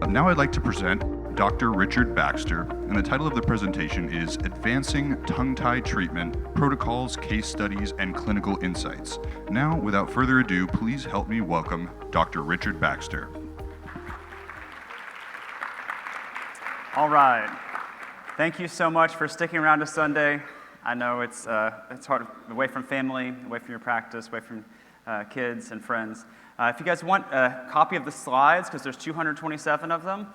Now I'd like to present Dr. Richard Baxter, and the title of the presentation is Advancing Tongue-Tie Treatment, Protocols, Case Studies, and Clinical Insights. Now, without further ado, please help me welcome Dr. Richard Baxter. All right. Thank you so much for sticking around to Sunday. I know it's hard, away from family, away from your practice, away from kids and friends. If you guys want a copy of the slides, because there's 227 of them,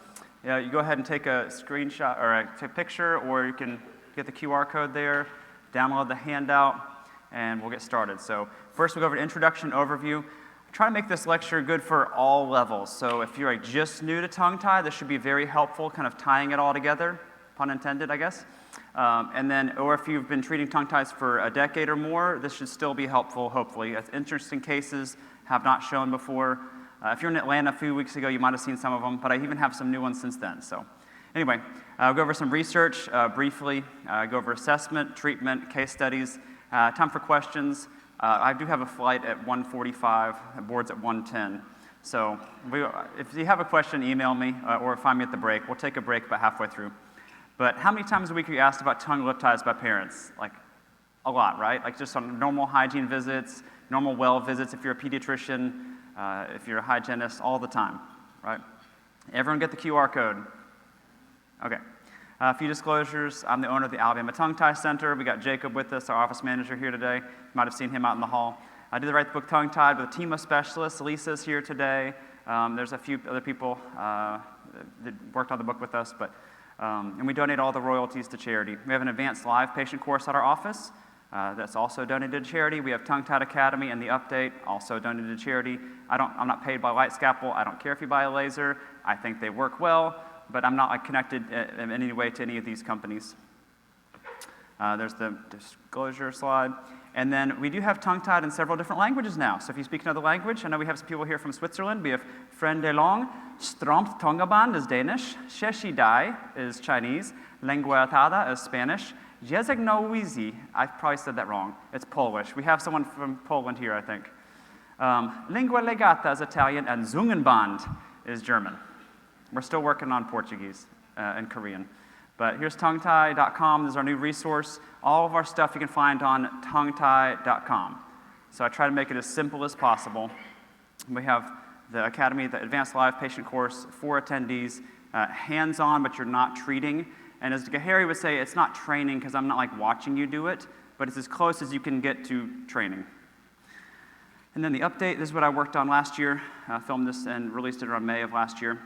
you go ahead and take a screenshot or take a picture, or you can get the QR code there, download the handout, and we'll get started. So first we'll go over an introduction overview. I try to make this lecture good for all levels. So if you're just new to tongue tie, this should be very helpful, kind of tying it all together, pun intended, I guess. Or if you've been treating tongue ties for a decade or more, this should still be helpful, hopefully. As interesting cases have not shown before. If you're in Atlanta a few weeks ago, you might have seen some of them, but I even have some new ones since then. So anyway, I'll go over some research briefly, go over assessment, treatment, case studies, time for questions. I do have a flight at 1:45, the board's at 1:10. So if you have a question, email me or find me at the break. We'll take a break about halfway through. But how many times a week are you asked about tongue lip ties by parents? Like a lot, right? Like just on normal hygiene visits, normal well visits if you're a pediatrician, if you're a hygienist, all the time, right? Everyone get the QR code? Okay. A few disclosures. I'm the owner of the Alabama Tongue Tie Center. We got Jacob with us, our office manager here today. You might have seen him out in the hall. I did write the book Tongue Tied with a team of specialists. Lisa's here today. There's a few other people that worked on the book with us, and we donate all the royalties to charity. We have an advanced live patient course at our office. That's also donated to charity. We have Tongue Tied Academy and the Update, also donated to charity. I'm not paid by Light Scalpel. I don't care if you buy a laser. I think they work well, but I'm not connected in any way to any of these companies. There's the disclosure slide. And then we do have tongue tied in several different languages now. So if you speak another language, I know we have some people here from Switzerland. We have Frende Long, Strömt Tongaband is Danish, Sheshi Dai is Chinese, Lengua Atada is Spanish, Jezek Nowizi, I probably said that wrong, it's Polish. We have someone from Poland here, I think. Lingua Legata is Italian, and Zungenband is German. We're still working on Portuguese and Korean. But here's tonguetie.com. This is our new resource. All of our stuff you can find on tonguetie.com. So I try to make it as simple as possible. We have the Academy, the Advanced Live Patient Course, 4 attendees, hands-on, but you're not treating. And as Gahari would say, it's not training because I'm not like watching you do it, but it's as close as you can get to training. And then the update, this is what I worked on last year. I filmed this and released it around May of last year.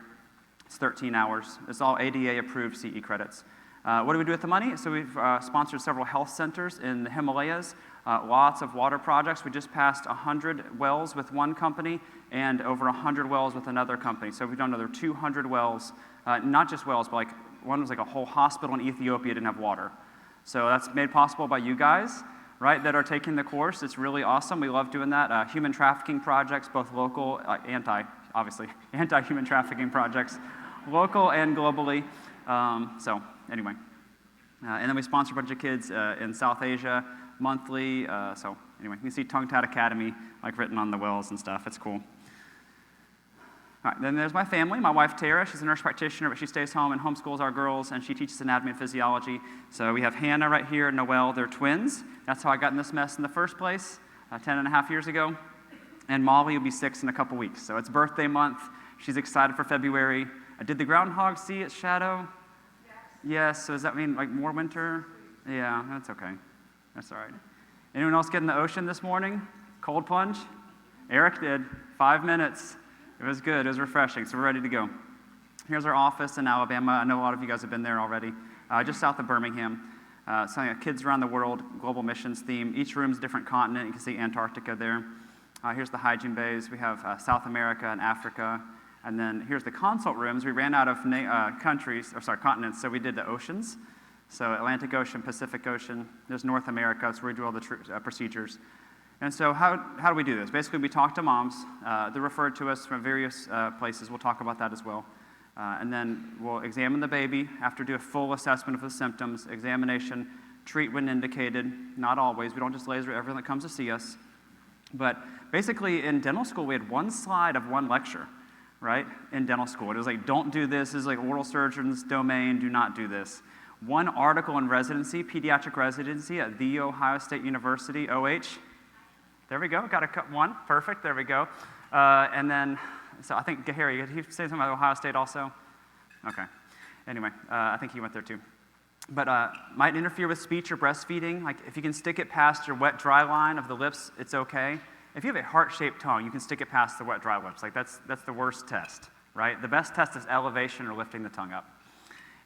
It's 13 hours. It's all ADA-approved CE credits. What do we do with the money? So we've sponsored several health centers in the Himalayas, lots of water projects. We just passed 100 wells with one company and over 100 wells with another company. So we've done another 200 wells, not just wells, but like one was like a whole hospital in Ethiopia didn't have water. So that's made possible by you guys, right, that are taking the course. It's really awesome. We love doing that. Human trafficking projects, both local, anti-human trafficking projects, local and globally. So anyway. And then we sponsor a bunch of kids in South Asia monthly. So anyway, you see Tongue Tied Academy like written on the wells and stuff. It's cool. All right, then there's my family. My wife, Tara, she's a nurse practitioner, but she stays home and homeschools our girls, and she teaches anatomy and physiology. So we have Hannah right here, Noelle, they're twins. That's how I got in this mess in the first place, 10 and a half years ago. And Molly will be 6 in a couple weeks. So it's birthday month. She's excited for February. I did the groundhog see its shadow? Yes, so does that mean like more winter? Yeah, that's okay. That's all right. Anyone else get in the ocean this morning? Cold plunge? Eric did, 5 minutes. It was good, it was refreshing, so we're ready to go. Here's our office in Alabama. I know a lot of you guys have been there already. Just south of Birmingham. Something Kids Around the World, global missions theme. Each room's a different continent. You can see Antarctica there. Here's the hygiene bays. We have South America and Africa. And then here's the consult rooms. We ran out of continents, so we did the oceans. So Atlantic Ocean, Pacific Ocean. There's North America. That's where we do all the procedures. And so how do we do this? Basically, we talk to moms. They're referred to us from various places. We'll talk about that as well. And then we'll examine the baby after do a full assessment of the symptoms, examination, treat when indicated. Not always. We don't just laser everyone that comes to see us. But basically, in dental school, we had one slide of one lecture. right, in dental school. It was like, don't do this. This is like oral surgeon's domain. Do not do this. One article in residency, pediatric residency at The Ohio State University, OH. There we go. Got one. Perfect. There we go. And then, so I think, Harry, did he say something about Ohio State also? Okay. Anyway, I think he went there too. But might interfere with speech or breastfeeding. Like if you can stick it past your wet, dry line of the lips, it's okay. If you have a heart-shaped tongue, you can stick it past the wet, dry lips. Like that's the worst test, right? The best test is elevation or lifting the tongue up.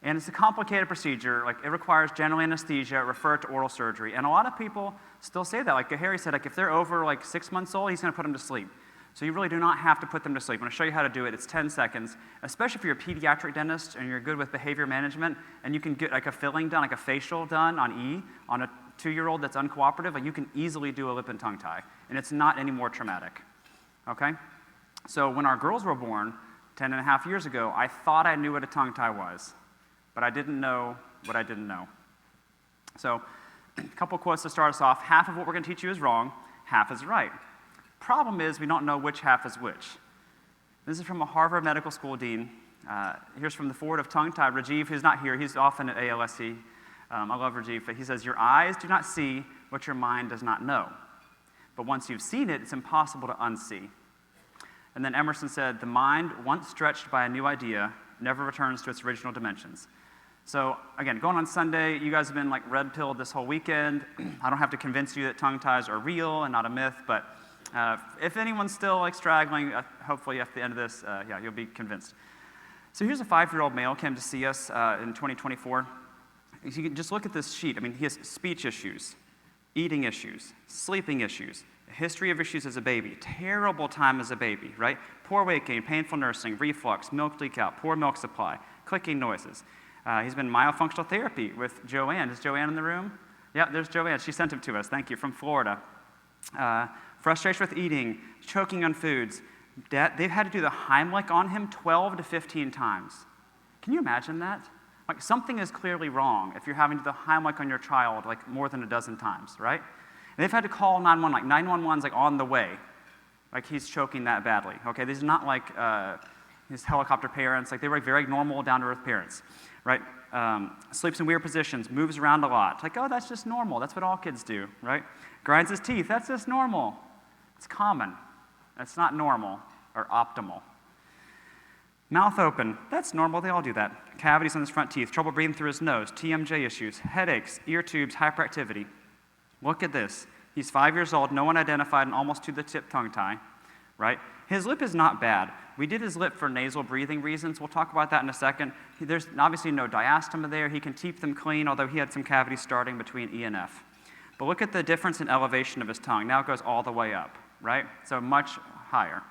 And it's a complicated procedure. Like it requires general anesthesia, refer to oral surgery. And a lot of people still say that. Like Harry said, like if they're over like 6 months old, he's going to put them to sleep. So you really do not have to put them to sleep. I'm going to show you how to do it. It's 10 seconds, especially if you're a pediatric dentist and you're good with behavior management and you can get like a filling done, like a facial done on E, on a 2-year-old that's uncooperative, like you can easily do a lip and tongue tie. And it's not any more traumatic, okay? So when our girls were born 10 and a half years ago, I thought I knew what a tongue tie was, but I didn't know what I didn't know. So a couple quotes to start us off. Half of what we're going to teach you is wrong, half is right. Problem is we don't know which half is which. This is from a Harvard Medical School dean. Here's from the forward of tongue tie, Rajiv, who's not here. He's often at ALSC. I love Rajiv, but he says, your eyes do not see what your mind does not know. But once you've seen it, it's impossible to unsee. And then Emerson said, the mind, once stretched by a new idea, never returns to its original dimensions. So again, going on Sunday, you guys have been like red-pilled this whole weekend. I don't have to convince you that tongue ties are real and not a myth, but if anyone's still like straggling, hopefully at the end of this, yeah, you'll be convinced. So here's a 5-year-old male came to see us in 2024. You can just look at this sheet. I mean, he has speech issues, eating issues, sleeping issues, a history of issues as a baby, terrible time as a baby, right? Poor weight gain, painful nursing, reflux, milk leak out, poor milk supply, clicking noises. He's been myofunctional therapy with Joanne. Is Joanne in the room? Yeah, there's Joanne. She sent him to us. Thank you, from Florida. Frustration with eating, choking on foods. They've had to do the Heimlich on him 12 to 15 times. Can you imagine that? Like something is clearly wrong if you're having to do the Heimlich on your child like more than a dozen times, right? And they've had to call 911, like 911's like on the way. Like he's choking that badly, okay? These are not like his helicopter parents, like they were very normal, down-to-earth parents, right? Sleeps in weird positions, moves around a lot. Like, oh, that's just normal. That's what all kids do, right? Grinds his teeth, that's just normal. It's common. That's not normal or optimal. Mouth open, that's normal, they all do that. Cavities on his front teeth, trouble breathing through his nose, TMJ issues, headaches, ear tubes, hyperactivity. Look at this. He's 5 years old, no one identified an almost to the tip tongue tie, right? His lip is not bad. We did his lip for nasal breathing reasons. We'll talk about that in a second. There's obviously no diastema there. He can keep them clean, although he had some cavities starting between E and F. But look at the difference in elevation of his tongue. Now it goes all the way up, right? So much higher.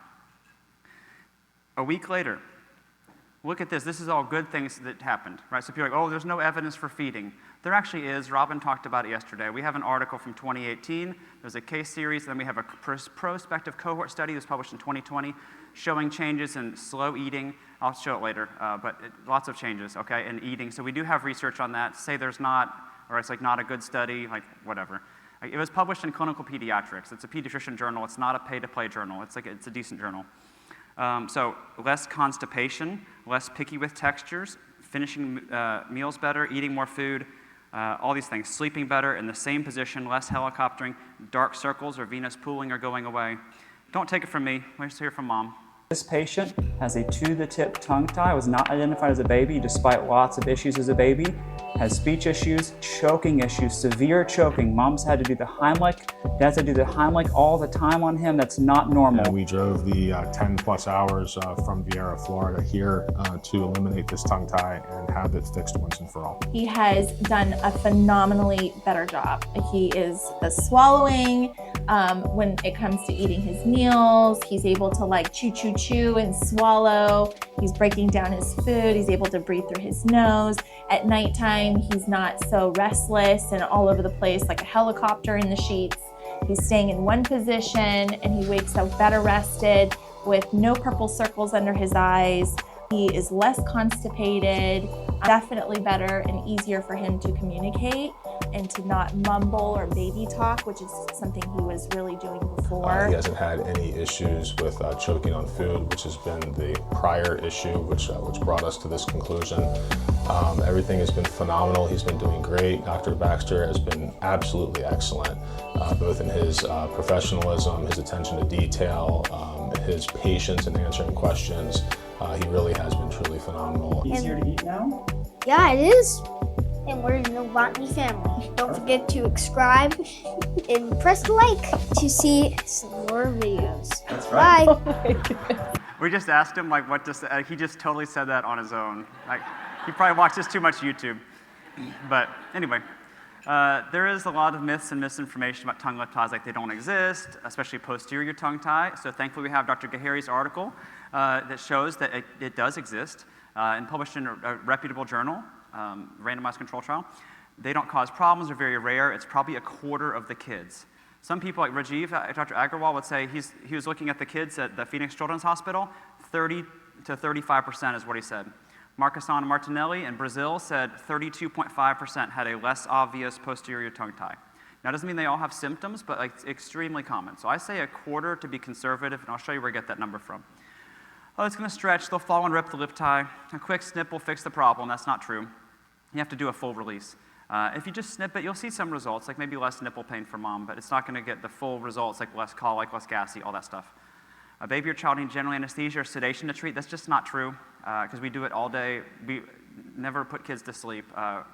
A week later, look at this. This is all good things that happened, right? So people are like, oh, there's no evidence for feeding. There actually is. Robin talked about it yesterday. We have an article from 2018. There's a case series, and then we have a prospective cohort study that was published in 2020 showing changes in slow eating. I'll show it later, but lots of changes, okay, in eating. So we do have research on that. Say there's not, or it's like not a good study, like whatever. It was published in Clinical Pediatrics. It's a pediatrician journal. It's not a pay-to-play journal. It's a decent journal. So less constipation, less picky with textures, finishing meals better, eating more food, all these things. Sleeping better in the same position, less helicoptering, dark circles or venous pooling are going away. Don't take it from me. Let's hear from Mom. This patient has a to-the-tip tongue tie, was not identified as a baby despite lots of issues as a baby, has speech issues, choking issues, severe choking. Mom's had to do the Heimlich. Dad's had to do the Heimlich all the time on him. That's not normal. And we drove the 10 plus hours from Vieira, Florida here to eliminate this tongue tie and have it fixed once and for all. He has done a phenomenally better job. He is the swallowing. When it comes to eating his meals, he's able to like chew and swallow. He's breaking down his food. He's able to breathe through his nose. At nighttime, he's not so restless and all over the place like a helicopter in the sheets. He's staying in one position and he wakes up better rested with no purple circles under his eyes. He is less constipated, definitely better and easier for him to communicate and to not mumble or baby talk, which is something he was really doing before. He hasn't had any issues with choking on food, which has been the prior issue, which brought us to this conclusion. Everything has been phenomenal. He's been doing great. Dr. Baxter has been absolutely excellent, both in his professionalism, his attention to detail, his patience in answering questions. He really has been truly phenomenal. Easier to eat now? Yeah, it is. And we're in the Watney family. Don't forget to subscribe and press the like to see some more videos. That's right. Bye. We just asked him, like, what to say. He just totally said that on his own. Like, he probably watches too much YouTube. But anyway, there is a lot of myths and misinformation about tongue-lip ties, like they don't exist, especially posterior tongue tie. So thankfully we have Dr. Gahari's article that shows that it does exist and published in a reputable journal, randomized control trial. They don't cause problems, they're very rare. It's probably a quarter of the kids. Some people like Rajiv, Dr. Agarwal would say he was looking at the kids at the Phoenix Children's Hospital, 30 to 35% is what he said. Marcasson and Martinelli in Brazil said 32.5% had a less obvious posterior tongue tie. Now, it doesn't mean they all have symptoms, but like, it's extremely common. So I say a quarter to be conservative, and I'll show you where I get that number from. Oh, it's going to stretch. They'll fall and rip the lip tie. A quick snip will fix the problem. That's not true. You have to do a full release. If you just snip it, you'll see some results, like maybe less nipple pain for mom, but it's not going to get the full results, like less colic, less gassy, all that stuff. A baby or child needs general anesthesia or sedation to treat. That's just not true, because we do it all day. We never put kids to sleep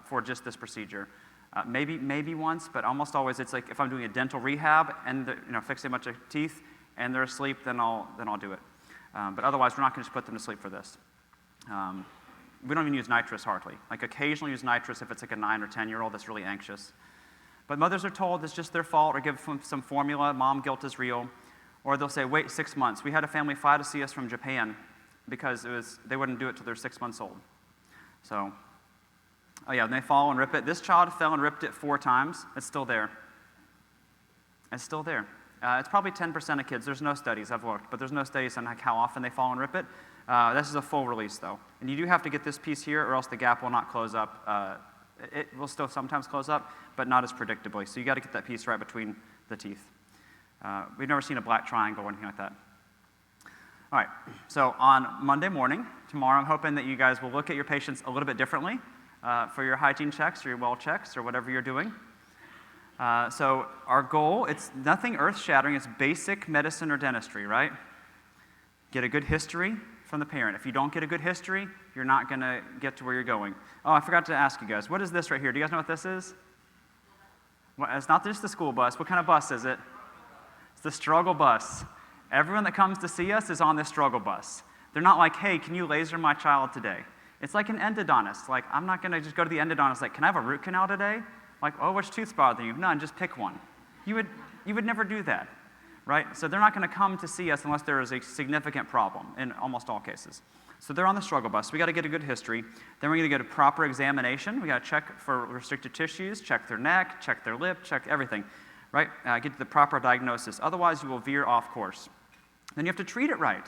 for just this procedure. Maybe once, but almost always it's like if I'm doing a dental rehab and fixing a bunch of teeth and they're asleep, then I'll do it. But otherwise, we're not going to just put them to sleep for this. We don't even use nitrous hardly. Like occasionally use nitrous if it's like a 9 or 10-year-old that's really anxious. But mothers are told it's just their fault or give them some formula, mom guilt is real. Or they'll say, wait 6 months. We had a family fly to see us from Japan because they wouldn't do it till they're 6 months old. So, oh yeah, and they fall and rip it. This child fell and ripped it 4 times. It's still there. It's still there. It's probably 10% of kids. There's no studies, I've looked, but there's no studies on how often they fall and rip it. This is a full release though. And you do have to get this piece here or else the gap will not close up. It will still sometimes close up, but not as predictably. So you got to get that piece right between the teeth. We've never seen a black triangle or anything like that. All right, so on Monday morning, tomorrow, I'm hoping that you guys will look at your patients a little bit differently for your hygiene checks or your well checks or whatever you're doing. So our goal, it's nothing earth-shattering, it's basic medicine or dentistry, right? Get a good history from the parent. If you don't get a good history, you're not going to get to where you're going. Oh, I forgot to ask you guys, what is this right here? Do you guys know what this is? Well, it's not just the school bus. What kind of bus is it? It's the struggle bus. Everyone that comes to see us is on this struggle bus. They're not like, hey, can you laser my child today? It's like an endodontist. Like, I'm not going to just go to the endodontist like, can I have a root canal today? Like, oh, which tooth's bothering you? None, just pick one. You would never do that, right? So they're not going to come to see us unless there is a significant problem in almost all cases. So they're on the struggle bus. We got to get a good history. Then we're going to get a proper examination. We got to check for restricted tissues, check their neck, check their lip, check everything, right? Get to the proper diagnosis. Otherwise, you will veer off course. Then you have to treat it right.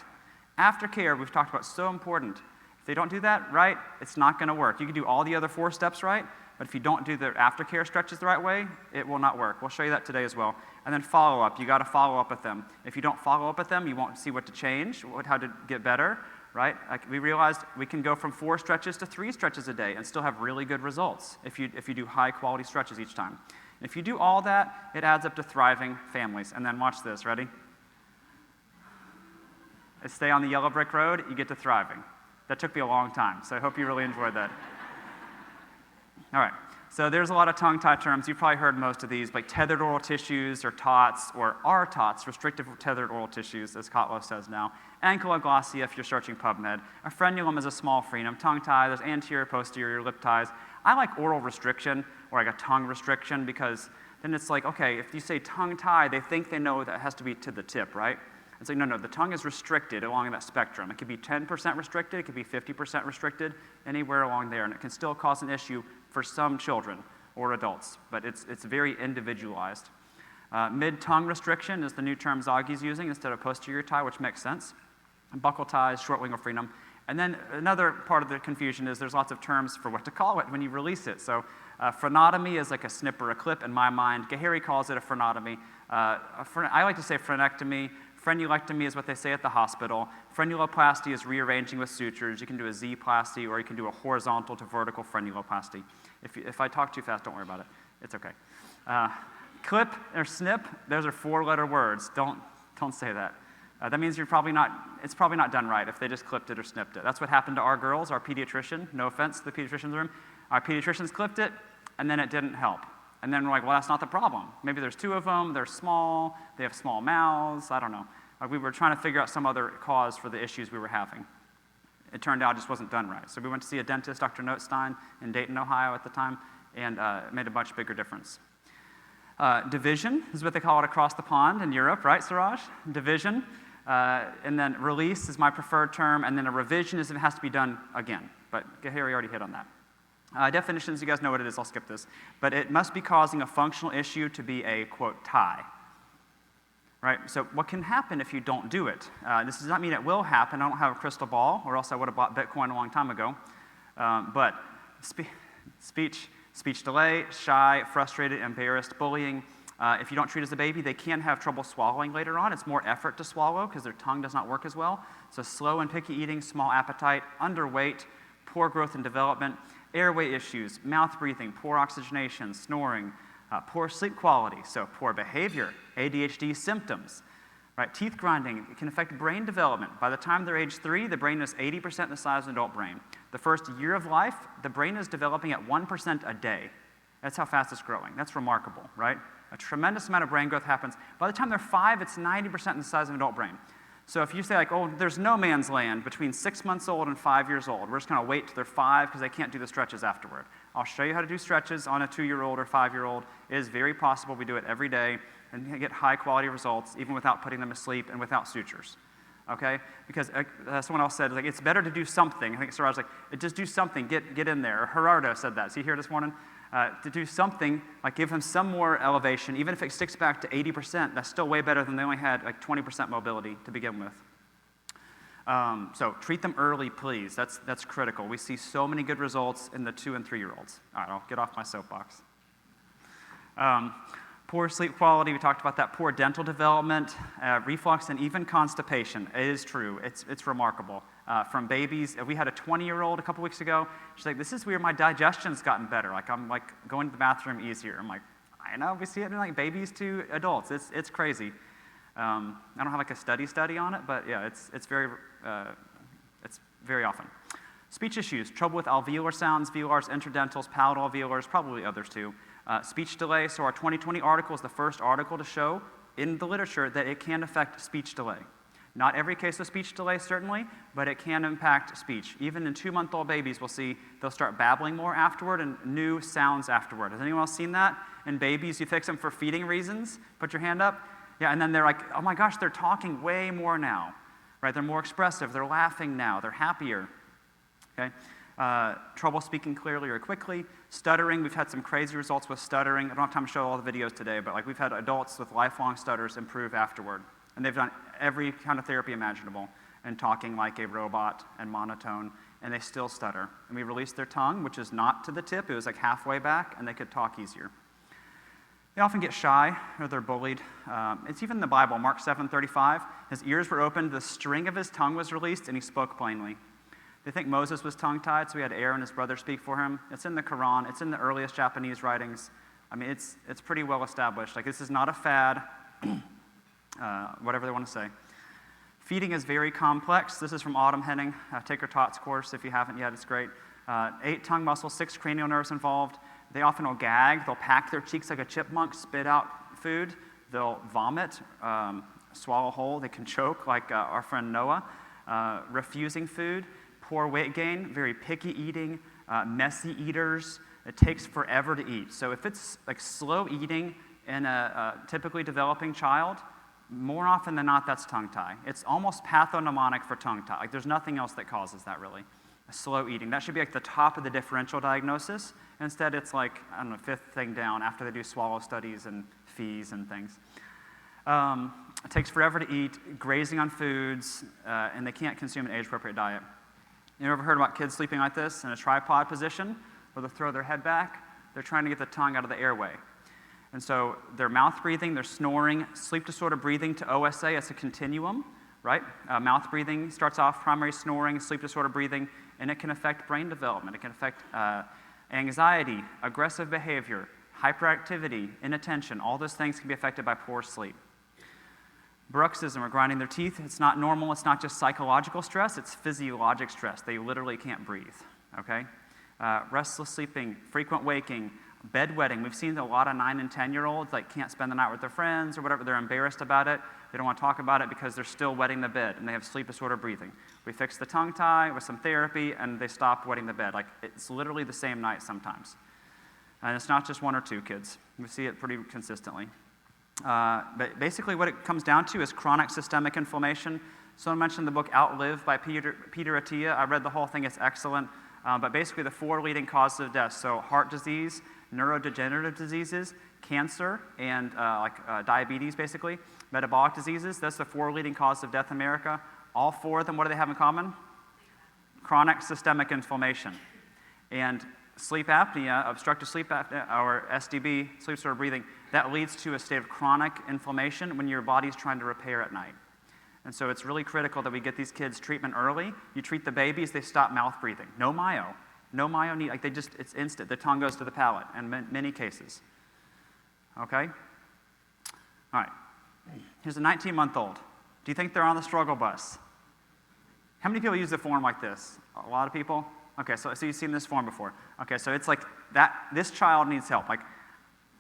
Aftercare, we've talked about, so important. If they don't do that right, it's not going to work. You can do all the other 4 steps right, but if you don't do the aftercare stretches the right way, it will not work. We'll show you that today as well. And then follow-up. You got to follow up with them. If you don't follow up with them, you won't see what to change, how to get better, right? Like we realized we can go from 4 stretches to 3 stretches a day and still have really good results if you do high-quality stretches each time. And if you do all that, it adds up to thriving families. And then watch this. Ready? Stay on the yellow brick road, you get to thriving. That took me a long time, so I hope you really enjoyed that. All right, so there's a lot of tongue-tie terms. You've probably heard most of these, like tethered oral tissues or TOTS or RTOTS, restrictive tethered oral tissues, as Kotlow says now. Ankyloglossia if you're searching PubMed. A frenulum is a small frenum. Tongue tie, there's anterior, posterior, lip ties. I like oral restriction or like a tongue restriction because then it's like, okay, if you say tongue tie, they think they know that it has to be to the tip, right? It's like, no, the tongue is restricted along that spectrum. It could be 10% restricted, it could be 50% restricted, anywhere along there, and it can still cause an issue for some children or adults, but it's very individualized. Mid-tongue restriction is the new term Zoggy's using instead of posterior tie, which makes sense. Buccal ties, short lingual frenum, And then another part of the confusion is there's lots of terms for what to call it when you release it. So frenotomy is like a snip or a clip in my mind. Gahary calls it a frenotomy. I like to say frenectomy. Frenulectomy is what they say at the hospital. Frenuloplasty is rearranging with sutures. You can do a Z-plasty, or you can do a horizontal to vertical frenuloplasty. If I talk too fast, don't worry about it. It's okay. Clip or snip, those are 4-letter words. Don't say that. That means it's probably not done right if they just clipped it or snipped it. That's what happened to our girls, our pediatrician. No offense to the pediatrician's room. Our pediatricians clipped it, and then it didn't help. And then we're like, well, that's not the problem. Maybe there's 2 of them, they're small, they have small mouths, I don't know. We were trying to figure out some other cause for the issues we were having. It turned out it just wasn't done right. So we went to see a dentist, Dr. Notestein, in Dayton, Ohio at the time, and it made a much bigger difference. Division is what they call it across the pond in Europe, right, Suraj? Division. And then release is my preferred term, and then a revision is if it has to be done again. But Gahary already hit on that. Definitions, you guys know what it is, I'll skip this. But it must be causing a functional issue to be a, quote, tie. Right? So what can happen if you don't do it? This does not mean it will happen. I don't have a crystal ball, or else I would have bought Bitcoin a long time ago. But speech delay, shy, frustrated, embarrassed, bullying. If you don't treat as a baby, they can have trouble swallowing later on. It's more effort to swallow because their tongue does not work as well. So slow and picky eating, small appetite, underweight, poor growth and development, airway issues, mouth breathing, poor oxygenation, snoring, poor sleep quality, so poor behavior, ADHD symptoms, right? Teeth grinding, it can affect brain development. By the time they're age 3, the brain is 80% the size of an adult brain. The first year of life, the brain is developing at 1% a day. That's how fast it's growing. That's remarkable, right? A tremendous amount of brain growth happens. By the time they're 5, it's 90% the size of an adult brain. So if you say like, oh, there's no man's land between 6 months old and 5 years old, we're just going to wait till they're 5 because they can't do the stretches afterward. I'll show you how to do stretches on a 2-year-old or 5-year-old. It is very possible. We do it every day and get high quality results even without putting them to sleep and without sutures. Okay? Because someone else said, like, it's better to do something. I think Suraj was like, just do something, get in there. Or Gerardo said that. Is he here this morning? To do something, like give him some more elevation, even if it sticks back to 80%, that's still way better than they only had like 20% mobility to begin with. So treat them early, please. That's critical. We see so many good results in the 2- and 3-year-olds. All right, I'll get off my soapbox. Poor sleep quality, we talked about that. Poor dental development, reflux, and even constipation. It is true. It's remarkable. From babies, we had a 20-year-old a couple weeks ago. She's like, this is weird. My digestion's gotten better. Like, I'm like going to the bathroom easier. I'm like, I know. We see it in like babies to adults. It's crazy. I don't have like a study on it, but yeah, it's very often. Speech issues, trouble with alveolar sounds, velars, interdentals, palatal alveolars, probably others too. Speech delay, so our 2020 article is the first article to show in the literature that it can affect speech delay. Not every case of speech delay, certainly, but it can impact speech. Even in 2-month-old babies, we'll see they'll start babbling more afterward and new sounds afterward. Has anyone else seen that? In babies, you fix them for feeding reasons, put your hand up. Yeah, and then they're like, oh my gosh, they're talking way more now, right? They're more expressive, they're laughing now, they're happier, okay? Trouble speaking clearly or quickly. Stuttering, we've had some crazy results with stuttering. I don't have time to show all the videos today, but like we've had adults with lifelong stutters improve afterward. And they've done every kind of therapy imaginable and talking like a robot and monotone, and they still stutter. And we released their tongue, which is not to the tip, it was like halfway back, and they could talk easier. They often get shy or they're bullied. It's even in the Bible, Mark 7:35. His ears were opened, the string of his tongue was released, and he spoke plainly. They think Moses was tongue-tied, so he had Aaron, his brother, speak for him. It's in the Quran. It's in the earliest Japanese writings. I mean, it's pretty well established. Like, this is not a fad, whatever they want to say. Feeding is very complex. This is from Autumn Henning. Take her TOTS course if you haven't yet. It's great. 8 tongue muscles, 6 cranial nerves involved. They often will gag. They'll pack their cheeks like a chipmunk, spit out food. They'll vomit, swallow whole. They can choke like our friend Noah. Refusing food. Poor weight gain, very picky eating, messy eaters. It takes forever to eat. So if it's like slow eating in a typically developing child, more often than not, that's tongue tie. It's almost pathognomonic for tongue tie. Like, there's nothing else that causes that, really. Slow eating. That should be like the top of the differential diagnosis. Instead, it's like, I don't know, 5th thing down after they do swallow studies and fees and things. It takes forever to eat, grazing on foods, and they can't consume an age-appropriate diet. You ever heard about kids sleeping like this in a tripod position, where they'll throw their head back? They're trying to get the tongue out of the airway. And so they're mouth breathing, they're snoring. Sleep disorder breathing to OSA, it's a continuum, right? Mouth breathing starts off primary snoring, sleep disorder breathing, and it can affect brain development. It can affect anxiety, aggressive behavior, hyperactivity, inattention. All those things can be affected by poor sleep. Bruxism, or grinding their teeth, it's not normal. It's not just psychological stress, it's physiologic stress. They literally can't breathe, okay? Restless sleeping, frequent waking, bedwetting. We've seen a lot of 9 and 10-year-olds like can't spend the night with their friends or whatever. They're embarrassed about it. They don't want to talk about it because they're still wetting the bed and they have sleep disorder breathing. We fix the tongue tie with some therapy and they stop wetting the bed. Like, it's literally the same night sometimes. And it's not just 1 or 2 kids. We see it pretty consistently. But basically what it comes down to is chronic systemic inflammation. Someone mentioned the book Outlive by Peter Attia. I read the whole thing. It's excellent. But basically the 4 leading causes of death, so heart disease, neurodegenerative diseases, cancer, and diabetes, basically, metabolic diseases. That's the 4 leading causes of death in America. All 4 of them, what do they have in common? Chronic systemic inflammation. And sleep apnea, obstructive sleep apnea, or SDB, sleep disorder breathing, that leads to a state of chronic inflammation when your body's trying to repair at night. And so it's really critical that we get these kids treatment early. You treat the babies, they stop mouth breathing. No myo. No myo need, it's instant. The tongue goes to the palate in many cases. Okay? All right. Here's a 19-month-old. Do you think they're on the struggle bus? How many people use a form like this? A lot of people? Okay, so you've seen this form before. Okay, so it's like that, this child needs help. Like,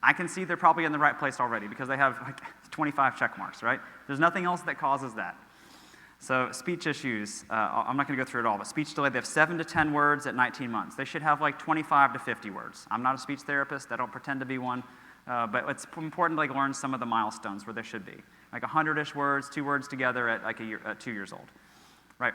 I can see they're probably in the right place already because they have like 25 check marks, right? There's nothing else that causes that. So speech issues, I'm not going to go through it all, but speech delay, they have 7 to 10 words at 19 months. They should have like 25 to 50 words. I'm not a speech therapist. I don't pretend to be one. But it's important to like learn some of the milestones where they should be. Like 100-ish words, 2 words together at like at 2 years old. Right.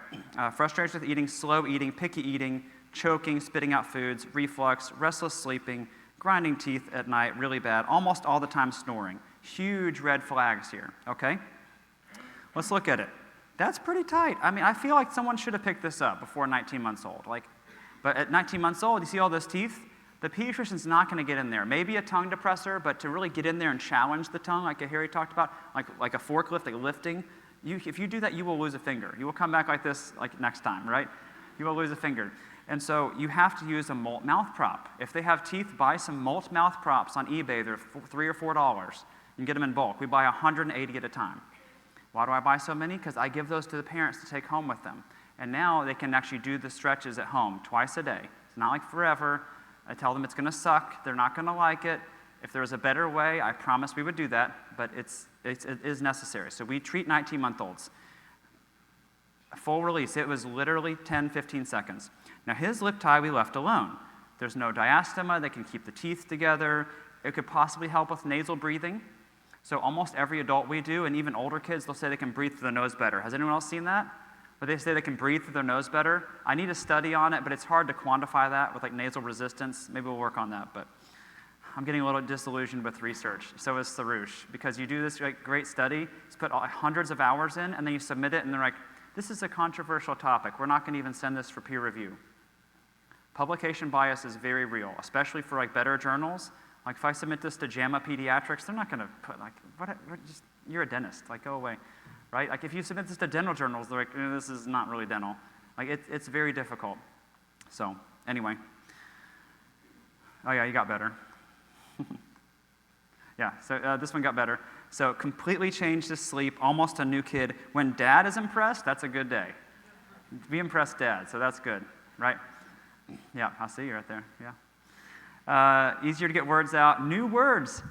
Frustration with eating, slow eating, picky eating, choking, spitting out foods, reflux, restless sleeping, grinding teeth at night, really bad, almost all the time snoring. Huge red flags here, okay? Let's look at it. That's pretty tight. I mean, I feel like someone should have picked this up before 19 months old. But at 19 months old, you see all those teeth? The pediatrician's not going to get in there. Maybe a tongue depressor, but to really get in there and challenge the tongue, like Harry talked about, like a forklift, like lifting, if you do that, you will lose a finger. You will come back like this like next time, right? You will lose a finger. And so you have to use a molt mouth prop. If they have teeth, buy some molt mouth props on eBay. They're $3 or $4. You can get them in bulk. We buy 180 at a time. Why do I buy so many? Because I give those to the parents to take home with them. And now they can actually do the stretches at home twice a day. It's not like forever. I tell them it's going to suck. They're not going to like it. If there was a better way, I promise we would do that, but it is necessary. So we treat 19-month-olds. A full release, it was literally 10, 15 seconds. Now his lip tie we left alone. There's no diastema, they can keep the teeth together. It could possibly help with nasal breathing. So almost every adult we do, and even older kids, they'll say they can breathe through their nose better. Has anyone else seen that? Where they say they can breathe through their nose better? I need a study on it, but it's hard to quantify that with like nasal resistance. Maybe we'll work on that, but I'm getting a little disillusioned with research. So is Sarush, because you do this great study, you put hundreds of hours in, and then you submit it, and they're like, this is a controversial topic. We're not going to even send this for peer review. Publication bias is very real, especially for like better journals. Like if I submit this to JAMA Pediatrics, they're not going to put like, you're a dentist, like go away, right? Like if you submit this to dental journals, they're like, this is not really dental. Like it's very difficult. So anyway. Oh yeah, you got better. Yeah, so this one got better. So completely changed his sleep, almost a new kid. When dad is impressed, that's a good day. Be impressed dad, so that's good, right? Yeah, I see you right there, yeah. Easier to get words out. New words,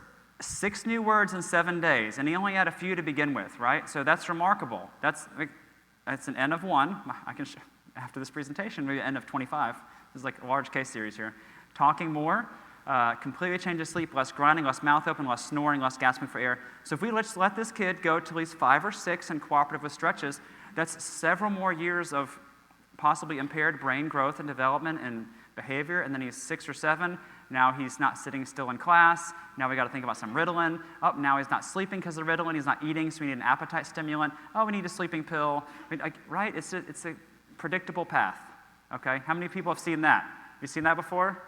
6 new words in 7 days, and he only had a few to begin with, right? So that's remarkable. That's an N of 1. I can, after this presentation, maybe an N of 25. This is like a large case series here. Talking more. Completely change his sleep, less grinding, less mouth open, less snoring, less gasping for air. So if we let this kid go to at least 5 or 6 and cooperative with stretches, that's several more years of possibly impaired brain growth and development and behavior, and then he's 6 or 7. Now he's not sitting still in class. Now we got to think about some Ritalin. Oh, now he's not sleeping because of Ritalin. He's not eating, so we need an appetite stimulant. Oh, we need a sleeping pill. Right? It's a predictable path. Okay, how many people have seen that? Have you seen that before?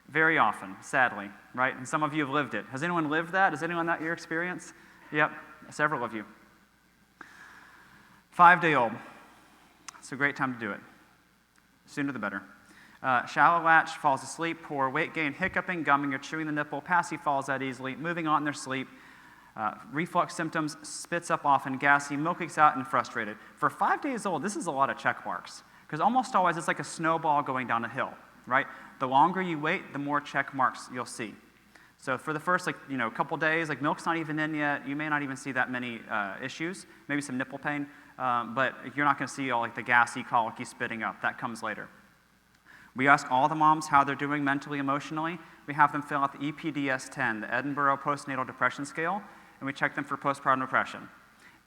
Very often, sadly, right? And some of you have lived it. Has anyone lived that? Is anyone that your experience? Yep, several of you. 5-day-old. It's a great time to do it. Sooner the better. Shallow latch, falls asleep, poor weight gain, hiccuping, gumming or chewing the nipple, passy falls out easily, moving on in their sleep, reflux symptoms, spits up often, gassy, milk leaks out, and frustrated. For 5 days old, this is a lot of check marks, because almost always it's like a snowball going down a hill, right? The longer you wait, the more check marks you'll see. So for the first couple days, milk's not even in yet, you may not even see that many issues, maybe some nipple pain, but you're not going to see all the gassy, colicky spitting up. That comes later. We ask all the moms how they're doing mentally, emotionally. We have them fill out the EPDS-10, the Edinburgh Postnatal Depression Scale, and we check them for postpartum depression.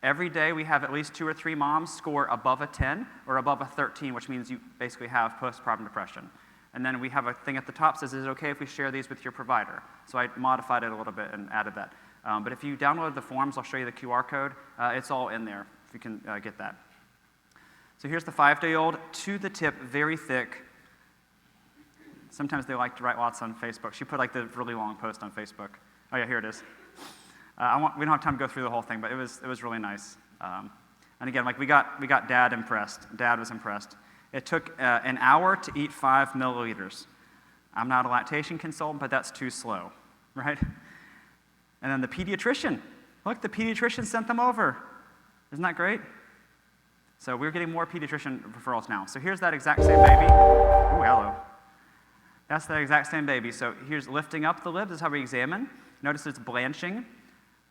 Every day we have at least 2 or 3 moms score above a 10 or above a 13, which means you basically have postpartum depression. And then we have a thing at the top that says, is it okay if we share these with your provider? So I modified it a little bit and added that. But if you download the forms, I'll show you the QR code. It's all in there, if you can get that. So here's the 5-day-old, to the tip, very thick. Sometimes they like to write lots on Facebook. She put the really long post on Facebook. Oh yeah, here it is. We don't have time to go through the whole thing, but it was really nice. And again, we got Dad impressed. Dad was impressed. It took an hour to eat 5 milliliters. I'm not a lactation consultant, but that's too slow, right? And then the pediatrician. Look, the pediatrician sent them over. Isn't that great? So we're getting more pediatrician referrals now. So here's that exact same baby. Ooh, hello. That's the exact same baby. So here's lifting up the lip. This is how we examine. Notice it's blanching,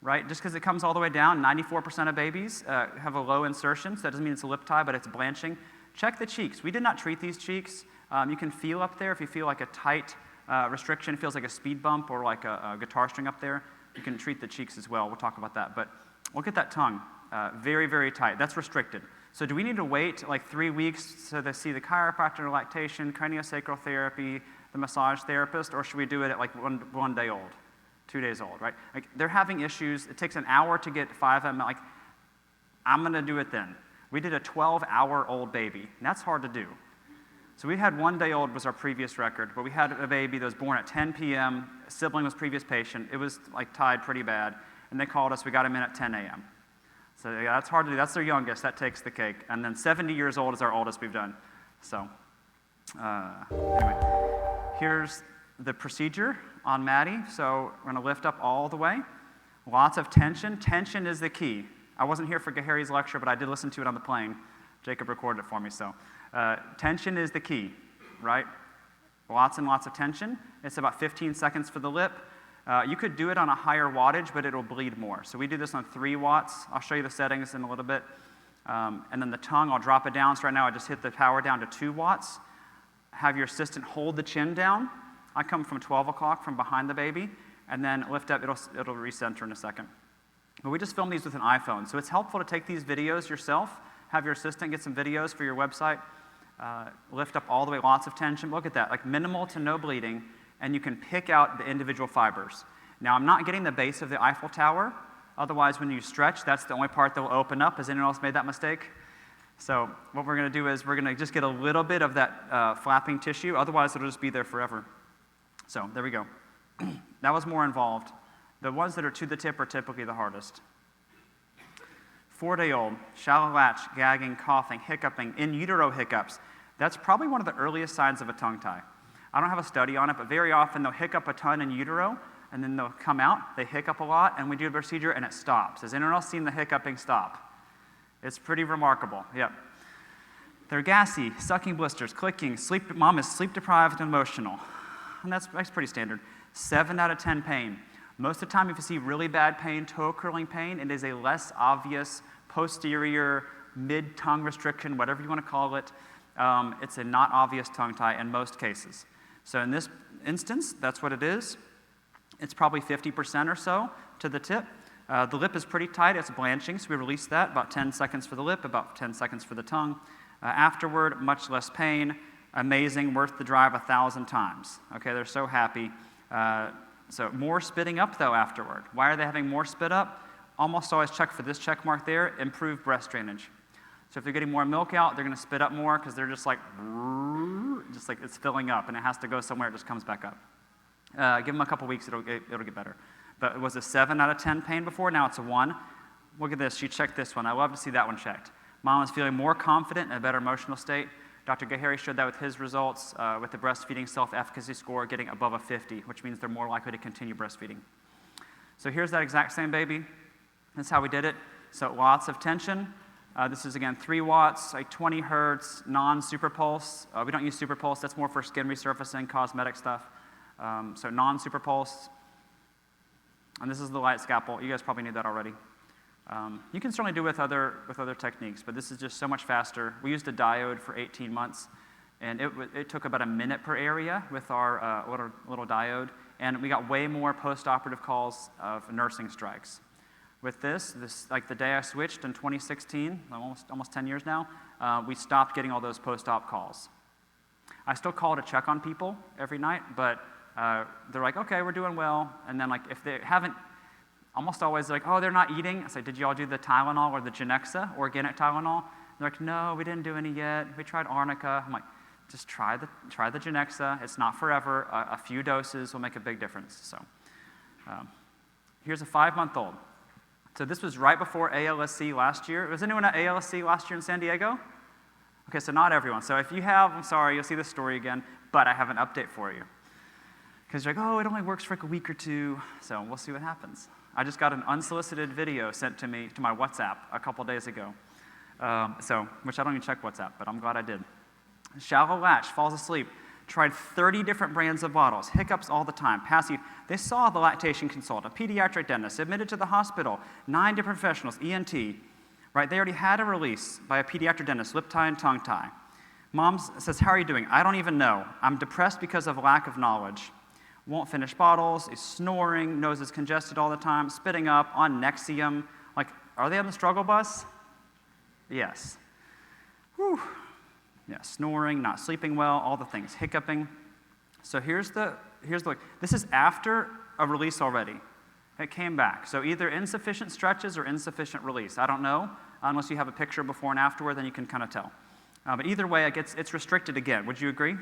right? Just because it comes all the way down, 94% of babies have a low insertion. So that doesn't mean it's a lip tie, but it's blanching. Check the cheeks. We did not treat these cheeks. You can feel up there if you feel like a tight restriction. It feels like a speed bump or like a guitar string up there. You can treat the cheeks as well. We'll talk about that. But look at that tongue. Very, very tight. That's restricted. So do we need to wait 3 weeks to see the chiropractor, lactation, craniosacral therapy, the massage therapist, or should we do it at one day old, 2 days old, right? They're having issues. It takes an hour to get 5 ml. I'm going to do it then. We did a 12-hour-old baby, and that's hard to do. So we had 1 day old was our previous record, but we had a baby that was born at 10 p.m., a sibling was previous patient. It was tied pretty bad, and they called us. We got him in at 10 a.m. So yeah, that's hard to do. That's their youngest. That takes the cake. And then 70 years old is our oldest we've done. So anyway, here's the procedure on Maddie. So we're going to lift up all the way. Lots of tension. Tension is the key. I wasn't here for Harry's lecture, but I did listen to it on the plane. Jacob recorded it for me. So tension is the key, right? Lots and lots of tension. It's about 15 seconds for the lip. You could do it on a higher wattage, but it'll bleed more. So we do this on 3 watts. I'll show you the settings in a little bit. And then the tongue, I'll drop it down. So right now I just hit the power down to 2 watts. Have your assistant hold the chin down. I come from 12 o'clock from behind the baby, and then lift up. It'll recenter in a second. But we just film these with an iPhone. So it's helpful to take these videos yourself. Have your assistant get some videos for your website. Lift up all the way, lots of tension. Look at that, minimal to no bleeding. And you can pick out the individual fibers. Now, I'm not getting the base of the Eiffel Tower. Otherwise, when you stretch, that's the only part that will open up. Has anyone else made that mistake? So what we're going to do is we're going to just get a little bit of that flapping tissue. Otherwise, it'll just be there forever. So there we go. That was more involved. The ones that are to the tip are typically the hardest. 4-day-old, shallow latch, gagging, coughing, hiccuping, in utero hiccups. That's probably one of the earliest signs of a tongue tie. I don't have a study on it, but very often they'll hiccup a ton in utero, and then they'll come out, they hiccup a lot, and we do a procedure, and it stops. Has anyone else seen the hiccuping stop? It's pretty remarkable, yep. They're gassy, sucking blisters, clicking, mom is sleep-deprived and emotional. And that's pretty standard. 7 out of 10 pain. Most of the time, if you see really bad pain, toe curling pain, it is a less obvious posterior mid-tongue restriction, whatever you want to call it. It's a not obvious tongue tie in most cases. So in this instance, that's what it is. It's probably 50% or so to the tip. The lip is pretty tight. It's blanching, so we release that. About 10 seconds for the lip, about 10 seconds for the tongue. Afterward, much less pain. Amazing, worth the drive 1,000 times. Okay, they're so happy. So more spitting up, though, afterward. Why are they having more spit up? Almost always check for this check mark there, improved breast drainage. So if they're getting more milk out, they're going to spit up more because they're just just like it's filling up and it has to go somewhere, it just comes back up. Give him a couple weeks, it'll get better. But it was a 7 out of 10 pain before, now it's a 1. Look at this, she checked this one. I love to see that one checked. Mom is feeling more confident and a better emotional state. Dr. Gahary showed that with his results, with the breastfeeding self-efficacy score getting above a 50, which means they're more likely to continue breastfeeding. So here's that exact same baby. That's how we did it. So lots of tension. This is, again, 3 watts, like 20 hertz, non-super pulse. We don't use super pulse. That's more for skin resurfacing, cosmetic stuff. So non-super pulse. And this is the light scalpel. You guys probably knew that already. You can certainly do it with other techniques, but this is just so much faster. We used a diode for 18 months, and it took about a minute per area with our little diode, and we got way more post-operative calls of nursing strikes. With this, like the day I switched in 2016, almost 10 years now, we stopped getting all those post-op calls. I still call to check on people every night, but they're like, okay, we're doing well. And then like if they haven't, almost always like, oh, they're not eating. I say, did you all do the Tylenol or the Genexa, organic Tylenol? They're like, no, we didn't do any yet. We tried Arnica. I'm like, just try the Genexa. It's not forever. A few doses will make a big difference. So here's a 5-month-old. So this was right before ALSC last year. Was anyone at ALSC last year in San Diego? Okay, so not everyone. So if you have, I'm sorry, you'll see this story again, but I have an update for you. Because you're like, oh, it only works for like a week or 2, so we'll see what happens. I just got an unsolicited video sent to me, to my WhatsApp, a couple days ago. Which I don't even check WhatsApp, but I'm glad I did. Shallow latch, falls asleep, tried 30 different brands of bottles, hiccups all the time, passive. They saw the lactation consultant, a pediatric dentist, admitted to the hospital, 9 different professionals, ENT, right? They already had a release by a pediatric dentist, lip tie and tongue tie. Mom says, how are you doing? I don't even know. I'm depressed because of lack of knowledge. Won't finish bottles, is snoring, nose is congested all the time, spitting up, on Nexium. Like, are they on the struggle bus? Yes. Whew. Yeah, snoring, not sleeping well, all the things, hiccuping. So here's the this is after a release already. It came back. So either insufficient stretches or insufficient release. I don't know, unless you have a picture before and afterward, then you can kind of tell. But either way, it's restricted again. Would you agree?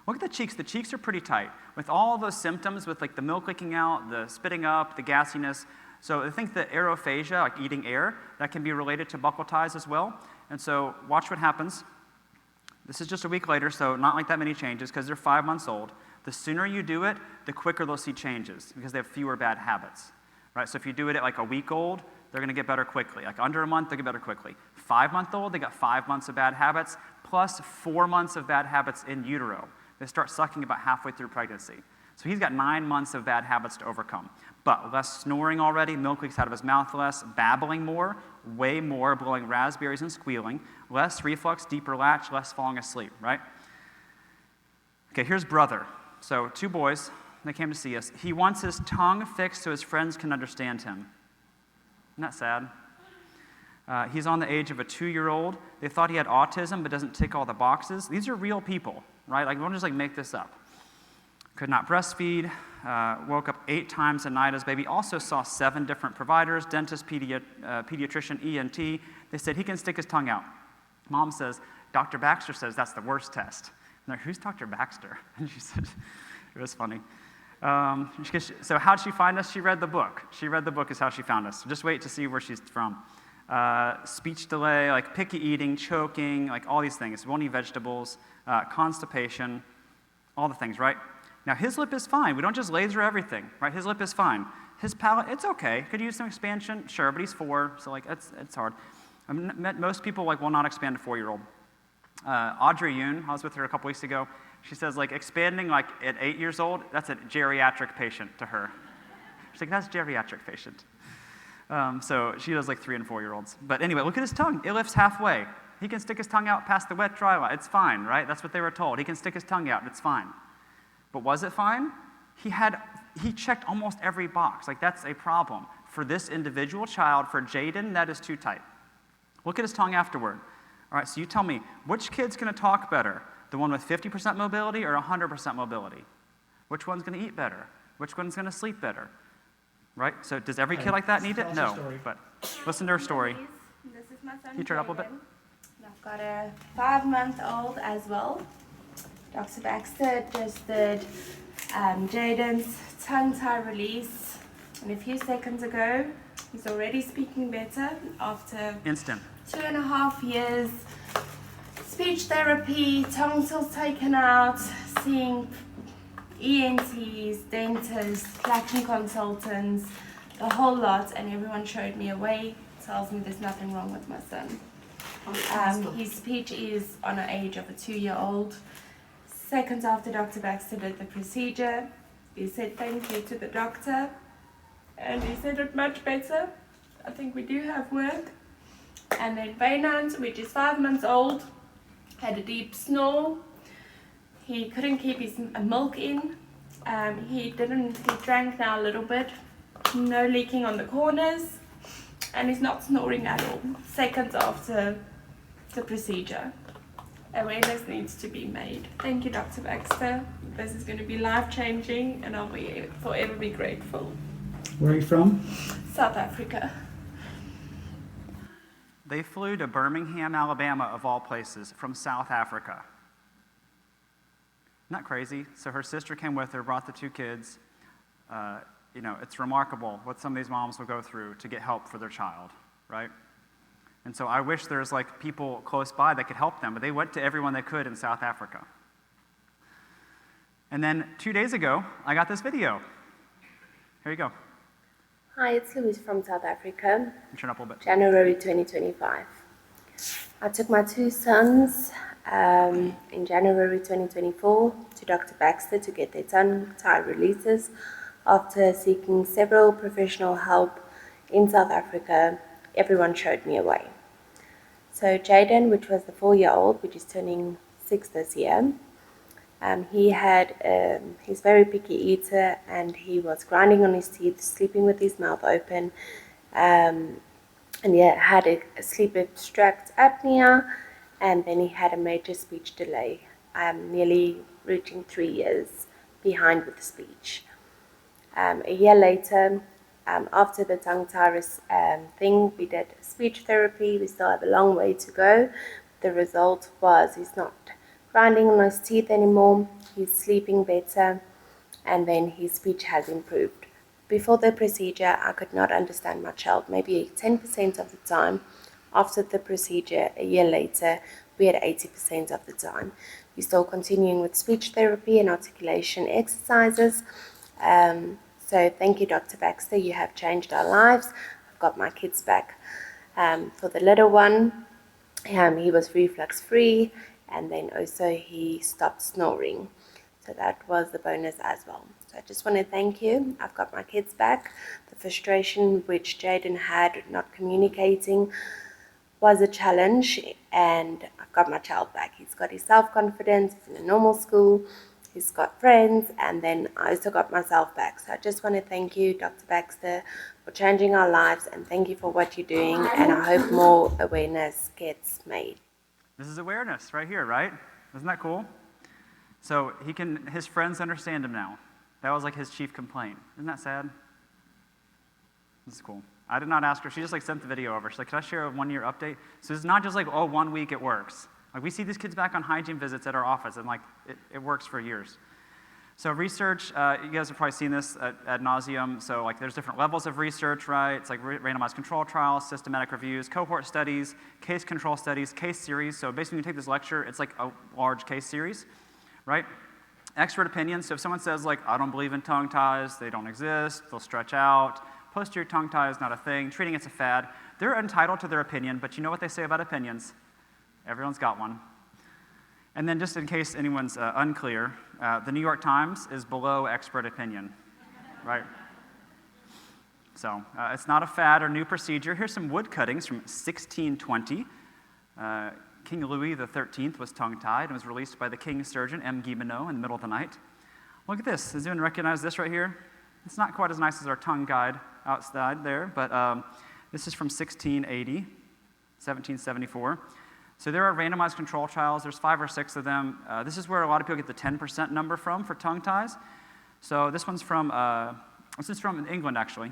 Look at the cheeks. The cheeks are pretty tight. With all those symptoms, with like the milk leaking out, the spitting up, the gassiness. So I think the aerophagia, like eating air, that can be related to buccal ties as well. And so watch what happens. This is just a week later, so not like that many changes because they're 5 months old. The sooner you do it, the quicker they'll see changes because they have fewer bad habits. Right? So if you do it at like a week old, they're going to get better quickly. Like under a month, they get better quickly. 5-month-old, they got 5 months of bad habits plus 4 months of bad habits in utero. They start sucking about halfway through pregnancy. So he's got 9 months of bad habits to overcome. But less snoring already, milk leaks out of his mouth less, babbling more, way more, blowing raspberries and squealing, less reflux, deeper latch, less falling asleep, right? Okay, here's brother. So 2 boys, they came to see us. He wants his tongue fixed so his friends can understand him. Isn't that sad? He's on the age of a 2-year-old. They thought he had autism but doesn't tick all the boxes. These are real people, right? Like, we don't just like make this up. Could not breastfeed, woke up 8 times a night as baby. Also saw 7 different providers, dentist, pediatrician, ENT. They said he can stick his tongue out. Mom says, Dr. Baxter says that's the worst test. And they're, who's Dr. Baxter? And she said, it was funny. So how'd she find us? She read the book. She read the book is how she found us. Just wait to see where she's from. Speech delay, like picky eating, choking, like all these things. Won't eat vegetables, constipation, all the things, right? Now his lip is fine. We don't just laser everything, right? His lip is fine. His palate, it's okay. Could use some expansion, sure, but he's 4, so like it's hard. Most people like will not expand a 4-year-old. Audrey Yoon, I was with her a couple weeks ago. She says like expanding like at 8 years old, that's a geriatric patient to her. She's like, that's a geriatric patient. So she does like 3- and 4-year-olds. But anyway, look at his tongue. It lifts halfway. He can stick his tongue out past the wet, dry line. It's fine, right? That's what they were told. He can stick his tongue out. It's fine. But was it fine? He checked almost every box. Like, that's a problem. For this individual child, for Jaden, that is too tight. Look at his tongue afterward. All right, so you tell me, which kid's going to talk better? The one with 50% mobility or 100% mobility? Which one's going to eat better? Which one's going to sleep better? Right? So does every kid like that need it? No. But listen to her story. This is my son. Can you turn it up a little bit? I've got a 5-month-old as well. Dr. Baxter just did Jaden's tongue tie release, and a few seconds ago, he's already speaking better after Instant. 2.5 years. Speech therapy, tonsils taken out, seeing ENTs, dentists, lactation consultants, the whole lot, and everyone showed me a way, tells me there's nothing wrong with my son. His speech is on an age of a 2-year-old. Seconds after Dr. Baxter did the procedure, he said thank you to the doctor, and he said it much better. I think we do have work. And then Bainant, which is 5 months old, had a deep snore. He couldn't keep his milk in. He drank now a little bit. No leaking on the corners. And he's not snoring at all. Seconds after the procedure. Awareness needs to be made. Thank you, Dr. Baxter. This is going to be life-changing, and I'll forever be grateful. Where are you from? South Africa. They flew to Birmingham, Alabama, of all places, from South Africa. Isn't that crazy? So her sister came with her, brought the 2 kids. It's remarkable what some of these moms will go through to get help for their child, right? And so I wish there's like people close by that could help them, but they went to everyone they could in South Africa. And then 2 days ago, I got this video. Here you go. Hi, it's Louise from South Africa. Turn up a little bit. January 2025. I took my 2 sons in January 2024 to Dr. Baxter to get their tongue tie releases after seeking several professional help in South Africa. Everyone showed me a way. So Jaden, which was the 4-year-old, which is turning 6 this year, he's very picky eater, and he was grinding on his teeth, sleeping with his mouth open, and he had a sleep obstruct apnea, and then he had a major speech delay, nearly reaching 3 years behind with speech. A year later, after the tongue tie thing, we did speech therapy. We still have a long way to go. The result was he's not grinding on his teeth anymore, he's sleeping better, and then his speech has improved. Before the procedure, I could not understand my child, maybe 10% of the time. After the procedure, a year later, we had 80% of the time. We're still continuing with speech therapy and articulation exercises. So thank you, Dr. Baxter, you have changed our lives. I've got my kids back. For the little one, he was reflux free, and then also he stopped snoring. So that was the bonus as well. So I just want to thank you. I've got my kids back. The frustration which Jaden had not communicating was a challenge, and I've got my child back. He's got his self-confidence, he's in a normal school, he's got friends, and then I also got myself back. So I just want to thank you, Dr. Baxter, for changing our lives, and thank you for what you're doing, and I hope more awareness gets made. This is awareness right here, right? Isn't that cool? So his friends understand him now. That was like his chief complaint. Isn't that sad? This is cool. I did not ask her. She just sent the video over. She's like, can I share a 1-year update? So it's not just 1 week it works. We see these kids back on hygiene visits at our office, and it works for years. So research, you guys have probably seen this ad nauseum. So there's different levels of research, right? It's randomized control trials, systematic reviews, cohort studies, case control studies, case series. So basically when you take this lecture, it's like a large case series, right? Expert opinions. So if someone says I don't believe in tongue ties, they don't exist, they'll stretch out, posterior tongue tie is not a thing, treating it's a fad, they're entitled to their opinion, but you know what they say about opinions? Everyone's got one. And then just in case anyone's unclear, the New York Times is below expert opinion, right? So it's not a fad or new procedure. Here's some wood cuttings from 1620. King Louis XIII was tongue-tied and was released by the king's surgeon, M. Guilleminot, in the middle of the night. Look at this. Does anyone recognize this right here? It's not quite as nice as our tongue guide outside there, but this is from 1774. So there are randomized control trials. There's 5 or 6 of them. This is where a lot of people get the 10% number from for tongue ties. So this one's from England, actually.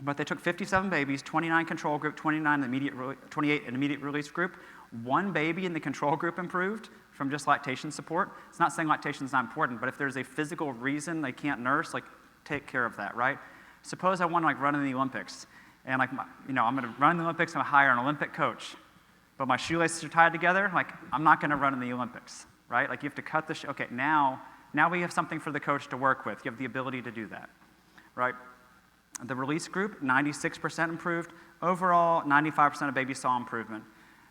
But they took 57 babies, 29 control group, 28 an immediate release group. One baby in the control group improved from just lactation support. It's not saying lactation is not important, but if there's a physical reason they can't nurse, like take care of that, right? Suppose I want to like run in the Olympics, and like I'm going to run in the Olympics. I'm going to hire an Olympic coach, but my shoelaces are tied together. Like I'm not going to run in the Olympics, right? Like you have to cut the okay. Now we have something for the coach to work with. You have the ability to do that, right? The release group, 96% improved. Overall, 95% of babies saw improvement.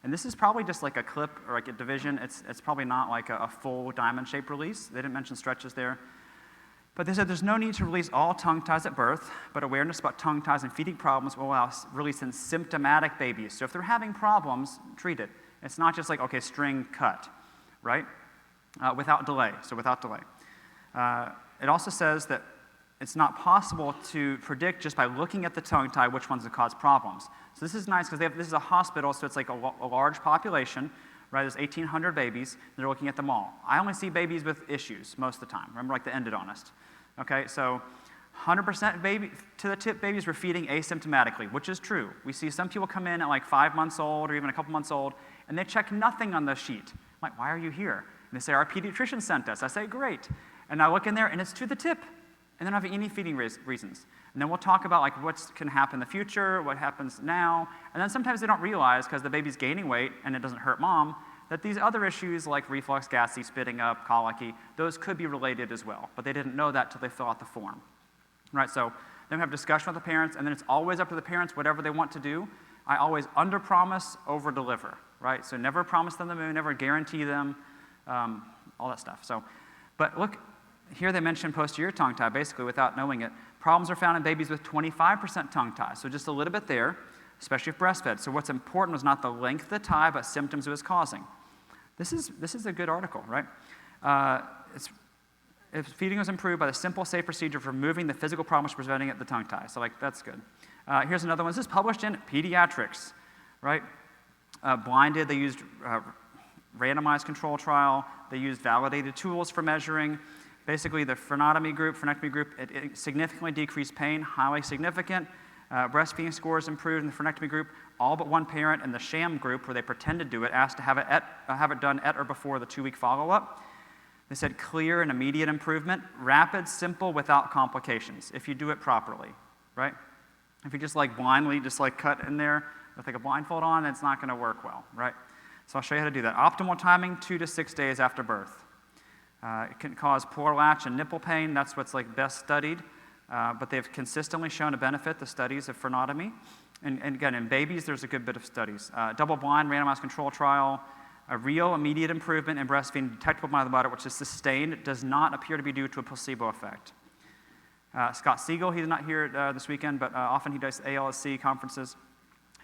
And this is probably just like a clip or like a division. It's probably not like a full diamond-shaped release. They didn't mention stretches there. But they said there's no need to release all tongue ties at birth, but awareness about tongue ties and feeding problems will allow release in symptomatic babies. So if they're having problems, treat it. It's not just like, okay, string cut, right? Without delay, so without delay. It also says that it's not possible to predict just by looking at the tongue tie which ones would cause problems. So this is nice because this is a hospital, so it's like a large population, right? There's 1,800 babies. They're looking at them all. I only see babies with issues most of the time. Remember, like the endodontist. Okay, so 100% baby to the tip babies were feeding asymptomatically, which is true. We see some people come in at like 5 months old or even a couple months old, and they check nothing on the sheet. I'm like, why are you here? And they say, our pediatrician sent us. I say, great. And I look in there, and it's to the tip. And they're not having any feeding reasons. And then we'll talk about like what can happen in the future, what happens now. And then sometimes they don't realize, because the baby's gaining weight and it doesn't hurt mom, that these other issues like reflux, gassy, spitting up, colicky, those could be related as well. But they didn't know that till they fill out the form. Right, so then we have discussion with the parents, and then it's always up to the parents, whatever they want to do. I always under-promise, over-deliver, right? So never promise them the moon, never guarantee them, all that stuff. So, but look, here they mention posterior tongue tie, basically without knowing it. Problems are found in babies with 25% tongue tie, so just a little bit there, especially if breastfed. So what's important was not the length of the tie, but symptoms it was causing. This is a good article, right? If feeding was improved by the simple, safe procedure of removing the physical problems preventing it, the tongue tie. So like that's good. Here's another one. This is published in Pediatrics, right? Blinded, they used randomized control trial. They used validated tools for measuring. Basically, the frenectomy group, it significantly decreased pain, highly significant. Breastfeeding scores improved in the frenectomy group. All but one parent in the sham group, where they pretended to do it, asked to have it done at or before the 2-week follow-up. They said clear and immediate improvement, rapid, simple, without complications, if you do it properly, right? If you just like blindly just like cut in there with like a blindfold on, it's not going to work well, right? So I'll show you how to do that. Optimal timing, 2 to 6 days after birth. It can cause poor latch and nipple pain. That's what's like best studied. But they've consistently shown a benefit, the studies of frenectomy. And again, in babies, there's a good bit of studies. Double-blind, randomized control trial, a real immediate improvement in breastfeeding detectable by the bladder, which is sustained. It does not appear to be due to a placebo effect. Scott Siegel, he's not here this weekend, but often he does ALSC conferences.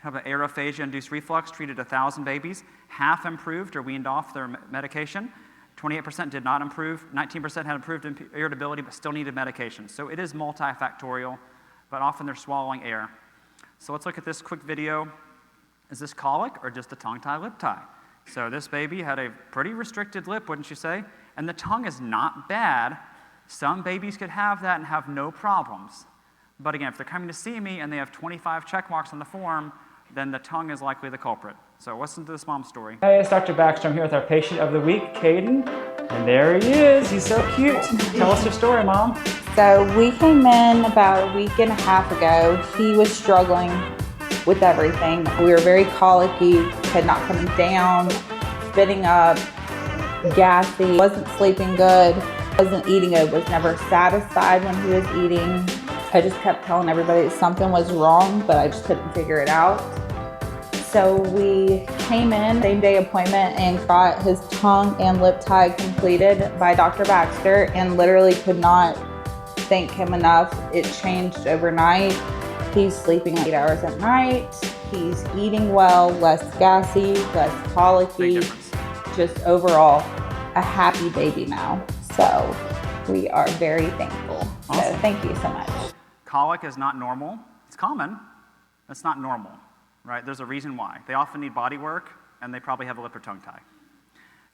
Have an aerophagia-induced reflux, treated 1,000 babies. Half improved or weaned off their medication. 28% did not improve. 19% had improved irritability, but still needed medication. So it is multifactorial, but often they're swallowing air. So let's look at this quick video. Is this colic or just a tongue tie, lip tie? So this baby had a pretty restricted lip, wouldn't you say? And the tongue is not bad. Some babies could have that and have no problems. But again, if they're coming to see me and they have 25 check marks on the form, then the tongue is likely the culprit. So listen to this mom's story. Hey, it's Dr. Baxter. I'm here with our patient of the week, Caden. And there he is. He's so cute. Tell us your story, Mom. So we came in about a week and a half ago. He was struggling with everything. We were very colicky, head not coming down, spitting up, gassy, wasn't sleeping good, wasn't eating good, was never satisfied when he was eating. I just kept telling everybody that something was wrong, but I just couldn't figure it out. So we came in, same-day appointment, and got his tongue and lip tie completed by Dr. Baxter, and literally could not thank him enough. It changed overnight. He's sleeping 8 hours at night. He's eating well, less gassy, less colicky, just overall a happy baby now. So we are very thankful. Awesome. So thank you so much. Colic is not normal. It's common. It's not normal, right? There's a reason why. They often need body work, and they probably have a lip or tongue tie.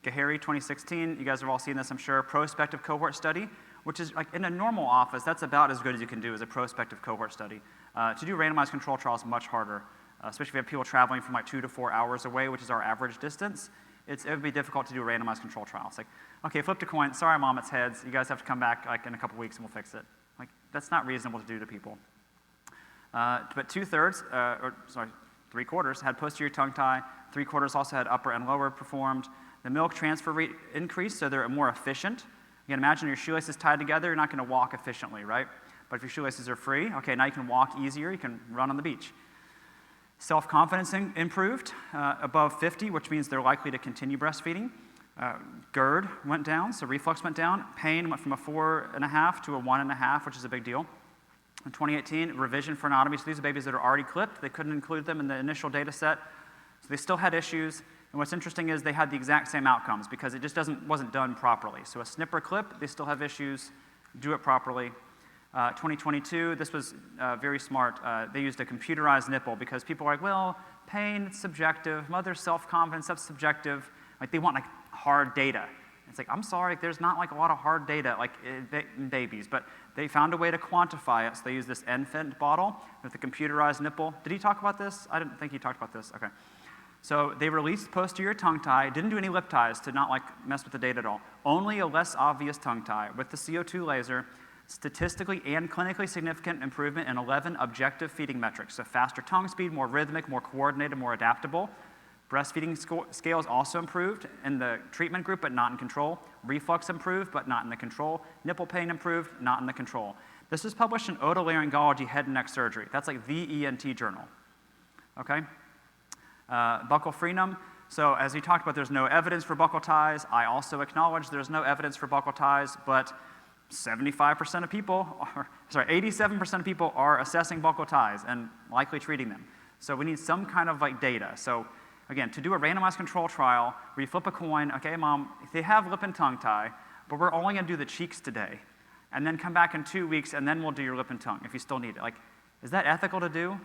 Gahary, 2016, you guys have all seen this, I'm sure, prospective cohort study, which is like in a normal office, that's about as good as you can do as a prospective cohort study. To do randomized control trials is much harder. especially if you have people traveling from like 2 to 4 hours away, which is our average distance. It would be difficult to do a randomized control trial. It's like, okay, flipped a coin. Sorry, Mom, it's heads. You guys have to come back like in a couple weeks and we'll fix it. Like, that's not reasonable to do to people. But 2/3, or sorry, 3/4 had posterior tongue tie. 3/4 also had upper and lower performed. The milk transfer rate increased, so they're more efficient. You can imagine your shoelaces tied together, you're not going to walk efficiently, right? But if your shoelaces are free, okay, now you can walk easier, you can run on the beach. Self-confidence improved above 50, which means they're likely to continue breastfeeding. GERD went down, so reflux went down. Pain went from a 4.5 to a 1.5, which is a big deal. In 2018, revision for anatomy. So these are babies that are already clipped. They couldn't include them in the initial data set. So they still had issues. And what's interesting is they had the exact same outcomes because it just wasn't done properly. So a snipper clip, they still have issues. Do it properly. 2022, this was very smart. They used a computerized nipple because people are like, well, pain, it's subjective. Mother's self-confidence, that's subjective. Like they want like hard data. It's like, I'm sorry, there's not like a lot of hard data like in babies, but they found a way to quantify it. So they used this infant bottle with a computerized nipple. Did he talk about this? I didn't think he talked about this. Okay. So they released posterior tongue tie, didn't do any lip ties to not like mess with the data at all. Only a less obvious tongue tie with the CO2 laser, statistically and clinically significant improvement in 11 objective feeding metrics. So faster tongue speed, more rhythmic, more coordinated, more adaptable. Breastfeeding scales also improved in the treatment group, but not in control. Reflux improved, but not in the control. Nipple pain improved, not in the control. This was published in Otolaryngology Head and Neck Surgery. That's like the ENT journal. Okay? Buccal frenum. So as we talked about, there's no evidence for buccal ties. I also acknowledge there's no evidence for buccal ties, but 75% of people, 87% of people are assessing buccal ties and likely treating them. So we need some kind of like data. So again, to do a randomized control trial where you flip a coin, okay, Mom, they have lip and tongue tie, but we're only going to do the cheeks today, and then come back in 2 weeks, and then we'll do your lip and tongue if you still need it. Like, is that ethical to do?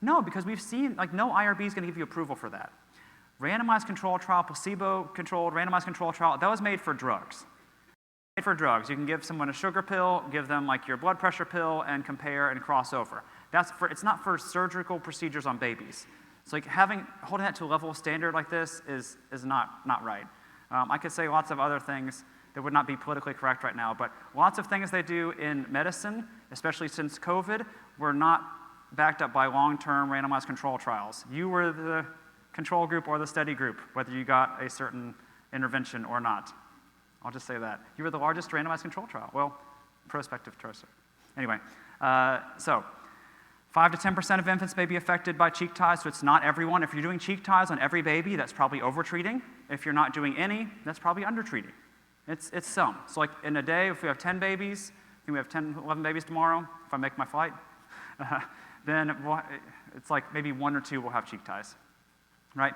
No, because we've seen, like, no IRB is going to give you approval for that. Randomized control trial, placebo-controlled randomized control trial, that was made for drugs. Made for drugs. You can give someone a sugar pill, give them, like, your blood pressure pill, and compare and cross over. It's not for surgical procedures on babies. So like holding that to a level of standard like this is not right. I could say lots of other things that would not be politically correct right now, but lots of things they do in medicine, especially since COVID, were not backed up by long-term randomized control trials. You were the control group or the study group, whether you got a certain intervention or not. I'll just say that. You were the largest randomized control trial. Well, prospective trial. Anyway, so 5 to 10% of infants may be affected by cheek ties, so it's not everyone. If you're doing cheek ties on every baby, that's probably overtreating. If you're not doing any, that's probably undertreating. It's some. So like in a day, if we have 10 babies, I think we have 10, 11 babies tomorrow, if I make my flight, then it's like maybe 1 or 2 will have cheek ties, right?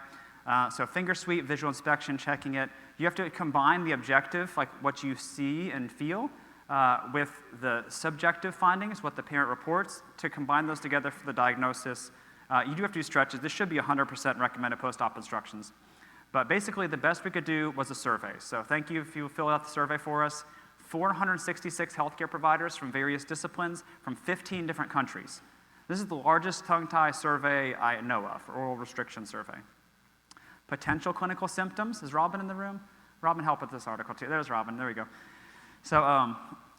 So finger sweep, visual inspection, checking it. You have to combine the objective, like what you see and feel, with the subjective findings, what the parent reports, to combine those together for the diagnosis. You do have to do stretches. This should be 100% recommended post-op instructions. But basically, the best we could do was a survey. So thank you if you filled out the survey for us. 466 healthcare providers from various disciplines from 15 different countries. This is the largest tongue tie survey I know of, oral restriction survey. Potential clinical symptoms. Is Robin in the room? Robin, help with this article too. There's Robin. There we go. So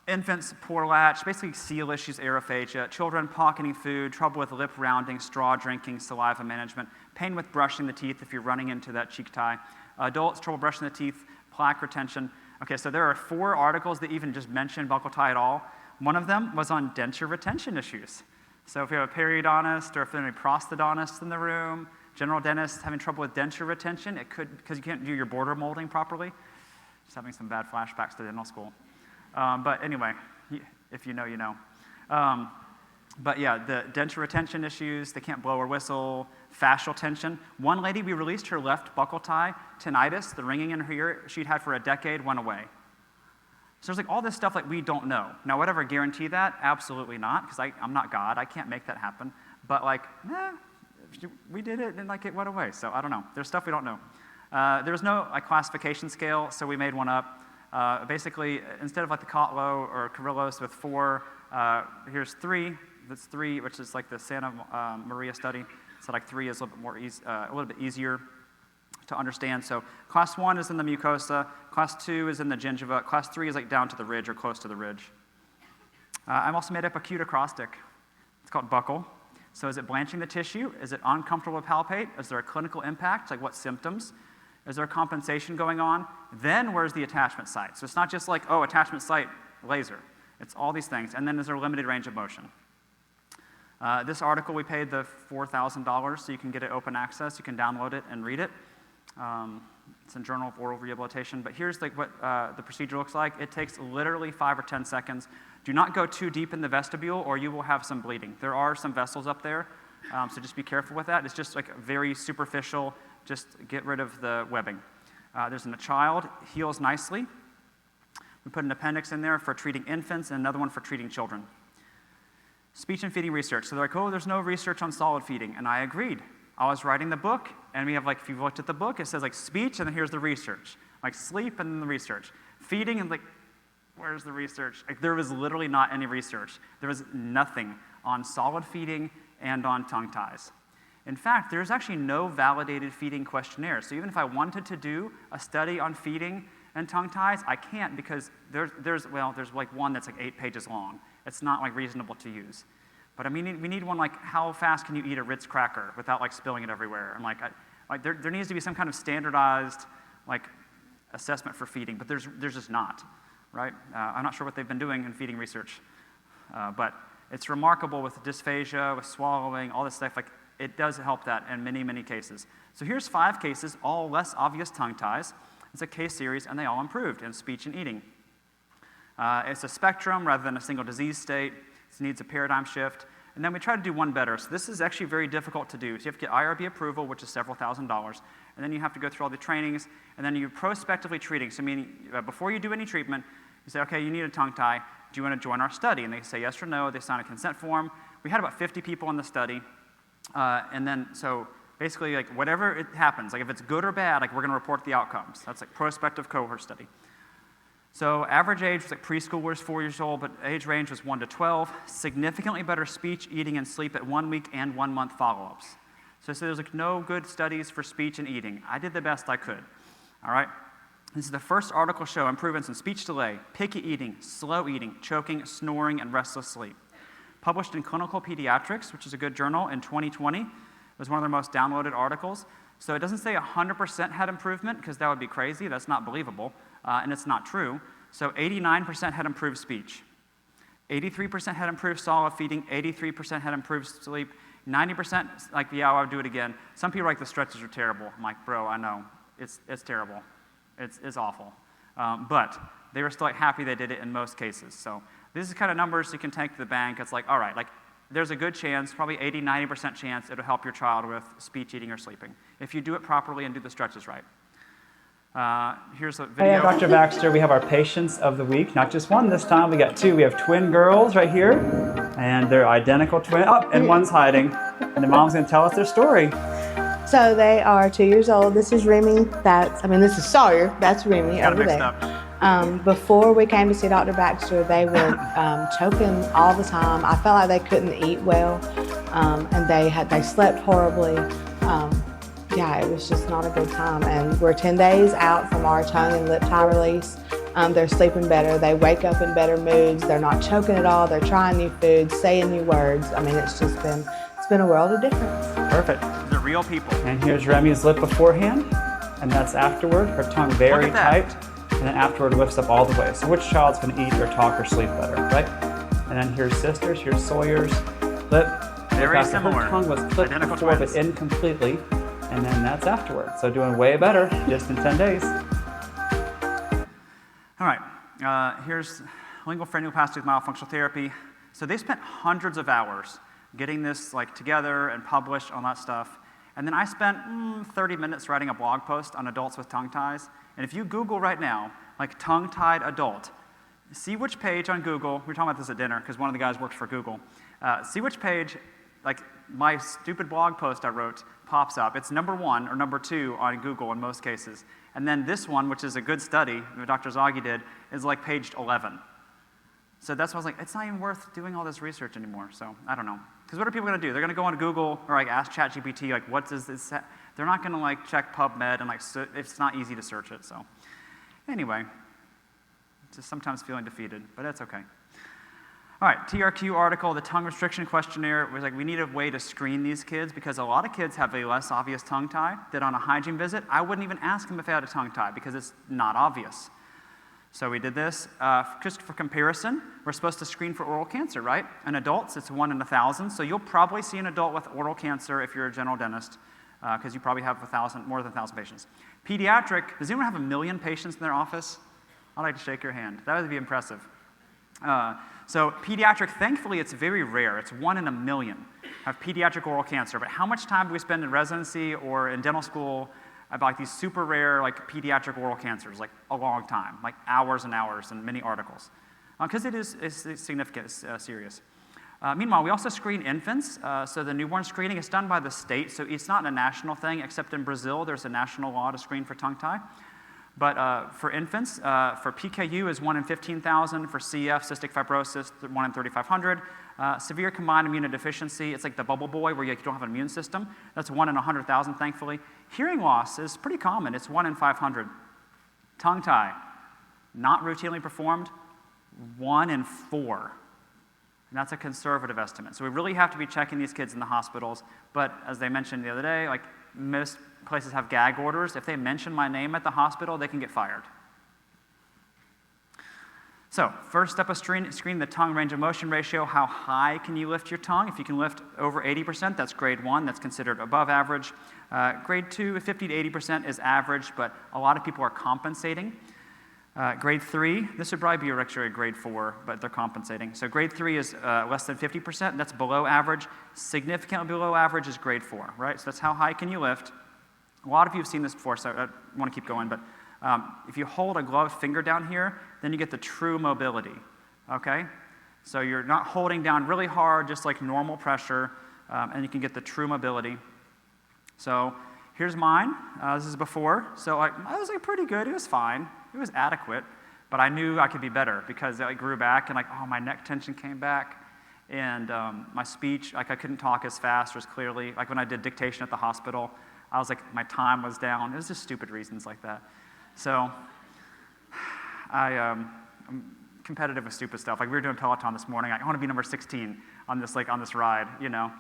infants, poor latch, basically seal issues, aerophagia, children pocketing food, trouble with lip rounding, straw drinking, saliva management, pain with brushing the teeth if you're running into that cheek tie, adults, trouble brushing the teeth, plaque retention. Okay, so there are 4 articles that even just mention buccal tie at all. One of them was on denture retention issues. So if you have a periodontist or if there are any prosthodontists in the room, general dentists having trouble with denture retention, it could, because you can't do your border molding properly. Just having some bad flashbacks to dental school. But anyway, if you know, you know. But yeah, the denture retention issues, they can't blow or whistle, fascial tension. One lady, we released her left buccal tie, tinnitus, the ringing in her ear she'd had for a decade went away. So there's like all this stuff like we don't know. Now, would I ever guarantee that? Absolutely not, because I'm not God. I can't make that happen. But like, we did it and like it went away. So I don't know. There's stuff we don't know. There's no like classification scale, so we made one up. Basically, instead of like the Kotlow or Carrillos with 4, here's 3. That's 3, which is like the Santa Maria study. So like 3 is a little bit easier to understand. So class 1 is in the mucosa, class 2 is in the gingiva, class 3 is like down to the ridge or close to the ridge. I've also made up acute acrostic. It's called Buccal. So is it blanching the tissue? Is it uncomfortable to palpate? Is there a clinical impact? Like what symptoms? Is there compensation going on? Then where's the attachment site? So it's not just like, oh, attachment site, laser. It's all these things. And then is there a limited range of motion? This article, we paid the $4,000 so you can get it open access. You can download it and read it. It's in Journal of Oral Rehabilitation. But here's like what the procedure looks like. It takes literally 5 or 10 seconds. Do not go too deep in the vestibule or you will have some bleeding. There are some vessels up there, so just be careful with that. It's just like very superficial. Just get rid of the webbing. There's a child, heals nicely. We put an appendix in there for treating infants and another one for treating children. Speech and feeding research. So they're like, oh, there's no research on solid feeding. And I agreed. I was writing the book, and we have like, if you've looked at the book, it says like speech, and then here's the research. Like sleep, and then the research. Feeding, and like, where's the research? Like there was literally not any research. There was nothing on solid feeding and on tongue ties. In fact, there's actually no validated feeding questionnaire. So even if I wanted to do a study on feeding and tongue ties, I can't because there's like one that's like 8 pages long. It's not like reasonable to use. But I mean, we need one like how fast can you eat a Ritz cracker without like spilling it everywhere? And like there needs to be some kind of standardized like assessment for feeding, but there's just not, right? I'm not sure what they've been doing in feeding research, but it's remarkable with dysphagia, with swallowing, all this stuff. Like it does help that in many, many cases. So here's 5 cases, all less obvious tongue ties. It's a case series, and they all improved in speech and eating. It's a spectrum rather than a single disease state. It needs a paradigm shift. And then we try to do one better. So this is actually very difficult to do. So you have to get IRB approval, which is several $1,000s. And then you have to go through all the trainings. And then you're prospectively treating. So meaning before you do any treatment, you say, okay, you need a tongue tie. Do you want to join our study? And they say yes or no. They sign a consent form. We had about 50 people in the study. And then so basically, like whatever it happens, like if it's good or bad, like we're going to report the outcomes. That's like prospective cohort study. So average age was like preschoolers, 4 years old, but age range was 1 to 12. Significantly better speech, eating, and sleep at 1 week and 1 month follow-ups. So there's like no good studies for speech and eating. I did the best I could. All right. This is the first article show improvements in speech delay, picky eating, slow eating, choking, snoring, and restless sleep. Published in Clinical Pediatrics, which is a good journal, in 2020. It was one of their most downloaded articles. So it doesn't say 100% had improvement, because that would be crazy. That's not believable, and it's not true. So 89% had improved speech. 83% had improved solid feeding. 83% had improved sleep. 90% like, yeah, I would do it again. Some people are like, the stretches are terrible. I'm like, bro, I know. It's terrible. It's awful. But they were still like, happy they did it in most cases. So this is kind of numbers you can take to the bank. It's like, all right, like there's a good chance, probably 80, 90% chance it'll help your child with speech, eating, or sleeping if you do it properly and do the stretches right. Here's a video. Hey, I'm Dr. Baxter. We have our patients of the week. Not just one this time. We got 2. We have twin girls right here, and they're identical twins. Oh, and one's hiding. And the mom's going to tell us their story. So they are 2 years old. This is Remy. This is Sawyer. That's Remy over there. Before we came to see Dr. Baxter, they were choking all the time. I felt like they couldn't eat well, and they slept horribly. It was just not a good time. And we're 10 days out from our tongue and lip tie release. They're sleeping better. They wake up in better moods. They're not choking at all. They're trying new foods, saying new words. I mean, it's been a world of difference. Perfect. They're real people. And here's Remy's lip beforehand, and that's afterward. Her tongue very tight, and then afterward lifts up all the way. So which child's going to eat or talk or sleep better, right? And then here's sister's, here's Sawyer's lip. Very similar. Her tongue was clipped identical before, twins. But incompletely, and then that's afterward. So doing way better just in 10 days. All right, here's lingual frenuloplasty with myofunctional therapy. So they spent hundreds of hours getting this like together and published, all that stuff. And then I spent 30 minutes writing a blog post on adults with tongue ties. And if you Google right now, like tongue-tied adult, see which page on Google, we were talking about this at dinner because one of the guys works for Google. See which page, like my stupid blog post I wrote pops up. It's number 1 or number 2 on Google in most cases. And then this one, which is a good study that Dr. Zaghi did, is like page 11. So that's why I was like, it's not even worth doing all this research anymore. So I don't know. Because what are people going to do? They're going to go on Google or like ask ChatGPT, like, what does this say? They're not going to like check PubMed and like, it's not easy to search it. So anyway, just sometimes feeling defeated, but that's okay. All right, TRQ article, the tongue restriction questionnaire was like, we need a way to screen these kids because a lot of kids have a less obvious tongue tie that on a hygiene visit, I wouldn't even ask them if they had a tongue tie because it's not obvious. So we did this just for comparison. We're supposed to screen for oral cancer, right? In adults, it's 1 in 1,000. So you'll probably see an adult with oral cancer if you're a general dentist because you probably have more than 1,000 patients. Pediatric, does anyone have 1 million patients in their office? I'd like to shake your hand. That would be impressive. So pediatric, thankfully, it's very rare. It's 1 in 1 million have pediatric oral cancer. But how much time do we spend in residency or in dental school about like these super rare like pediatric oral cancers? Like a long time, like hours and hours and many articles. Because it's significant, it's serious. Meanwhile, we also screen infants. So the newborn screening is done by the state. So it's not a national thing, except in Brazil, there's a national law to screen for tongue tie. But for infants, for PKU is 1 in 15,000. For CF, cystic fibrosis, 1 in 3,500. Severe combined immunodeficiency, it's like the bubble boy where you don't have an immune system. That's 1 in 100,000, thankfully. Hearing loss is pretty common. It's 1 in 500. Tongue tie, not routinely performed, 1 in 4. And that's a conservative estimate. So we really have to be checking these kids in the hospitals. But as they mentioned the other day, like most places have gag orders. If they mention my name at the hospital, they can get fired. So first step of screen the tongue range of motion ratio. How high can you lift your tongue? If you can lift over 80%, that's grade 1. That's considered above average. Grade 2, 50 to 80% is average, but a lot of people are compensating. Grade 3, this would probably be actually a grade 4, but they're compensating. So grade 3 is less than 50%. That's below average. Significantly below average is grade 4, right? So that's how high can you lift. A lot of you have seen this before, so I want to keep going, but if you hold a gloved finger down here, then you get the true mobility, okay? So you're not holding down really hard, just like normal pressure, and you can get the true mobility. So here's mine. This is before. So I was like pretty good. It was fine. It was adequate, but I knew I could be better because I grew back and like, oh, my neck tension came back, and my speech, like I couldn't talk as fast or as clearly. Like when I did dictation at the hospital, I was like, my time was down. It was just stupid reasons like that. So I'm competitive with stupid stuff. Like we were doing Peloton this morning. I want to be number 16 on this ride, you know.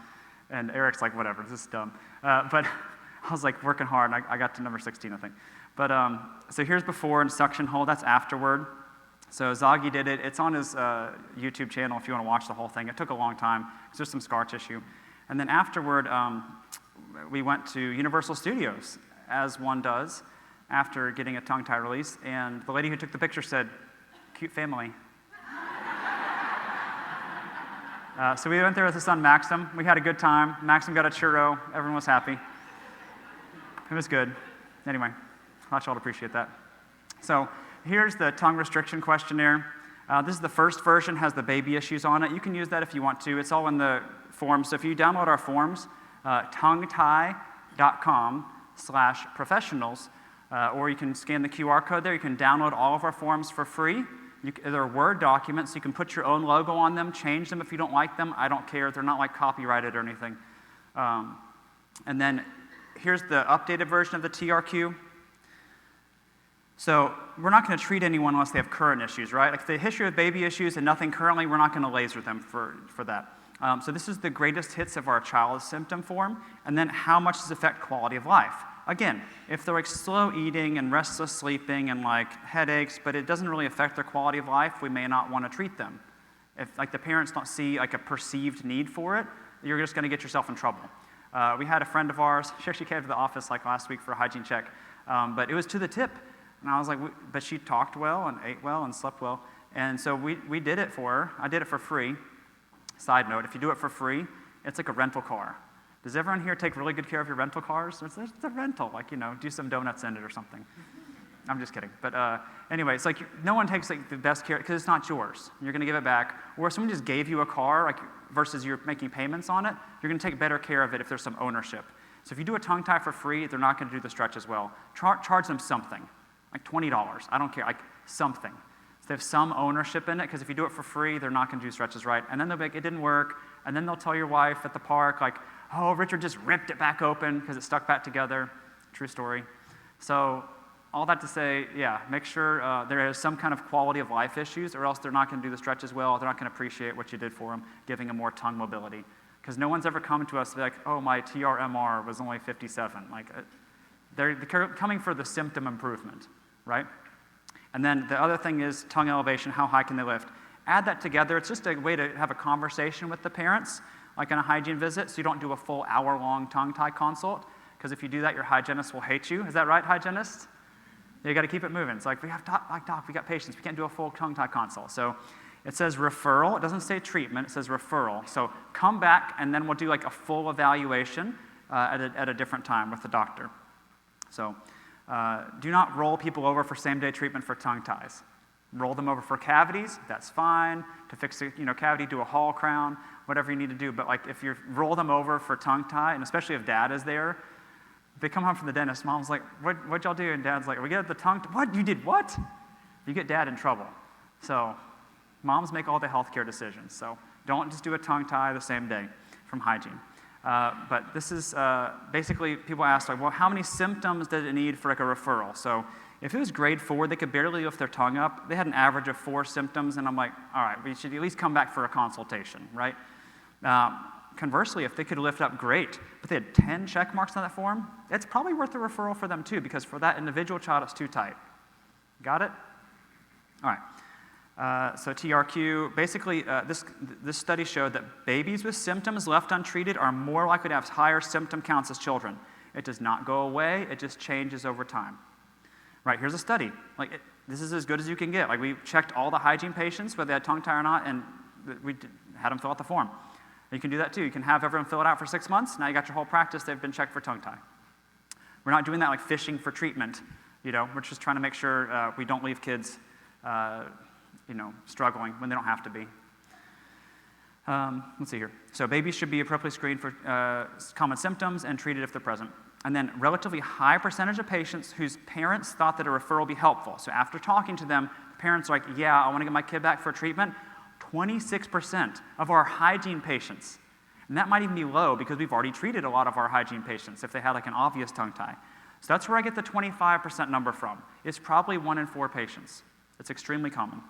And Eric's like, whatever, this is dumb. But I was like working hard, and I got to number 16, I think. But so here's before and suction hold. That's afterward. So Zaghi did it. It's on his YouTube channel if you want to watch the whole thing. It took a long time because there's some scar tissue. And then afterward, we went to Universal Studios, as one does, after getting a tongue tie release, and the lady who took the picture said, "Cute family." So we went there with his son Maxim. We had a good time. Maxim got a churro. Everyone was happy. It was good. Anyway, I thought y'all would appreciate that. So here's the tongue restriction questionnaire. This is the first version, has the baby issues on it. You can use that if you want to. It's all in the forms. So if you download our forms, tonguetie.com/professionals, or you can scan the QR code there. You can download all of our forms for free. They're Word documents, so you can put your own logo on them, change them if you don't like them. I don't care. They're not like copyrighted or anything. And then here's the updated version of the TRQ. So we're not going to treat anyone unless they have current issues, right? Like if they have a history of baby issues and nothing currently, we're not going to laser them for that. So this is the greatest hits of our child symptom form, and then how much does it affect quality of life? Again, if they're like slow eating and restless sleeping and like headaches, but it doesn't really affect their quality of life, we may not want to treat them. If like the parents don't see like a perceived need for it, you're just going to get yourself in trouble. We had a friend of ours, she actually came to the office like last week for a hygiene check, but it was to the tip. And I was like, but she talked well and ate well and slept well. And so we did it for her. I did it for free. Side note, if you do it for free, it's like a rental car. Does everyone here take really good care of your rental cars? It's a rental, like, you know, do some donuts in it or something. I'm just kidding. But anyway, it's like no one takes like the best care because it's not yours. You're going to give it back. Or if someone just gave you a car, like versus you're making payments on it, you're going to take better care of it if there's some ownership. So if you do a tongue tie for free, they're not going to do the stretch as well. Charge them something, like $20. I don't care, like something. So they have some ownership in it, because if you do it for free, they're not going to do stretches right. And then they'll be like, it didn't work. And then they'll tell your wife at the park, like, oh, Richard just ripped it back open because it stuck back together. True story. So all that to say, yeah, make sure there is some kind of quality of life issues, or else they're not going to do the stretches well. They're not going to appreciate what you did for them, giving them more tongue mobility. Because no one's ever come to us to be like, oh, my TRMR was only 57. Like, they're coming for the symptom improvement, right? And then the other thing is tongue elevation. How high can they lift? Add that together. It's just a way to have a conversation with the parents, like in a hygiene visit, so you don't do a full hour-long tongue tie consult, because if you do that, your hygienist will hate you. Is that right, hygienist? You got to keep it moving. It's like, doc, we got patients. We can't do a full tongue tie consult. So it says referral. It doesn't say treatment. It says referral. So come back, and then we'll do like a full evaluation at a different time with the doctor. So do not roll people over for same-day treatment for tongue ties. Roll them over for cavities, that's fine. To fix a cavity, do a Hall crown, whatever you need to do. But like if you roll them over for tongue tie, and especially if dad is there, if they come home from the dentist, mom's like, what'd y'all do? And dad's like, we get the tongue, what? You did what? You get dad in trouble. So moms make all the healthcare decisions. So don't just do a tongue tie the same day from hygiene. But this is basically, people ask, like, well, how many symptoms did it need for like a referral? So if it was grade 4, they could barely lift their tongue up. They had an average of 4 symptoms, and I'm like, all right, we should at least come back for a consultation, right? Conversely, if they could lift up, great, but they had 10 check marks on that form, it's probably worth a referral for them too, because for that individual child, it's too tight. Got it? All right. So TRQ, basically, this study showed that babies with symptoms left untreated are more likely to have higher symptom counts as children. It does not go away, it just changes over time. Right, here's a study. Like, this is as good as you can get. Like, we checked all the hygiene patients, whether they had tongue tie or not, and we had them fill out the form. And you can do that too. You can have everyone fill it out for 6 months. Now you got your whole practice. They've been checked for tongue tie. We're not doing that like fishing for treatment. We're just trying to make sure we don't leave kids, struggling when they don't have to be. Let's see here. So babies should be appropriately screened for common symptoms and treated if they're present. And then relatively high percentage of patients whose parents thought that a referral would be helpful. So after talking to them, the parents are like, yeah, I want to get my kid back for treatment. 26% of our hygiene patients, and that might even be low because we've already treated a lot of our hygiene patients if they had like an obvious tongue tie. So that's where I get the 25% number from. It's probably 1 in 4 patients. It's extremely common.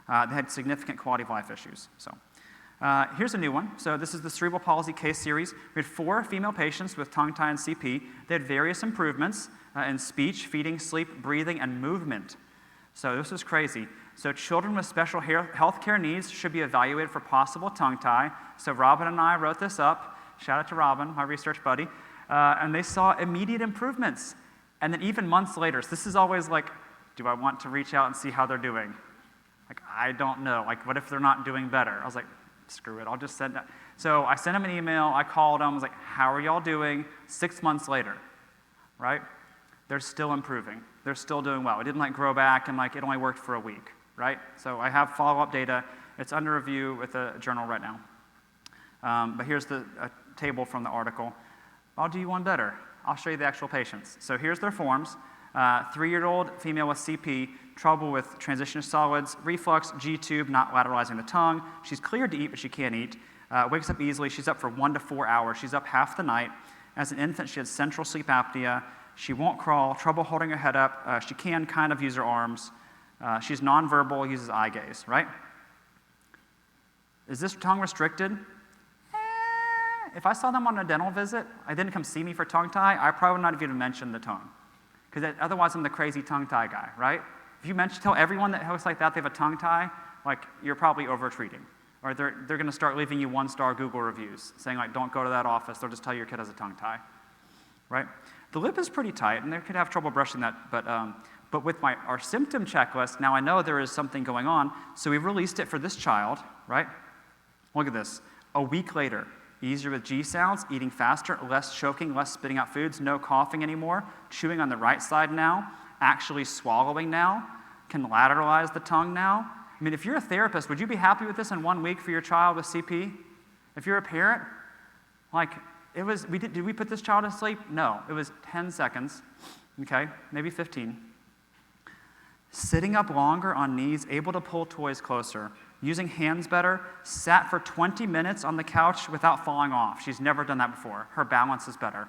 They had significant quality of life issues. So here's a new one. So this is the cerebral palsy case series. We had 4 female patients with tongue tie and CP. They had various improvements in speech, feeding, sleep, breathing, and movement. So this is crazy. So children with special health care needs should be evaluated for possible tongue tie. So Robin and I wrote this up. Shout out to Robin, my research buddy. And they saw immediate improvements. And then even months later, so this is always like, do I want to reach out and see how they're doing? Like, I don't know. Like, what if they're not doing better? I was like, screw it, I'll just send it. So I sent them an email, I called them, I was like, how are y'all doing? 6 months later, right? They're still improving. They're still doing well. It didn't like grow back and like it only worked for a week, right? So I have follow-up data. It's under review with a journal right now. But here's a table from the article. I'll do you one better. I'll show you the actual patients. So here's their forms. 3-year-old female with CP, trouble with transition of solids, reflux, G-tube, not lateralizing the tongue. She's cleared to eat, but she can't eat. Wakes up easily. She's up for 1 to 4 hours. She's up half the night. As an infant, she had central sleep apnea. She won't crawl, trouble holding her head up. She can kind of use her arms. She's nonverbal, uses eye gaze, right? Is this tongue restricted? If I saw them on a dental visit, I didn't come see me for tongue tie, I probably would not have even mentioned the tongue. Because otherwise I'm the crazy tongue tie guy, right? If you tell everyone that looks like that they have a tongue tie, like you're probably over-treating. Or they're going to start leaving you 1-star Google reviews, saying like, don't go to that office, they'll just tell you your kid has a tongue tie, right? The lip is pretty tight, and they could have trouble brushing that, but with our symptom checklist, now I know there is something going on, so we've released it for this child, right? Look at this. A week later, easier with G sounds, eating faster, less choking, less spitting out foods, no coughing anymore, chewing on the right side now, actually swallowing now, can lateralize the tongue now. I mean, if you're a therapist, would you be happy with this in 1 week for your child with CP? If you're a parent, like, did we put this child to sleep? No, it was 10 seconds, okay, maybe 15. sitting up longer on knees, able to pull toys closer, using hands better, sat for 20 minutes on the couch without falling off. She's never done that before. Her balance is better.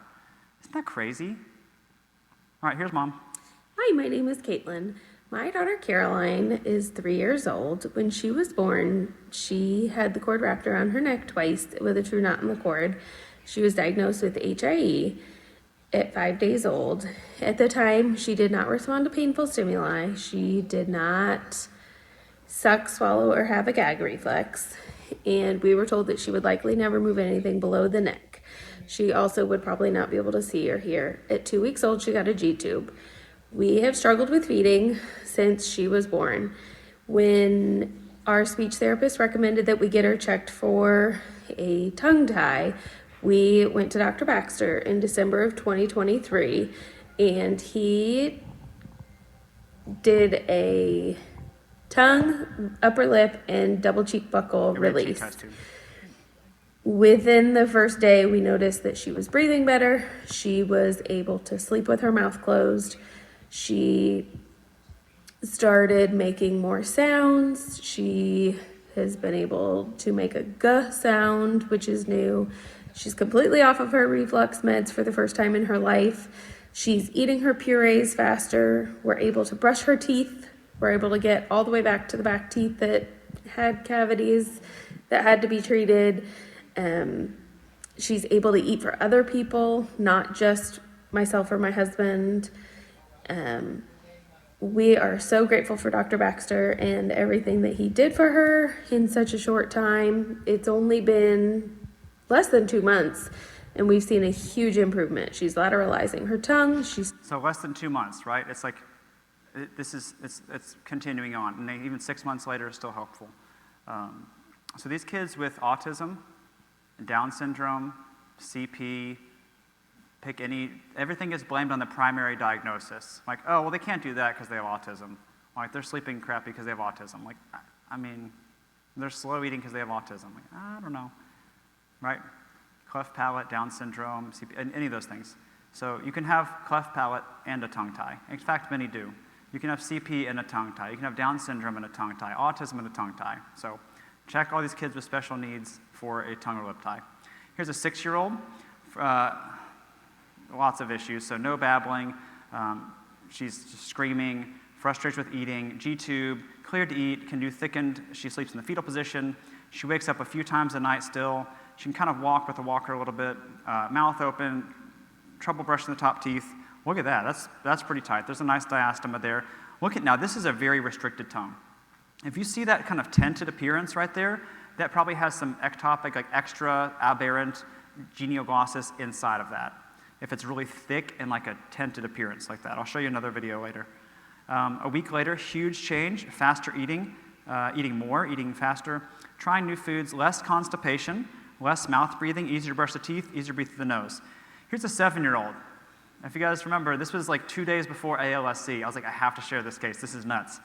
Isn't that crazy? All right, here's Mom. Hi, my name is Caitlin. My daughter Caroline is 3 years old. When she was born, she had the cord wrapped around her neck twice with a true knot in the cord. She was diagnosed with HIE at 5 days old. At the time, she did not respond to painful stimuli. She did not suck, swallow, or have a gag reflex. And we were told that she would likely never move anything below the neck. She also would probably not be able to see or hear. At 2 weeks old, she got a G-tube. We have struggled with feeding since she was born. When our speech therapist recommended that we get her checked for a tongue tie, we went to Dr. Baxter in December of 2023, and he did a tongue, upper lip, and double cheek buccal release. Within the first day, we noticed that she was breathing better. She was able to sleep with her mouth closed. She started making more sounds. She has been able to make a G sound, which is new. She's completely off of her reflux meds for the first time in her life. She's eating her purees faster. We're able to brush her teeth. We're able to get all the way back to the back teeth that had cavities that had to be treated. She's able to eat for other people, not just myself or my husband. We are so grateful for Dr. Baxter and everything that he did for her in such a short time. It's only been less than 2 months, and we've seen a huge improvement. She's lateralizing her tongue. So less than 2 months, right? It's like, it's continuing on, and even 6 months later is still helpful. So these kids with autism, Down syndrome, CP, pick any, everything is blamed on the primary diagnosis. Like, oh, well, they can't do that because they have autism. Like, they're sleeping crappy because they have autism. Like, I mean, they're slow eating because they have autism. Like, I don't know, right? Cleft palate, Down syndrome, CP, any of those things. So you can have cleft palate and a tongue tie. In fact, many do. You can have CP and a tongue tie. You can have Down syndrome and a tongue tie, autism and a tongue tie. So check all these kids with special needs for a tongue or lip tie. Here's a 6-year-old. Lots of issues, so no babbling, she's screaming, frustrated with eating, G-tube, cleared to eat, can do thickened, she sleeps in the fetal position, she wakes up a few times a night still, she can kind of walk with a walker a little bit, mouth open, trouble brushing the top teeth. Look at that, that's pretty tight. There's a nice diastema there. Look at now, this is a very restricted tongue. If you see that kind of tented appearance right there, that probably has some ectopic, like extra aberrant genioglossus inside of that. If it's really thick and like a tented appearance like that. I'll show you another video later. A week later, huge change, faster eating, eating more, eating faster, trying new foods, less constipation, less mouth breathing, easier to brush the teeth, easier to breathe through the nose. Here's a 7-year-old. If you guys remember, this was like 2 days before ALSC. I was like, I have to share this case. This is nuts.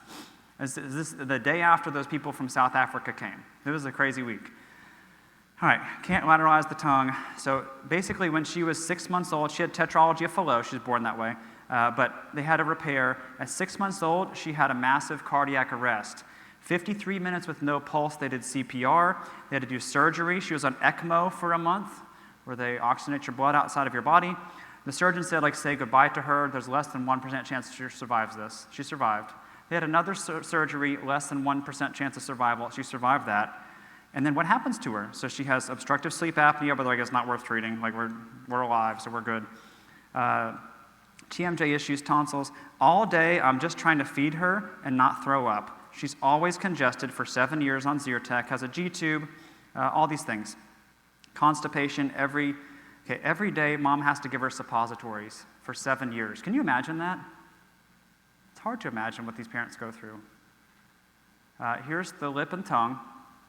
This is the day after those people from South Africa came. It was a crazy week. All right, can't lateralize the tongue. So basically when she was 6 months old, she had tetralogy of Fallot. She was born that way. But they had a repair. At 6 months old, she had a massive cardiac arrest. 53 minutes with no pulse. They did CPR. They had to do surgery. She was on ECMO for a month, where they oxygenate your blood outside of your body. The surgeon said, like, say goodbye to her. There's less than 1% chance she survives this. She survived. They had another surgery, less than 1% chance of survival. She survived that. And then what happens to her? So she has obstructive sleep apnea, but like it's not worth treating. Like we're alive, so we're good. TMJ issues, tonsils. All day, I'm just trying to feed her and not throw up. She's always congested for 7 years on Zyrtec, has a G-tube, all these things. Constipation every day, mom has to give her suppositories for 7 years. Can you imagine that? It's hard to imagine what these parents go through. Here's the lip and tongue.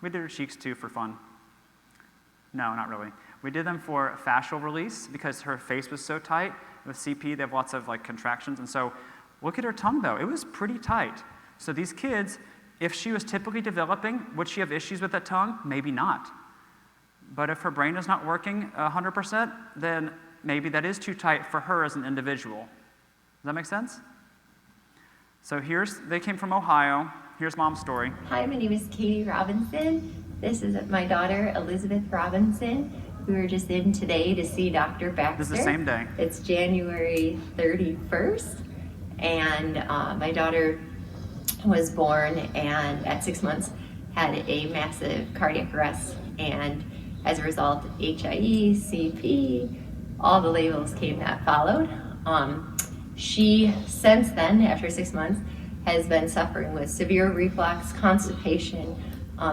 We did her cheeks too for fun. No, not really. We did them for fascial release because her face was so tight. With CP, they have lots of like contractions. And so look at her tongue though. It was pretty tight. So these kids, if she was typically developing, would she have issues with that tongue? Maybe not. But if her brain is not working 100%, then maybe that is too tight for her as an individual. Does that make sense? So they came from Ohio. Here's Mom's story. Hi, my name is Katie Robinson. This is my daughter, Elizabeth Robinson. We were just in today to see Dr. Baxter. This is the same day. It's January 31st, and my daughter was born and at 6 months had a massive cardiac arrest, and as a result, HIE, CP, all the labels came that followed. She, since then, after 6 months, has been suffering with severe reflux, constipation,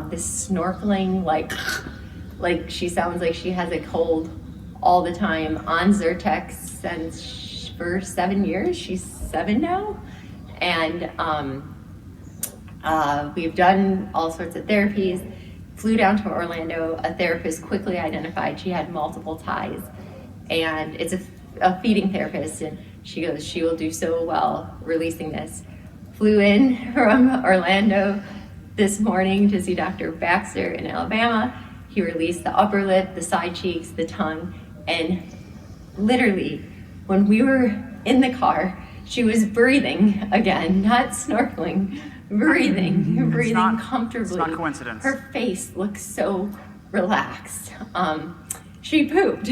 this snorkeling, like she sounds like she has a cold all the time, on Zyrtec for 7 years. She's 7 now. And we've done all sorts of therapies, flew down to Orlando. A therapist quickly identified she had multiple ties. And it's a feeding therapist, and she goes, she will do so well releasing this. Flew in from Orlando this morning to see Dr. Baxter in Alabama. He released the upper lip, the side cheeks, the tongue, and literally, when we were in the car, she was breathing again, not snorkeling, breathing comfortably. It's not coincidence. Her face looks so relaxed. She pooped,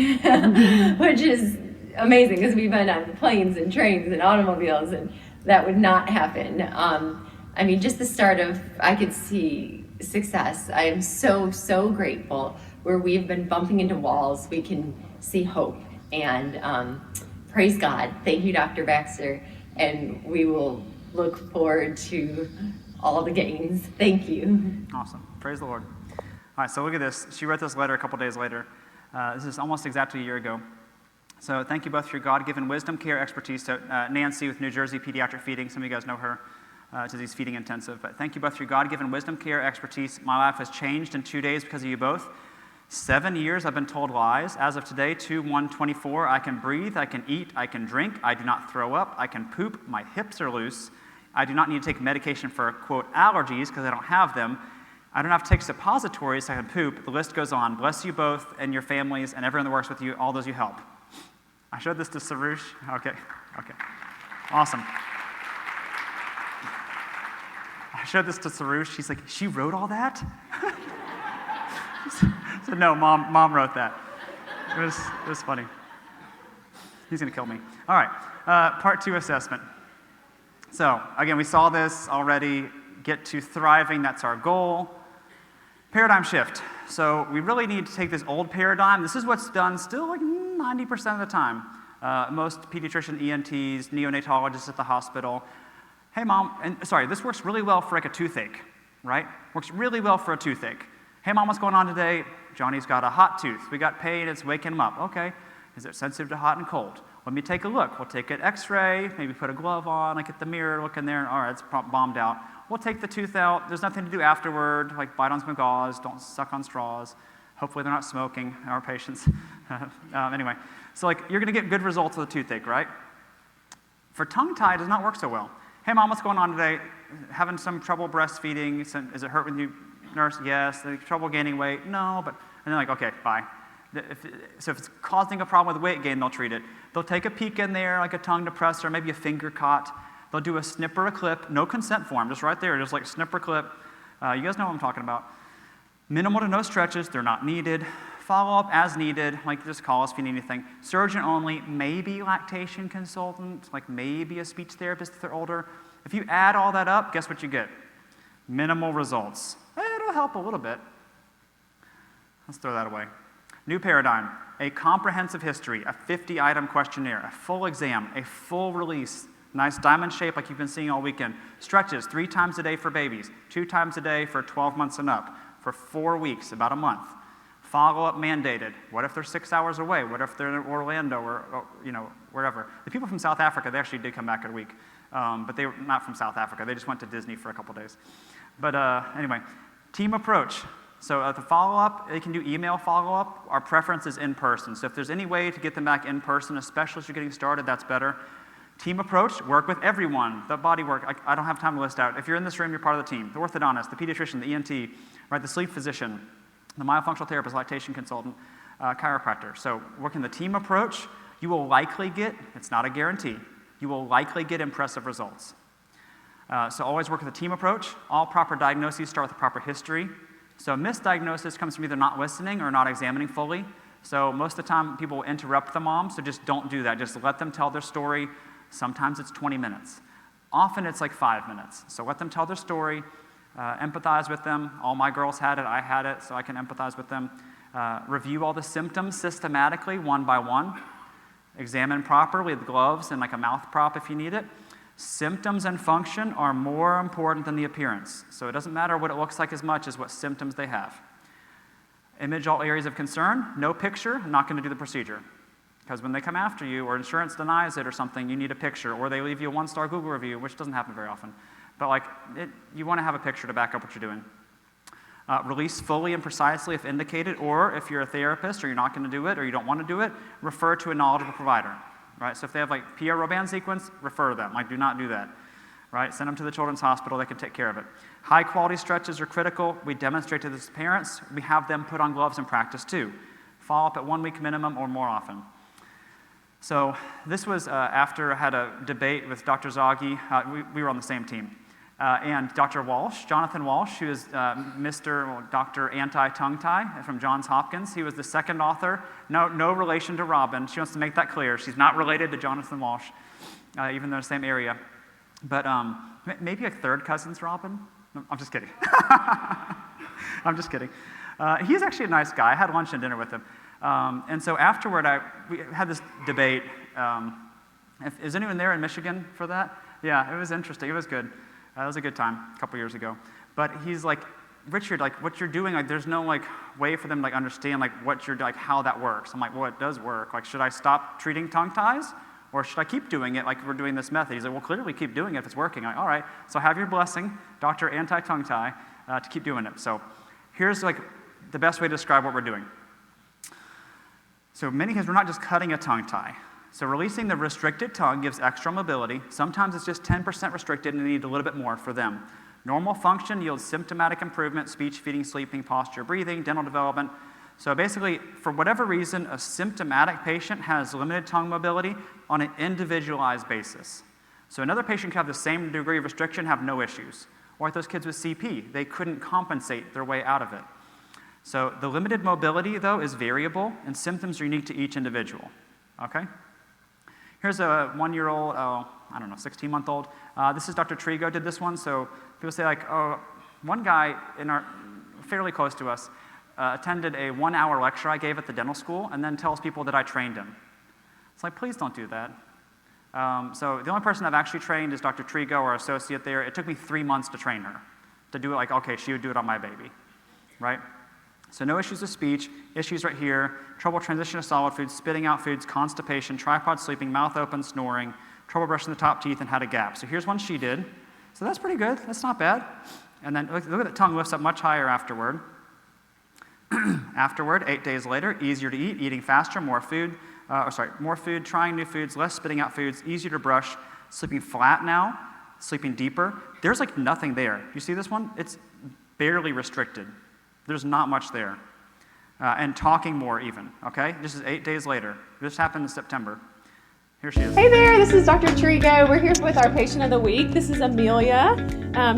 which is amazing because we've been on planes and trains and automobiles, and that would not happen. I mean, just the start of, I could see success. I am so, so grateful. Where we've been bumping into walls, we can see hope. And praise God. Thank you, Dr. Baxter. And we will look forward to all the gains. Thank you. Awesome. Praise the Lord. All right, so look at this. She wrote this letter a couple days later. This is almost exactly a year ago. So thank you both for your God-given wisdom, care, expertise. So Nancy with New Jersey Pediatric Feeding, some of you guys know her, disease feeding intensive. But thank you both for your God-given wisdom, care, expertise. My life has changed in 2 days because of you both. 7 years I've been told lies. As of today, 2/1/24, I can breathe, I can eat, I can drink, I do not throw up, I can poop, my hips are loose. I do not need to take medication for, quote, allergies because I don't have them. I don't have to take suppositories so I can poop. The list goes on. Bless you both and your families and everyone that works with you, all those you help. I showed this to Sarush. Okay. Awesome. I showed this to Sarush. She's like, she wrote all that? I said, no, mom wrote that. It was funny. He's going to kill me. All right, part 2 assessment. So, again, we saw this already. Get to thriving, that's our goal. Paradigm shift. So we really need to take this old paradigm. This is what's done still like 90% of the time. Most pediatrician ENTs, neonatologists at the hospital. Hey, mom, this works really well for like a toothache, right? Works really well for a toothache. Hey, mom, what's going on today? Johnny's got a hot tooth. We got pain, it's waking him up. Okay, is it sensitive to hot and cold? Let me take a look. We'll take an x-ray, maybe put a glove on, like at the mirror, look in there, all right, it's bombed out. We'll take the tooth out. There's nothing to do afterward, like bite on some gauze, don't suck on straws. Hopefully they're not smoking, our patients. Anyway, so like you're gonna get good results with a toothache, right? For tongue tie, it does not work so well. Hey, mom, what's going on today? Having some trouble breastfeeding? Is it hurt when you nurse? Yes. Trouble gaining weight? No, but, and then like, okay, bye. So if it's causing a problem with weight gain, they'll treat it. They'll take a peek in there, like a tongue depressor, maybe a finger caught. They'll do a snip or a clip, no consent form, just right there, just like snip or clip. You guys know what I'm talking about. Minimal to no stretches, they're not needed. Follow-up as needed, like just call us if you need anything. Surgeon only, maybe lactation consultant, like maybe a speech therapist if they're older. If you add all that up, guess what you get? Minimal results. It'll help a little bit. Let's throw that away. New paradigm, a comprehensive history, a 50-item questionnaire, a full exam, a full release, nice diamond shape like you've been seeing all weekend. Stretches 3 times a day for babies, 2 times a day for 12 months and up, for 4 weeks, about a month. Follow-up mandated. What if they're 6 hours away? What if they're in Orlando or wherever? The people from South Africa, they actually did come back in a week, but they were not from South Africa. They just went to Disney for a couple days. But anyway, team approach. So the follow-up, they can do email follow-up. Our preference is in person. So if there's any way to get them back in person, especially as you're getting started, that's better. Team approach, work with everyone. The body work, I don't have time to list out. If you're in this room, you're part of the team. The orthodontist, the pediatrician, the ENT, right, the sleep physician, the myofunctional therapist, lactation consultant, chiropractor. So working the team approach, you will likely get, it's not a guarantee, you will likely get impressive results. So always work with a team approach. All proper diagnoses start with a proper history. So misdiagnosis comes from either not listening or not examining fully. So most of the time people will interrupt the mom, so just don't do that. Just let them tell their story. Sometimes it's 20 minutes. Often it's like 5 minutes. So let them tell their story, empathize with them. All my girls had it, I had it, so I can empathize with them. Review all the symptoms systematically, one by one. Examine properly with gloves and like a mouth prop if you need it. Symptoms and function are more important than the appearance. So it doesn't matter what it looks like as much as what symptoms they have. Image all areas of concern, no picture, not going to do the procedure. Because when they come after you or insurance denies it or something, you need a picture, or they leave you a 1-star Google review, which doesn't happen very often. But like, you want to have a picture to back up what you're doing. Release fully and precisely if indicated, or if you're a therapist or you're not going to do it or you don't want to do it, refer to a knowledgeable provider. Right? So if they have like PR Robin sequence, refer them. Like, do not do that. Right? Send them to the children's hospital. They can take care of it. High quality stretches are critical. We demonstrate to the parents. We have them put on gloves in practice too. Follow up at 1 week minimum or more often. So this was after I had a debate with Dr. Zoggy. We were on the same team. And Dr. Walsh, Jonathan Walsh, who is Dr. Anti-Tongue Tie from Johns Hopkins. He was the second author. No relation to Robin. She wants to make that clear. She's not related to Jonathan Walsh, even though they're the same area. But maybe like third cousins, Robin? No, I'm just kidding. I'm just kidding. He's actually a nice guy. I had lunch and dinner with him. And so afterward, we had this debate. Is anyone there in Michigan for that? Yeah, it was interesting. It was good. It was a good time a couple years ago. But he's like, Richard, like what you're doing, like there's no like way for them to like understand like what you're like how that works. I'm like, well, it does work. Like, should I stop treating tongue ties, or should I keep doing it like we're doing this method? He's like, well, clearly keep doing it if it's working. I'm like, all right. So have your blessing, Dr. Anti-Tongue Tie, to keep doing it. So here's like the best way to describe what we're doing. So in many cases, we're not just cutting a tongue tie. So releasing the restricted tongue gives extra mobility. Sometimes it's just 10% restricted and they need a little bit more for them. Normal function yields symptomatic improvement, speech, feeding, sleeping, posture, breathing, dental development. So basically, for whatever reason, a symptomatic patient has limited tongue mobility on an individualized basis. So another patient could have the same degree of restriction, have no issues. Or like those kids with CP, they couldn't compensate their way out of it. So the limited mobility, though, is variable, and symptoms are unique to each individual. Okay? Here's a 1-year-old, 16-month-old. This is Dr. Trigo did this one. So people say like, oh, one guy fairly close to us attended a 1-hour lecture I gave at the dental school and then tells people that I trained him. It's like, please don't do that. So the only person I've actually trained is Dr. Trigo, our associate there. It took me 3 months to train her, to do it like, okay, she would do it on my baby, right? So no issues with speech, issues right here, trouble transition to solid foods, spitting out foods, constipation, tripod sleeping, mouth open, snoring, trouble brushing the top teeth, and had a gap. So here's one she did. So that's pretty good. That's not bad. And then look at the tongue lifts up much higher afterward. Afterward, 8 days later, easier to eat, eating faster, more food, trying new foods, less spitting out foods, easier to brush, sleeping flat now, sleeping deeper. There's like nothing there. You see this one? It's barely restricted. There's not much there. And talking more even, okay? This is 8 days later. This happened in September. Here she is. Hey there, this is Dr. Trigo. We're here with our patient of the week. This is Amelia.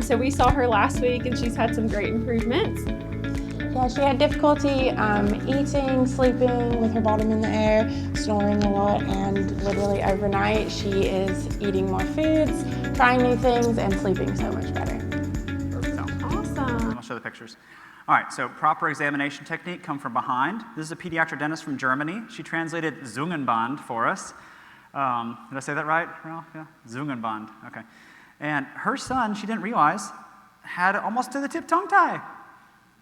So we saw her last week and she's had some great improvements. Yeah, she had difficulty eating, sleeping with her bottom in the air, snoring a lot, and literally overnight she is eating more foods, trying new things, and sleeping so much better. Awesome. I'll show the pictures. All right, so proper examination technique, come from behind. This is a pediatric dentist from Germany. She translated Zungenband for us. Did I say that right, Ralph? Yeah, Zungenband, okay. And her son, she didn't realize, had almost to the tip tongue tie.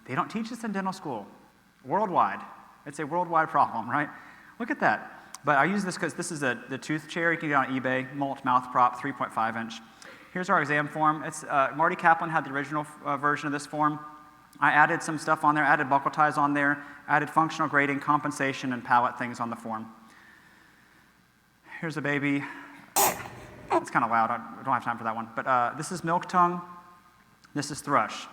They don't teach this in dental school, worldwide. It's a worldwide problem, right? Look at that. But I use this because this is the tooth chair. You can get on eBay, Molt mouth prop, 3.5 inch. Here's our exam form. It's Marty Kaplan had the original version of this form. I added some stuff on there, added buccal ties on there, added functional grading, compensation, and palate things on the form. Here's a baby. It's kind of loud. I don't have time for that one. But this is milk tongue. This is thrush.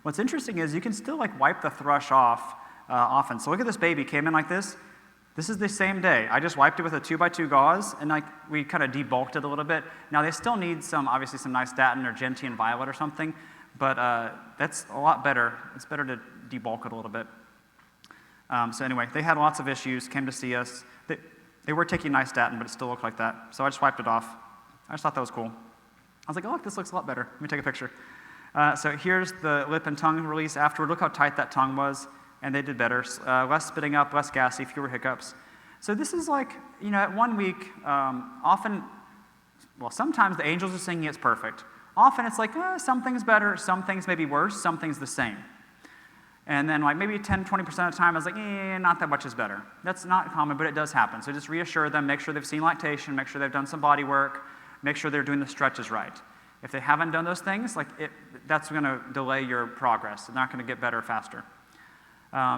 What's interesting is you can still like wipe the thrush off often. So look at this baby, came in like this. This is the same day. I just wiped it with a 2x2 gauze, and like we kind of debulked it a little bit. Now they still need obviously some nice Statin or Gentian Violet or something, but that's a lot better. It's better to debulk it a little bit. So anyway, they had lots of issues, came to see us. They were taking nice Statin, but it still looked like that. So I just wiped it off. I just thought that was cool. I was like, oh, look, this looks a lot better. Let me take a picture. So here's the lip and tongue release afterward. Look how tight that tongue was, and they did better. Less spitting up, less gassy, fewer hiccups. So this is like, at 1 week, sometimes the angels are singing it's perfect. Often it's like, some things better, some things maybe worse, some things the same. And then like maybe 10, 20% of the time, I was like, not that much is better. That's not common, but it does happen. So just reassure them, make sure they've seen lactation, make sure they've done some body work, make sure they're doing the stretches right. If they haven't done those things, that's going to delay your progress. They're not going to get better faster.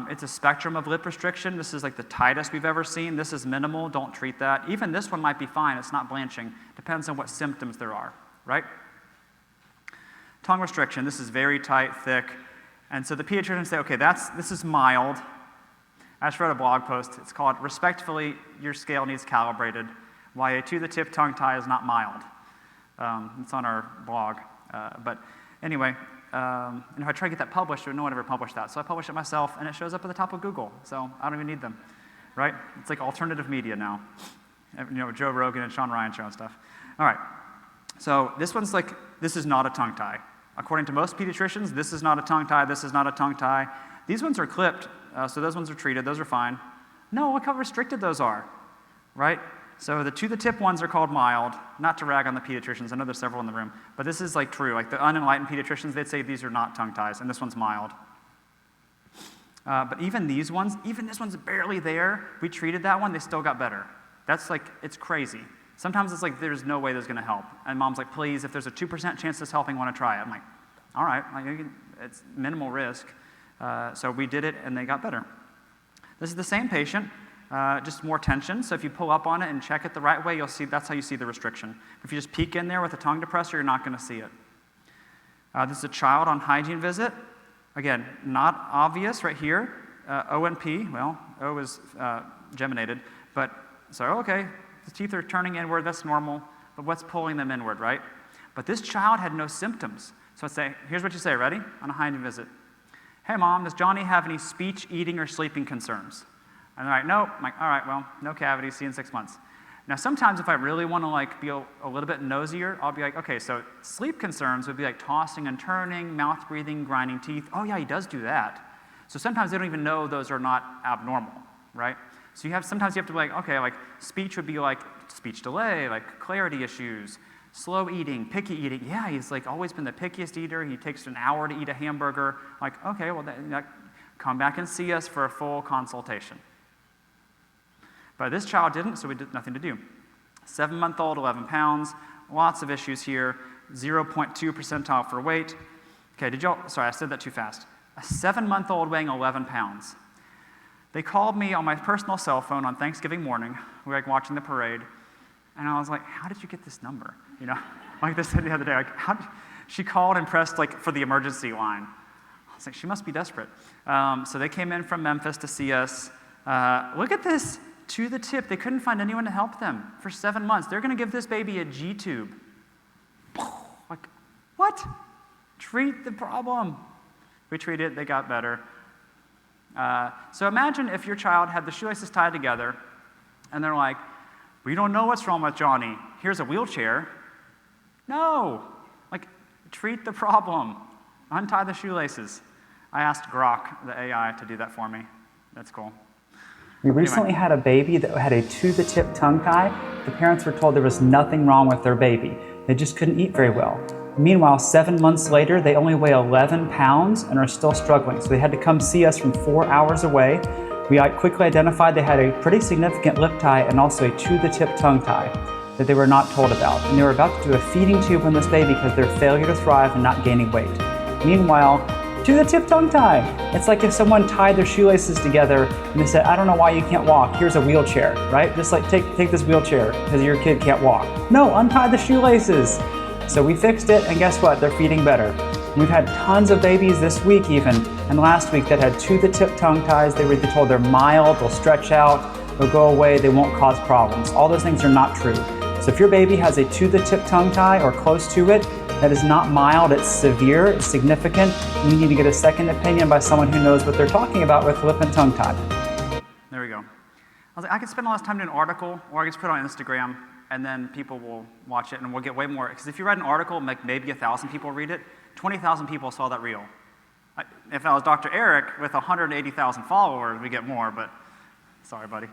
It's a spectrum of lip restriction. This is like the tightest we've ever seen. This is minimal. Don't treat that. Even this one might be fine. It's not blanching. Depends on what symptoms there are, right? Tongue restriction. This is very tight, thick. And so the pediatricians say, okay, this is mild. I just wrote a blog post. It's called, Respectfully, Your Scale Needs Calibrated, Why a To-the-Tip Tongue Tie is Not Mild. It's on our blog. But anyway, I try to get that published, but no one ever published that. So I published it myself, and it shows up at the top of Google. So I don't even need them, right? It's like alternative media now. Joe Rogan and Sean Ryan show and stuff. All right. So this one's like, this is not a tongue tie. According to most pediatricians, this is not a tongue tie, this is not a tongue tie. These ones are clipped, so those ones are treated, those are fine. No, look how restricted those are, right? So the to-the-tip ones are called mild, not to rag on the pediatricians, I know there's several in the room, but this is like true. Like the unenlightened pediatricians, they'd say these are not tongue ties, and this one's mild. But even these ones, even this one's barely there. We treated that one, they still got better. That's like, it's crazy. Sometimes it's like, there's no way this is going to help. And mom's like, please, if there's a 2% chance this helping, I want to try it. I'm like, all right, it's minimal risk. So we did it, and they got better. This is the same patient, just more tension. So if you pull up on it and check it the right way, you'll see that's how you see the restriction. If you just peek in there with a tongue depressor, you're not going to see it. This is a child on hygiene visit. Again, not obvious right here. O and P, well, O is geminated, but so okay. The teeth are turning inward, that's normal, but what's pulling them inward, right? But this child had no symptoms. So I'd say, here's what you say, ready? On a hygiene visit. Hey mom, does Johnny have any speech, eating, or sleeping concerns? And they're like, nope. I'm like, all right, well, no cavities, see you in 6 months. Now sometimes if I really want to be a little bit nosier, I'll be like, okay, so sleep concerns would be like tossing and turning, mouth breathing, grinding teeth. Oh yeah, he does do that. So sometimes they don't even know those are not abnormal, right? So sometimes you have to be like, okay, like speech would be like speech delay, like clarity issues, slow eating, picky eating. Yeah, he's like always been the pickiest eater. He takes an hour to eat a hamburger. Like, okay, well, come back and see us for a full consultation. But this child didn't, so we did nothing to do. 7-month-old, 11 pounds, lots of issues here, 0.2 percentile for weight. Okay, sorry, I said that too fast. A 7-month-old weighing 11 pounds. They called me on my personal cell phone on Thanksgiving morning. We were watching the parade, and I was like, how did you get this number? Like they said the other day, like, she called and pressed for the emergency line. I was like, she must be desperate. So they came in from Memphis to see us. Look at this, to the tip. They couldn't find anyone to help them for 7 months. They're going to give this baby a G-tube. Like, what? Treat the problem. We treated it, they got better. So imagine if your child had the shoelaces tied together, and they're like, we don't know what's wrong with Johnny. Here's a wheelchair. No. Treat the problem. Untie the shoelaces. I asked Grok, the AI, to do that for me. That's cool. We recently had a baby that had a to-the-tip tongue tie. The parents were told there was nothing wrong with their baby. They just couldn't eat very well. Meanwhile, 7 months later, they only weigh 11 pounds and are still struggling. So they had to come see us from 4 hours away. We quickly identified they had a pretty significant lip tie and also a to-the-tip tongue tie that they were not told about. And they were about to do a feeding tube on this baby because of their failure to thrive and not gaining weight. Meanwhile, to-the-tip tongue tie. It's like if someone tied their shoelaces together and they said, I don't know why you can't walk, here's a wheelchair, right? Just like take this wheelchair because your kid can't walk. No, untie the shoelaces. So we fixed it, and guess what? They're feeding better. We've had tons of babies this week even, and last week that had to-the-tip tongue ties. They were told they're mild, they'll stretch out. they'll go away, they won't cause problems. All those things are not true. So if your baby has a to-the-tip tongue tie or close to it, that is not mild, it's severe, it's significant. You need to get a second opinion by someone who knows what they're talking about with lip and tongue tie. There we go. I was like, I could spend all this time doing an article, or I could just put it on Instagram, and then people will watch it, and we'll get way more. Because if you write an article, maybe 1,000 people read it, 20,000 people saw that reel. If I was Dr. Eric with 180,000 followers, we get more, but sorry, buddy.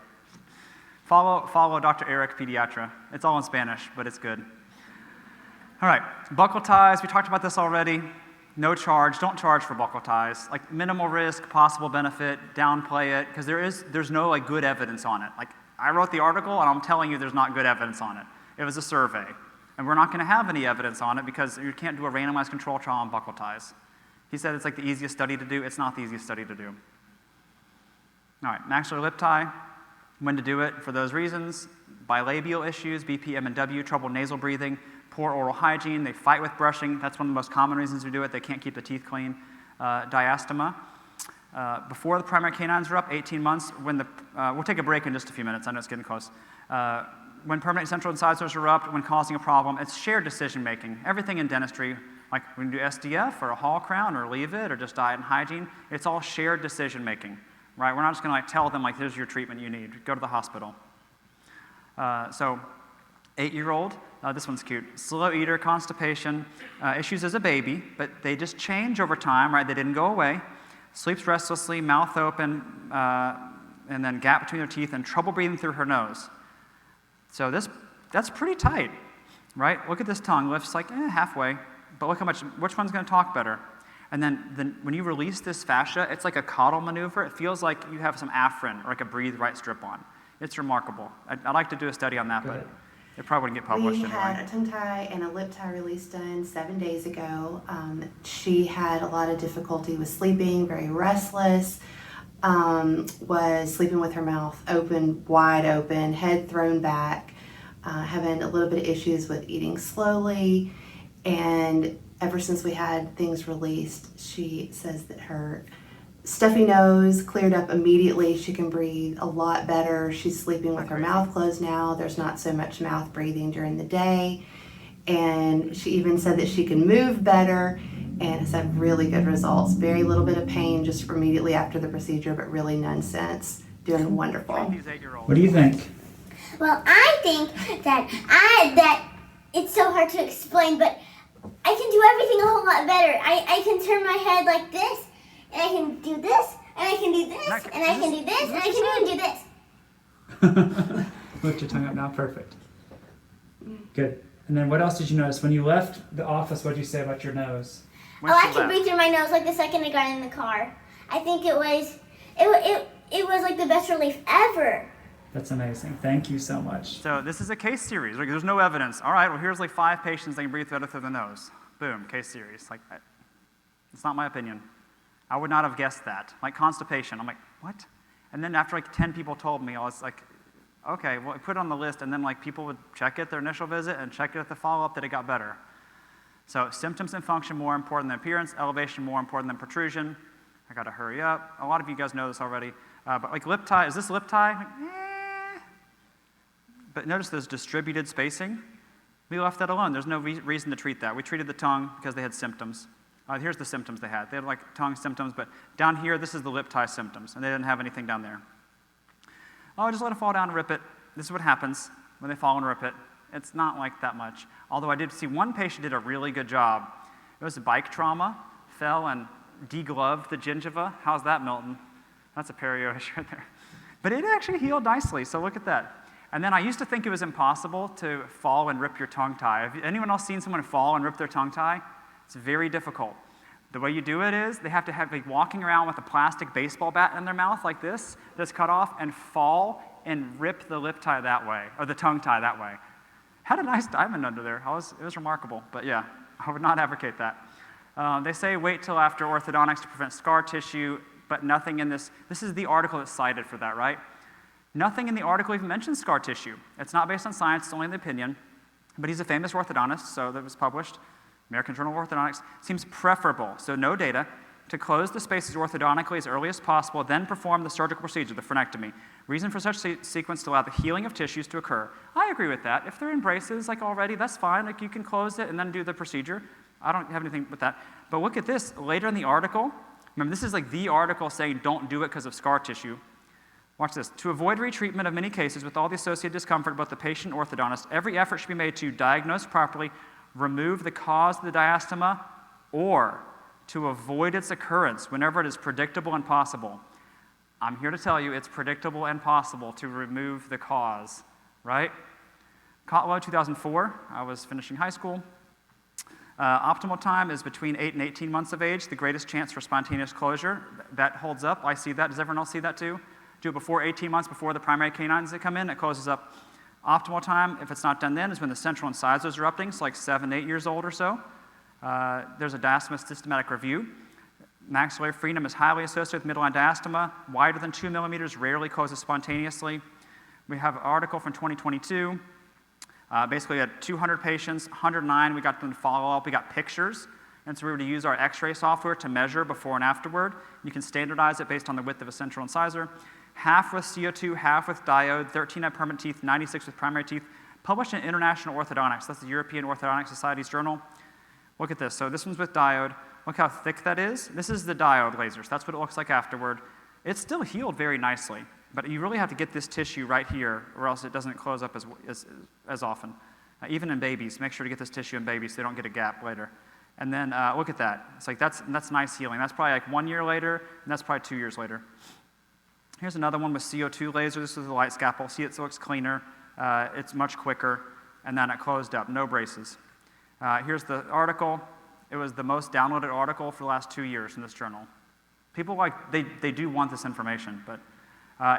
Follow Dr. Eric Pediatra. It's all in Spanish, but it's good. All right, buccal ties, we talked about this already. No charge, don't charge for buccal ties. Like minimal risk, possible benefit, downplay it, because there's no like good evidence on it. Like I wrote the article and I'm telling you there's not good evidence on it. It was a survey. And we're not gonna have any evidence on it because you can't do a randomized control trial on buccal ties. He said it's like the easiest study to do. It's not the easiest study to do. All right, maxillary lip tie, when to do it for those reasons. Bilabial issues, BPM and W, trouble nasal breathing, poor oral hygiene, they fight with brushing. That's one of the most common reasons to do it. They can't keep the teeth clean. Diastema. Before the primary canines are up, 18 months, we'll take a break in just a few minutes. I know it's getting close. When permanent central incisors erupt, when causing a problem, it's shared decision making. Everything in dentistry, like when you do SDF or a hall crown or leave it or just diet and hygiene, it's all shared decision making, right? We're not just gonna tell them here's your treatment you need. Go to the hospital. So 8-year-old, this one's cute. Slow eater, constipation, issues as a baby, but they just change over time, right? They didn't go away. Sleeps restlessly, mouth open, and then gap between their teeth, and trouble breathing through her nose. So that's pretty tight, right? Look at this tongue, lifts like halfway, but look which one's gonna talk better? And then when you release this fascia, it's like a caudal maneuver. It feels like you have some Afrin or like a breathe right strip on. It's remarkable. I'd like to do a study on that, but it probably wouldn't get published anyway. We had a tongue tie and a lip tie release done 7 days ago. She had a lot of difficulty with sleeping, very restless, was sleeping with her mouth open, wide open, head thrown back, having a little bit of issues with eating slowly. And ever since we had things released, she says that her stuffy nose cleared up immediately. She can breathe a lot better. She's sleeping with her mouth closed now. There's not so much mouth breathing during the day. And she even said that she can move better and has had really good results. Very little bit of pain just immediately after the procedure, but really none since. Doing wonderful. What do you think? Well, I think that it's so hard to explain, but I can do everything a whole lot better. I can turn my head like this, and I can do this, and I can do this, and I can do this, and I can even do this. Lift your tongue up now, perfect. Good. And then what else did you notice? When you left the office, what did you say about your nose? I could breathe through my nose like the second I got in the car. I think it was like the best relief ever. That's amazing. Thank you so much. So this is a case series. Like, there's no evidence. All right, well, here's like 5 patients that can breathe better through the nose. Boom, case series. Like, it's not my opinion. I would not have guessed that. Like constipation, I'm like, what? And then after like 10 people told me, I was like, okay, well, I put it on the list, and then like people would check it their initial visit and check it at the follow-up that it got better. So symptoms and function more important than appearance, elevation more important than protrusion. I gotta hurry up. A lot of you guys know this already. But like lip tie, is this lip tie? Like, But notice there's distributed spacing. We left that alone. There's no reason to treat that. We treated the tongue because they had symptoms. Here's the symptoms they had. They had like tongue symptoms, but down here, this is the lip tie symptoms, and they didn't have anything down there. Oh, just let it fall down and rip it. This is what happens when they fall and rip it. It's not like that much. Although I did see one patient did a really good job. It was a bike trauma, fell and degloved the gingiva. How's that, Milton? That's a perio issue right there. But it actually healed nicely, so look at that. And then I used to think it was impossible to fall and rip your tongue tie. Have anyone else seen someone fall and rip their tongue tie? It's very difficult. The way you do it is they have to have like walking around with a plastic baseball bat in their mouth like this, that's cut off, and fall and rip the lip tie that way, or the tongue tie that way. Had a nice diamond under there. It was remarkable, but yeah, I would not advocate that. They say wait till after orthodontics to prevent scar tissue, but nothing in this is the article that's cited for that, right? Nothing in the article even mentions scar tissue. It's not based on science, it's only the opinion, but he's a famous orthodontist, so that was published. American Journal of Orthodontics seems preferable, so no data, to close the spaces orthodontically as early as possible, then perform the surgical procedure, the frenectomy. Reason for such sequence to allow the healing of tissues to occur. I agree with that. If they're in braces like already, that's fine. Like you can close it and then do the procedure. I don't have anything with that. But look at this, later in the article, remember this is like the article saying don't do it because of scar tissue. Watch this. To avoid retreatment of many cases with all the associated discomfort of both the patient and orthodontist, every effort should be made to diagnose properly, remove the cause of the diastema, or to avoid its occurrence whenever it is predictable and possible. I'm here to tell you it's predictable and possible to remove the cause, right? Cotlow, 2004, I was finishing high school. Optimal time is between 8 and 18 months of age, the greatest chance for spontaneous closure. That holds up. I see that. Does everyone else see that too? Do it before 18 months, before the primary canines that come in, it closes up. Optimal time, if it's not done then, is when the central incisors are erupting, so like 7, 8 years old or so. There's a diastema systematic review. Maxillary freedom is highly associated with midline diastema. Wider than 2 millimeters rarely closes spontaneously. We have an article from 2022. Basically, we had 200 patients, 109, we got them to follow up. We got pictures, and so we were to use our x-ray software to measure before and afterward. You can standardize it based on the width of a central incisor. Half with CO2, half with diode, 13 had permanent teeth, 96 with primary teeth. Published in International Orthodontics. That's the European Orthodontic Society's journal. Look at this. So this one's with diode. Look how thick that is. This is the diode lasers. That's what it looks like afterward. It's still healed very nicely, but you really have to get this tissue right here or else it doesn't close up as often. Even in babies, make sure to get this tissue in babies so they don't get a gap later. And then look at that. It's like that's nice healing. That's probably like 1 year later, and that's probably 2 years later. Here's another one with CO2 laser. This is the light scalpel. See, it looks cleaner. It's much quicker, and then it closed up. No braces. Here's the article. It was the most downloaded article for the last 2 years in this journal. People they do want this information, but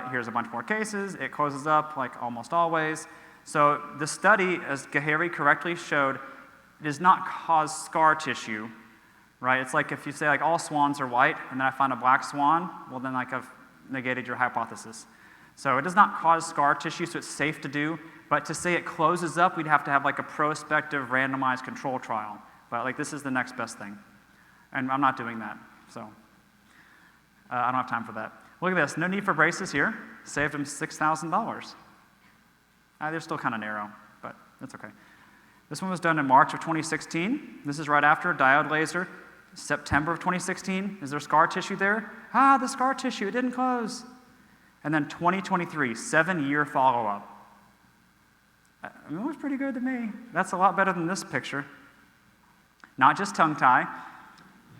here's a bunch more cases. It closes up like almost always. So the study, as Gahary correctly showed, does not cause scar tissue, right? It's like if you say like all swans are white and then I find a black swan, well then like I've negated your hypothesis. So it does not cause scar tissue, so it's safe to do, but to say it closes up, we'd have to have like a prospective randomized control trial. But like this is the next best thing. And I'm not doing that, so I don't have time for that. Look at this, no need for braces here. Saved him $6,000. They're still kind of narrow, but that's okay. This one was done in March of 2016. This is right after diode laser. September of 2016. Is there scar tissue there? The scar tissue, it didn't close. And then 2023, 7-year follow-up. It looks pretty good to me. That's a lot better than this picture. Not just tongue tie.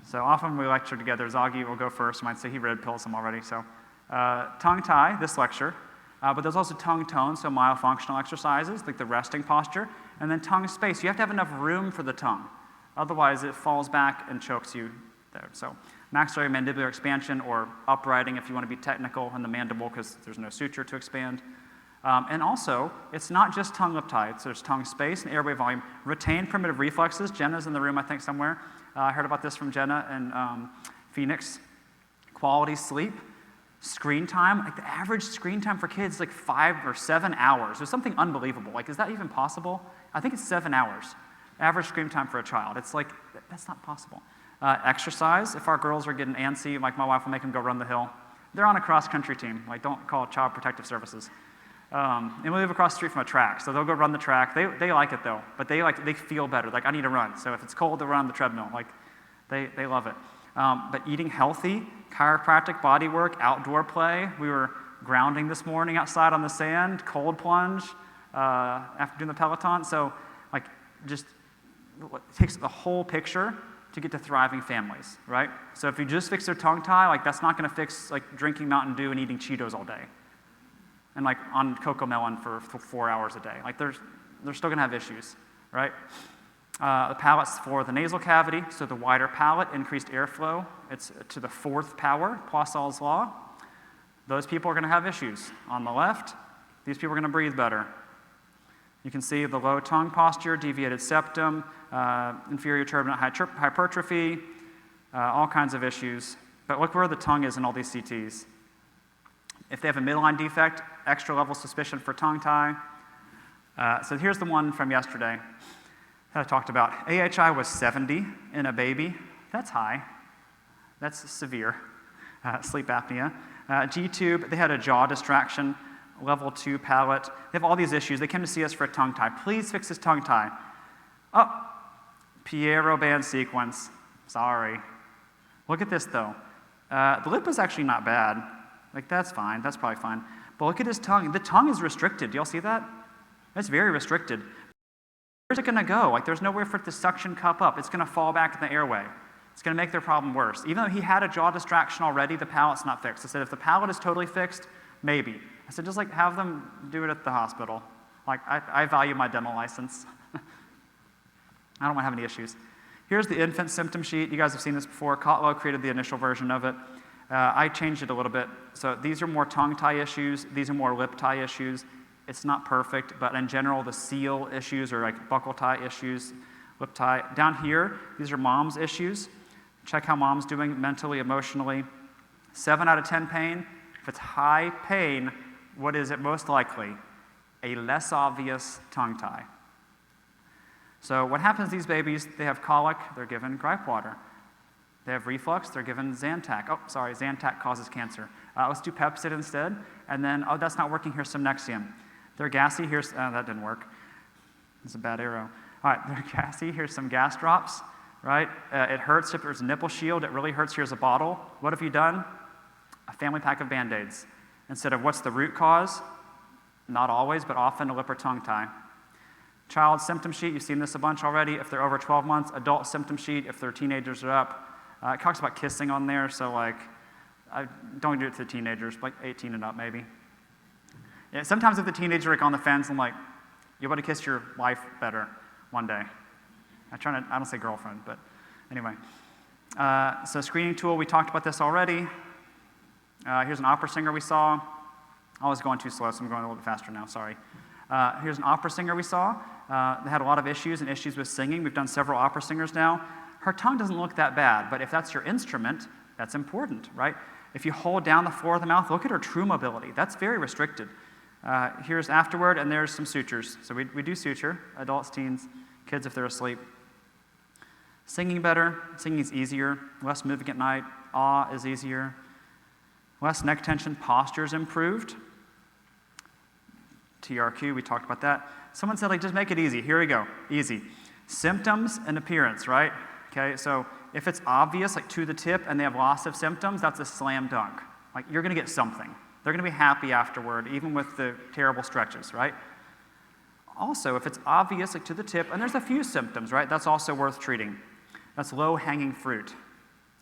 So often we lecture together. Zoggy will go first. Might say he red pills them already. So tongue tie, this lecture. But there's also tongue tone, so myofunctional exercises, like the resting posture. And then tongue space. You have to have enough room for the tongue. Otherwise, it falls back and chokes you there. So maxillary mandibular expansion, or uprighting if you want to be technical, in the mandible because there's no suture to expand. And also, it's not just tongue lip tie. There's tongue space and airway volume. Retain primitive reflexes. Jenna's in the room, I think, somewhere. I heard about this from Jenna and Phoenix. Quality sleep. Screen time. Like the average screen time for kids is like 5 or 7 hours. There's something unbelievable. Like, is that even possible? I think it's 7 hours. Average screen time for a child. It's like, that's not possible. Exercise. If our girls are getting antsy, like my wife will make them go run the hill. They're on a cross-country team. Like, don't call it Child Protective Services. And we live across the street from a track, so they'll go run the track. They like it though, but they feel better. Like, I need to run. So if it's cold, they'll run on the treadmill. Like, they love it. But eating healthy, chiropractic body work, outdoor play. We were grounding this morning outside on the sand, cold plunge after doing the Peloton. So like, just it takes the whole picture to get to thriving families, right? So if you just fix their tongue tie, like that's not going to fix like drinking Mountain Dew and eating Cheetos all day, and like on Cocoa Melon for 4 hours a day. Like they're still going to have issues, right? The palate's for the nasal cavity, so the wider palate, increased airflow. It's to the 4th power, Poiseuille's law. Those people are going to have issues. On the left, these people are going to breathe better. You can see the low tongue posture, deviated septum, inferior turbinate hypertrophy, all kinds of issues. But look where the tongue is in all these CTs. If they have a midline defect, extra level suspicion for tongue tie. So here's the one from yesterday that I talked about. AHI was 70 in a baby. That's high. That's severe sleep apnea. G-tube, they had a jaw distraction, level 2 palate. They have all these issues. They came to see us for a tongue tie. Please fix his tongue tie. Oh, Piero band sequence. Sorry. Look at this though. The lip is actually not bad. Like that's fine. That's probably fine. But look at his tongue. The tongue is restricted. Do y'all see that? It's very restricted. Where's it going to go? Like there's nowhere for it to suction cup up. It's going to fall back in the airway. It's going to make their problem worse. Even though he had a jaw distraction already, the palate's not fixed. I said, if the palate is totally fixed, maybe. I said, just like have them do it at the hospital. Like I value my dental license. I don't want to have any issues. Here's the infant symptom sheet. You guys have seen this before. Cotlow created the initial version of it. I changed it a little bit. So these are more tongue tie issues. These are more lip tie issues. It's not perfect, but in general, the seal issues are like buccal tie issues, lip tie. Down here, these are mom's issues. Check how mom's doing mentally, emotionally. 7 out of 10 pain. If it's high pain, what is it most likely? A less obvious tongue tie. So what happens to these babies? They have colic, they're given gripe water. They have reflux, they're given Zantac. Oh, sorry, Zantac causes cancer. Let's do Pepcid instead. And then, oh, that's not working, here's some Nexium. They're gassy, here's, that didn't work. It's a bad arrow. All right, they're gassy, here's some gas drops, right? It hurts if there's a nipple shield, it really hurts, here's a bottle. What have you done? A family pack of Band-Aids. Instead of what's the root cause? Not always, but often a lip or tongue tie. Child symptom sheet, you've seen this a bunch already. If they're over 12 months, adult symptom sheet, if they're teenagers or up. It talks about kissing on there, so like, don't do it to the teenagers, like 18 and up maybe. Yeah, sometimes if the teenager like on the fence, I'm like, you want to kiss your wife better one day. I don't say girlfriend, but anyway. So screening tool, we talked about this already. Here's an opera singer we saw. I was going too slow, so I'm going a little bit faster now, sorry. Here's an opera singer we saw. They had a lot of issues and issues with singing. We've done several opera singers now. Her tongue doesn't look that bad, but if that's your instrument, that's important, right? If you hold down the floor of the mouth, look at her true mobility. That's very restricted. Here's afterward, and there's some sutures. So we do suture, adults, teens, kids if they're asleep. Singing better, singing is easier, less moving at night, ah is easier. Less neck tension, posture's improved. TRQ, we talked about that. Someone said, like, just make it easy. Here we go, easy. Symptoms and appearance, right? Okay, so if it's obvious, like to the tip, and they have loss of symptoms, that's a slam dunk. Like, you're gonna get something. They're gonna be happy afterward, even with the terrible stretches, right? Also, if it's obvious, like to the tip, and there's a few symptoms, right? That's also worth treating. That's low-hanging fruit,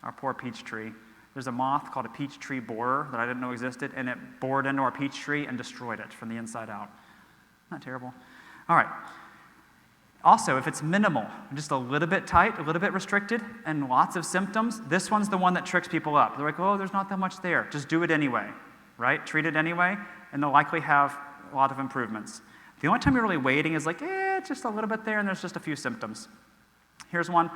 our poor peach tree. There's a moth called a peach tree borer that I didn't know existed, and it bored into our peach tree and destroyed it from the inside out. Not terrible. All right. Also, if it's minimal, just a little bit tight, a little bit restricted, and lots of symptoms, this one's the one that tricks people up. They're like, oh, there's not that much there. Just do it anyway, right? Treat it anyway, and they'll likely have a lot of improvements. The only time you're really waiting is like, just a little bit there, and there's just a few symptoms. Here's one.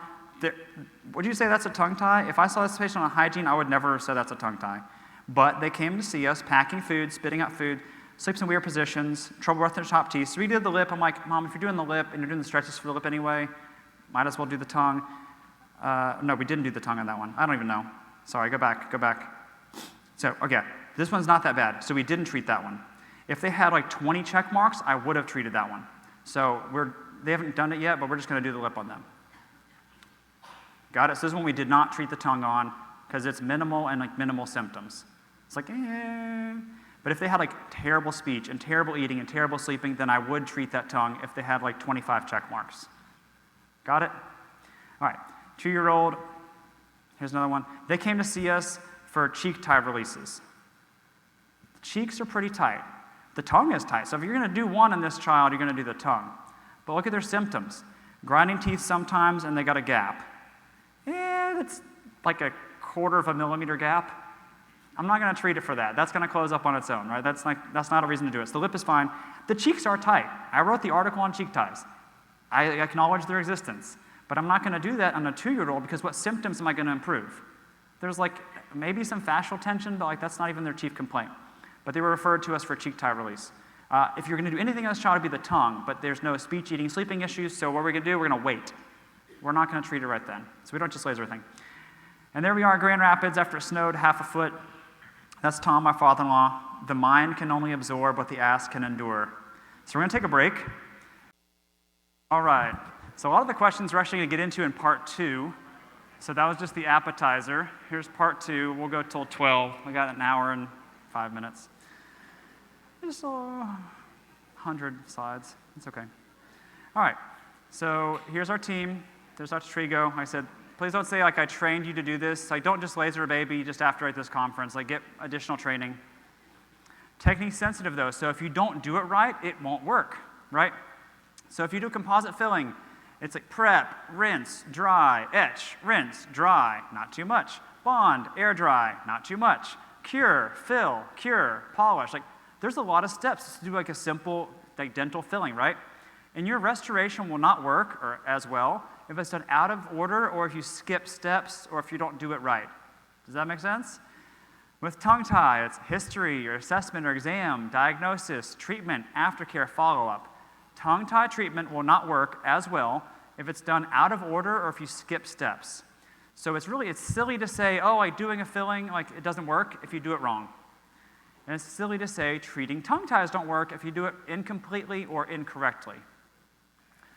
Would you say that's a tongue tie? If I saw this patient on hygiene, I would never have said that's a tongue tie. But they came to see us, packing food, spitting out food, sleeps in weird positions, trouble with their top teeth. So we did the lip. I'm like, Mom, if you're doing the lip and you're doing the stretches for the lip anyway, might as well do the tongue. No, we didn't do the tongue on that one. I don't even know. Sorry, go back. So, okay, this one's not that bad. So we didn't treat that one. If they had like 20 check marks, I would have treated that one. So they haven't done it yet, but we're just going to do the lip on them. Got it? So this is one we did not treat the tongue on because it's minimal and like minimal symptoms. It's like, But if they had like terrible speech and terrible eating and terrible sleeping, then I would treat that tongue if they had like 25 check marks. Got it? All right, 2-year-old, here's another one. They came to see us for cheek tie releases. The cheeks are pretty tight. The tongue is tight. So if you're gonna do one in this child, you're gonna do the tongue. But look at their symptoms. Grinding teeth sometimes, and they got a gap. It's like a 1/4 millimeter gap. I'm not going to treat it for that. That's going to close up on its own, right? That's not a reason to do it. So the lip is fine. The cheeks are tight. I wrote the article on cheek ties. I acknowledge their existence. But I'm not going to do that on a 2-year-old because what symptoms am I going to improve? There's like maybe some fascial tension, but like that's not even their chief complaint. But they were referred to us for cheek tie release. If you're going to do anything in this child, it'd be the tongue, but there's no speech, eating, sleeping issues, so what we're going to do, we're going to wait. We're not going to treat it right then. So we don't just laser thing. And there we are in Grand Rapids after it snowed half a foot. That's Tom, my father-in-law. The mind can only absorb what the ass can endure. So we're going to take a break. All right. So a lot of the questions we're actually going to get into in part 2. So that was just the appetizer. Here's part 2. We'll go till 12. We got an hour and 5 minutes. Just 100 slides. It's okay. All right. So here's our team. There's Dr. Trigo. Like I said, please don't say like I trained you to do this. Like don't just laser a baby just after at this conference. Like get additional training. Technique sensitive though. So if you don't do it right, it won't work, right? So if you do composite filling, it's like prep, rinse, dry, etch, rinse, dry, not too much. Bond, air dry, not too much. Cure, fill, cure, polish. Like there's a lot of steps to do like a simple like dental filling, right? And your restoration will not work or as well if it's done out of order or if you skip steps or if you don't do it right. Does that make sense? With tongue tie, it's history or assessment or exam, diagnosis, treatment, aftercare, follow-up. Tongue tie treatment will not work as well if it's done out of order or if you skip steps. So it's silly to say, oh, like doing a filling, like it doesn't work if you do it wrong. And it's silly to say treating tongue ties don't work if you do it incompletely or incorrectly.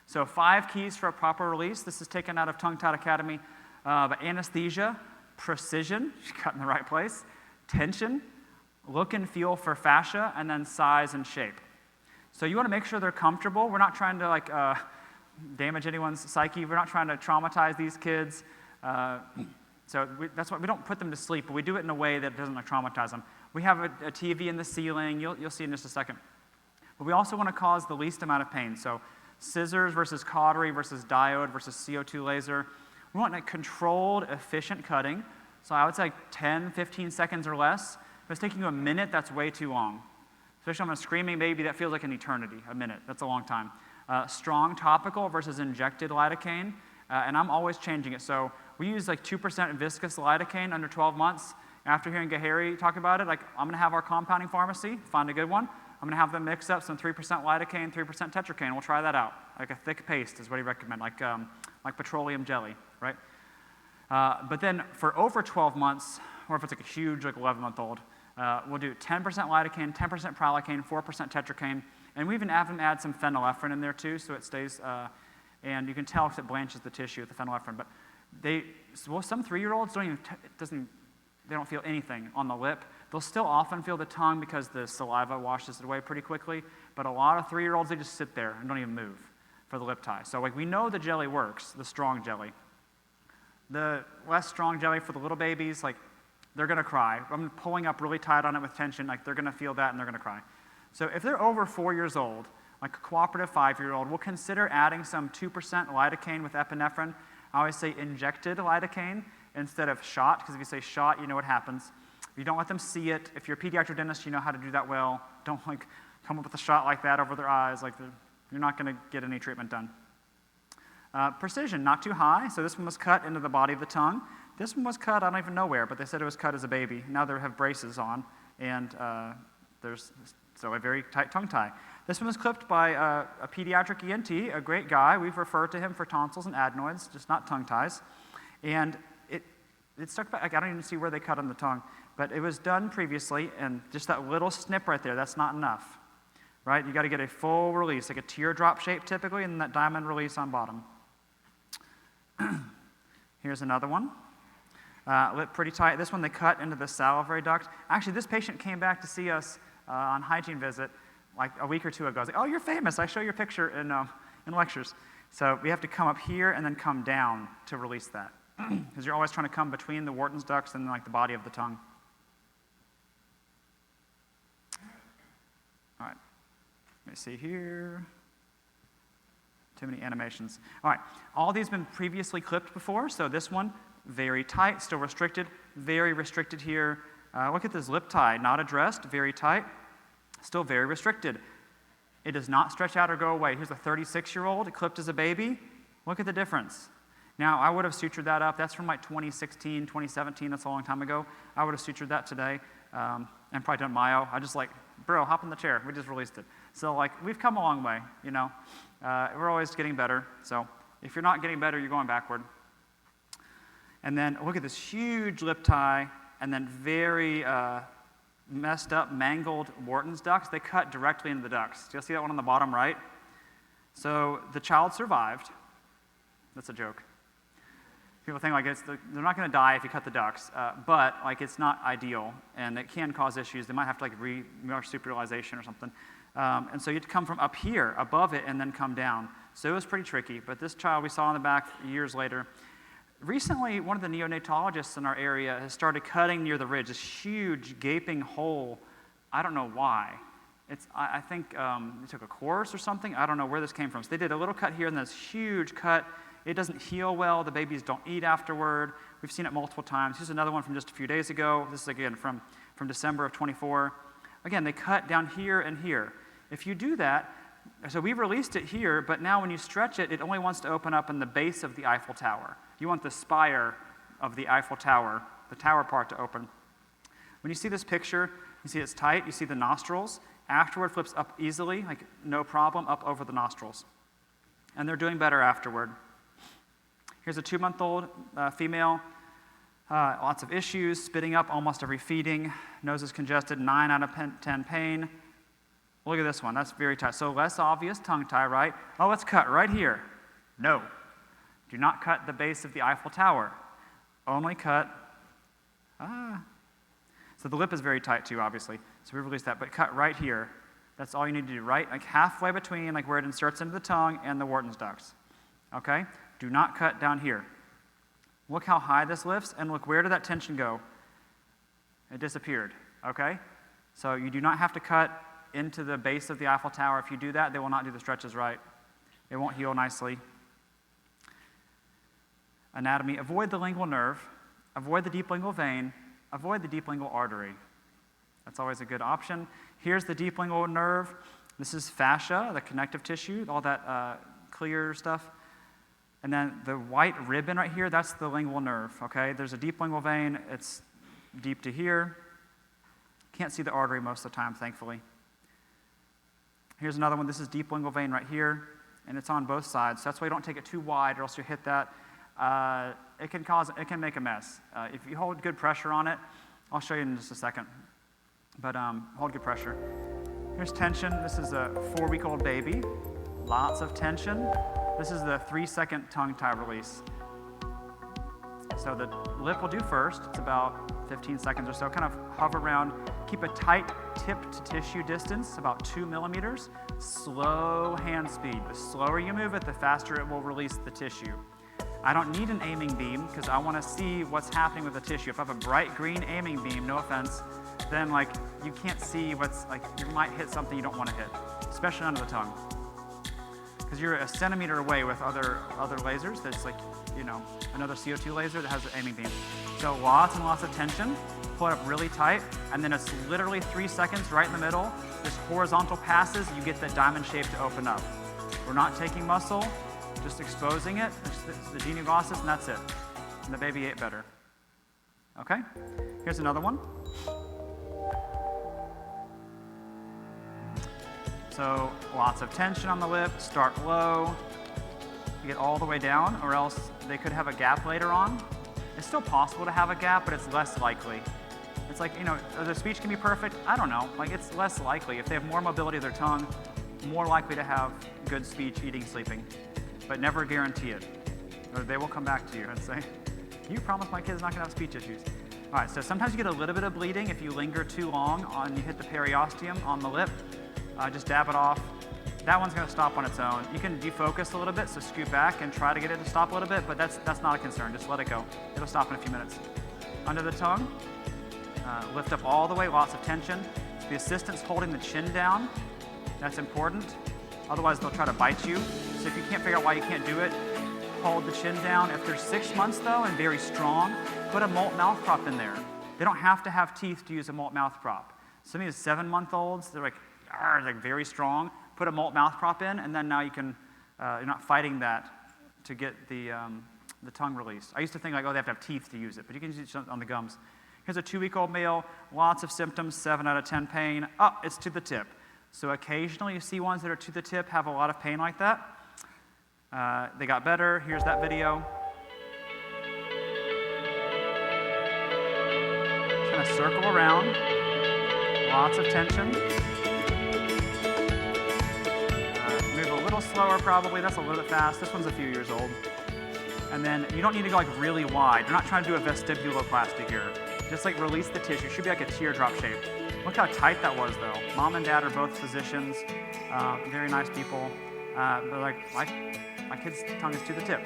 So 5 keys for a proper release. This is taken out of Tongue Tied Academy. But anesthesia, precision, cut in the right place, tension, look and feel for fascia, and then size and shape. So you want to make sure they're comfortable. We're not trying to damage anyone's psyche. We're not trying to traumatize these kids. That's why we don't put them to sleep, but we do it in a way that doesn't traumatize them. We have a TV in the ceiling. You'll see in just a second. But we also want to cause the least amount of pain. So scissors versus cautery versus diode versus CO2 laser. We want controlled, efficient cutting. So I would say 10, 15 seconds or less. If it's taking you a minute, that's way too long. Especially on a screaming baby, that feels like an eternity, a minute. That's a long time. Strong topical versus injected lidocaine. And I'm always changing it. So we use like 2% viscous lidocaine under 12 months. After hearing Gahary talk about it, like I'm going to have our compounding pharmacy, find a good one. I'm going to have them mix up some 3% lidocaine, 3% tetracaine. We'll try that out. Like a thick paste is what he recommends, like petroleum jelly, right? But then for over 12 months, or if it's like a huge, like 11-month-old, we'll do 10% lidocaine, 10% pralocaine, 4% tetracaine, and we even have them add some phenylephrine in there too, so it stays, and you can tell because it blanches the tissue with the phenylephrine. But some 3-year-olds they don't feel anything on the lip. They'll still often feel the tongue because the saliva washes it away pretty quickly, but a lot of 3-year-olds, they just sit there and don't even move for the lip tie. So like we know the jelly works, the strong jelly. The less strong jelly for the little babies, like they're gonna cry. I'm pulling up really tight on it with tension, like they're gonna feel that and they're gonna cry. So if they're over 4 years old, like a cooperative 5-year-old, we'll consider adding some 2% lidocaine with epinephrine. I always say injected lidocaine instead of shot, because if you say shot, you know what happens. You don't let them see it. If you're a pediatric dentist, you know how to do that well. Don't like come up with a shot like that over their eyes. Like you're not going to get any treatment done. Precision, not too high. So this one was cut into the body of the tongue. This one was cut, I don't even know where, but they said it was cut as a baby. Now they have braces on, and there's a very tight tongue tie. This one was clipped by a pediatric ENT, a great guy. We've referred to him for tonsils and adenoids, just not tongue ties. And it stuck back. I don't even see where they cut on the tongue, but it was done previously, and just that little snip right there, that's not enough, right? You got to get a full release, like a teardrop shape typically, and that diamond release on bottom. Here's another one. Lip pretty tight. This one they cut into the salivary duct. Actually, this patient came back to see us on hygiene visit like a week or 2 ago. I was like, oh, you're famous. I show your picture in lectures. So we have to come up here and then come down to release that. Because you're always trying to come between the Wharton's ducts and like the body of the tongue. All right, let me see here. Too many animations. All right, all these have been previously clipped before, so this one, very tight, still restricted, very restricted here. Look at this lip tie, not addressed, very tight, still very restricted. It does not stretch out or go away. Here's a 36-year-old, clipped as a baby. Look at the difference. Now, I would have sutured that up. That's from like 2016, 2017. That's a long time ago. I would have sutured that today and probably done myo. I just like, bro, hop in the chair. We just released it. So like, we've come a long way, you know. We're always getting better. So if you're not getting better, you're going backward. And then look at this huge lip tie, and then very messed up, mangled Wharton's ducts. They cut directly into the ducts. Do you see that one on the bottom right? So the child survived. That's a joke. People think like they're not going to die if you cut the ducts, but like it's not ideal, and it can cause issues. They might have to like marsupialization or something. And so you have to come from up here, above it, and then come down. So it was pretty tricky. But this child we saw in the back years later. Recently, one of the neonatologists in our area has started cutting near the ridge, this huge gaping hole. I don't know why. I think they took a course or something. I don't know where this came from. So they did a little cut here and this huge cut. It doesn't heal well. The babies don't eat afterward. We've seen it multiple times. Here's another one from just a few days ago. This is again from December of 24. Again, they cut down here and here. If you do that, so we released it here, but now when you stretch it, it only wants to open up in the base of the Eiffel Tower. You want the spire of the Eiffel Tower, the tower part to open. When you see this picture, you see it's tight, you see the nostrils. Afterward flips up easily, like no problem, up over the nostrils. And they're doing better afterward. Here's a 2-month-old female, lots of issues, spitting up almost every feeding, nose is congested, 9 out of 10 pain. Look at this one, that's very tight. So less obvious tongue tie, right? Oh, let's cut right here. No, do not cut the base of the Eiffel Tower. Only cut, So the lip is very tight too, obviously. So we released that, but cut right here. That's all you need to do, right? Like halfway between like where it inserts into the tongue and the Wharton's ducts. Okay? Do not cut down here. Look how high this lifts, and look, where did that tension go? It disappeared, okay? So you do not have to cut into the base of the Eiffel Tower. If you do that, they will not do the stretches right. It won't heal nicely. Anatomy, avoid the lingual nerve, avoid the deep lingual vein, avoid the deep lingual artery. That's always a good option. Here's the deep lingual nerve. This is fascia, the connective tissue, all that clear stuff. And then the white ribbon right here, that's the lingual nerve, okay? There's a deep lingual vein. It's deep to here. Can't see the artery most of the time, thankfully. Here's another one. This is deep lingual vein right here, and it's on both sides. So that's why you don't take it too wide, or else you hit that. It can make a mess. If you hold good pressure on it, I'll show you in just a second. But hold good pressure. Here's tension. This is a 4-week-old baby. Lots of tension. This is the 3-second tongue tie release. So the lip will do first. It's about 15 seconds or so. Kind of hover around. Keep a tight tip-to-tissue distance, about 2 millimeters. Slow hand speed. The slower you move it, the faster it will release the tissue. I don't need an aiming beam because I want to see what's happening with the tissue. If I have a bright green aiming beam, no offense, then like you can't see what's like, you might hit something you don't want to hit, especially under the tongue. Because you're a centimeter away with other lasers. That's like, you know, another CO2 laser that has an aiming beam. So lots and lots of tension. Pull it up really tight, and then it's literally 3 seconds right in the middle. Just horizontal passes, you get that diamond shape to open up. We're not taking muscle, just exposing it. It's the genioglossus, and that's it. And the baby ate better. Okay? Here's another one. So lots of tension on the lip, start low, you get all the way down, or else they could have a gap later on. It's still possible to have a gap, but it's less likely. It's like, you know, their speech can be perfect. I don't know, like it's less likely. If they have more mobility of their tongue, more likely to have good speech, eating, sleeping, but never guarantee it. Or they will come back to you and say, you promised my kid's not gonna have speech issues. All right, so sometimes you get a little bit of bleeding if you linger too long you hit the periosteum on the lip. Just dab it off. That one's going to stop on its own. You can defocus a little bit, so scoot back and try to get it to stop a little bit, but that's not a concern. Just let it go. It'll stop in a few minutes. Under the tongue, lift up all the way, lots of tension. So the assistant's holding the chin down. That's important. Otherwise, they'll try to bite you. So if you can't figure out why you can't do it, hold the chin down. If they're 6 months, though, and very strong, put a molt mouth prop in there. They don't have to have teeth to use a molt mouth prop. Some of these 7-month-olds, they're like very strong. Put a molt mouth prop in, and then now you can, you're not fighting that to get the tongue released. I used to think like, oh, they have to have teeth to use it, but you can use it on the gums. Here's a 2-week-old male, lots of symptoms, 7 out of 10 pain. Oh, it's to the tip. So occasionally you see ones that are to the tip have a lot of pain like that. They got better. Here's that video. to circle around. Lots of tension. Move a little slower probably. That's a little bit fast. This one's a few years old. And then you don't need to go like really wide. You're not trying to do a vestibuloplasty here. Just like release the tissue. It should be like a teardrop shape. Look how tight that was though. Mom and dad are both physicians, very nice people. But like my kid's tongue is to the tip.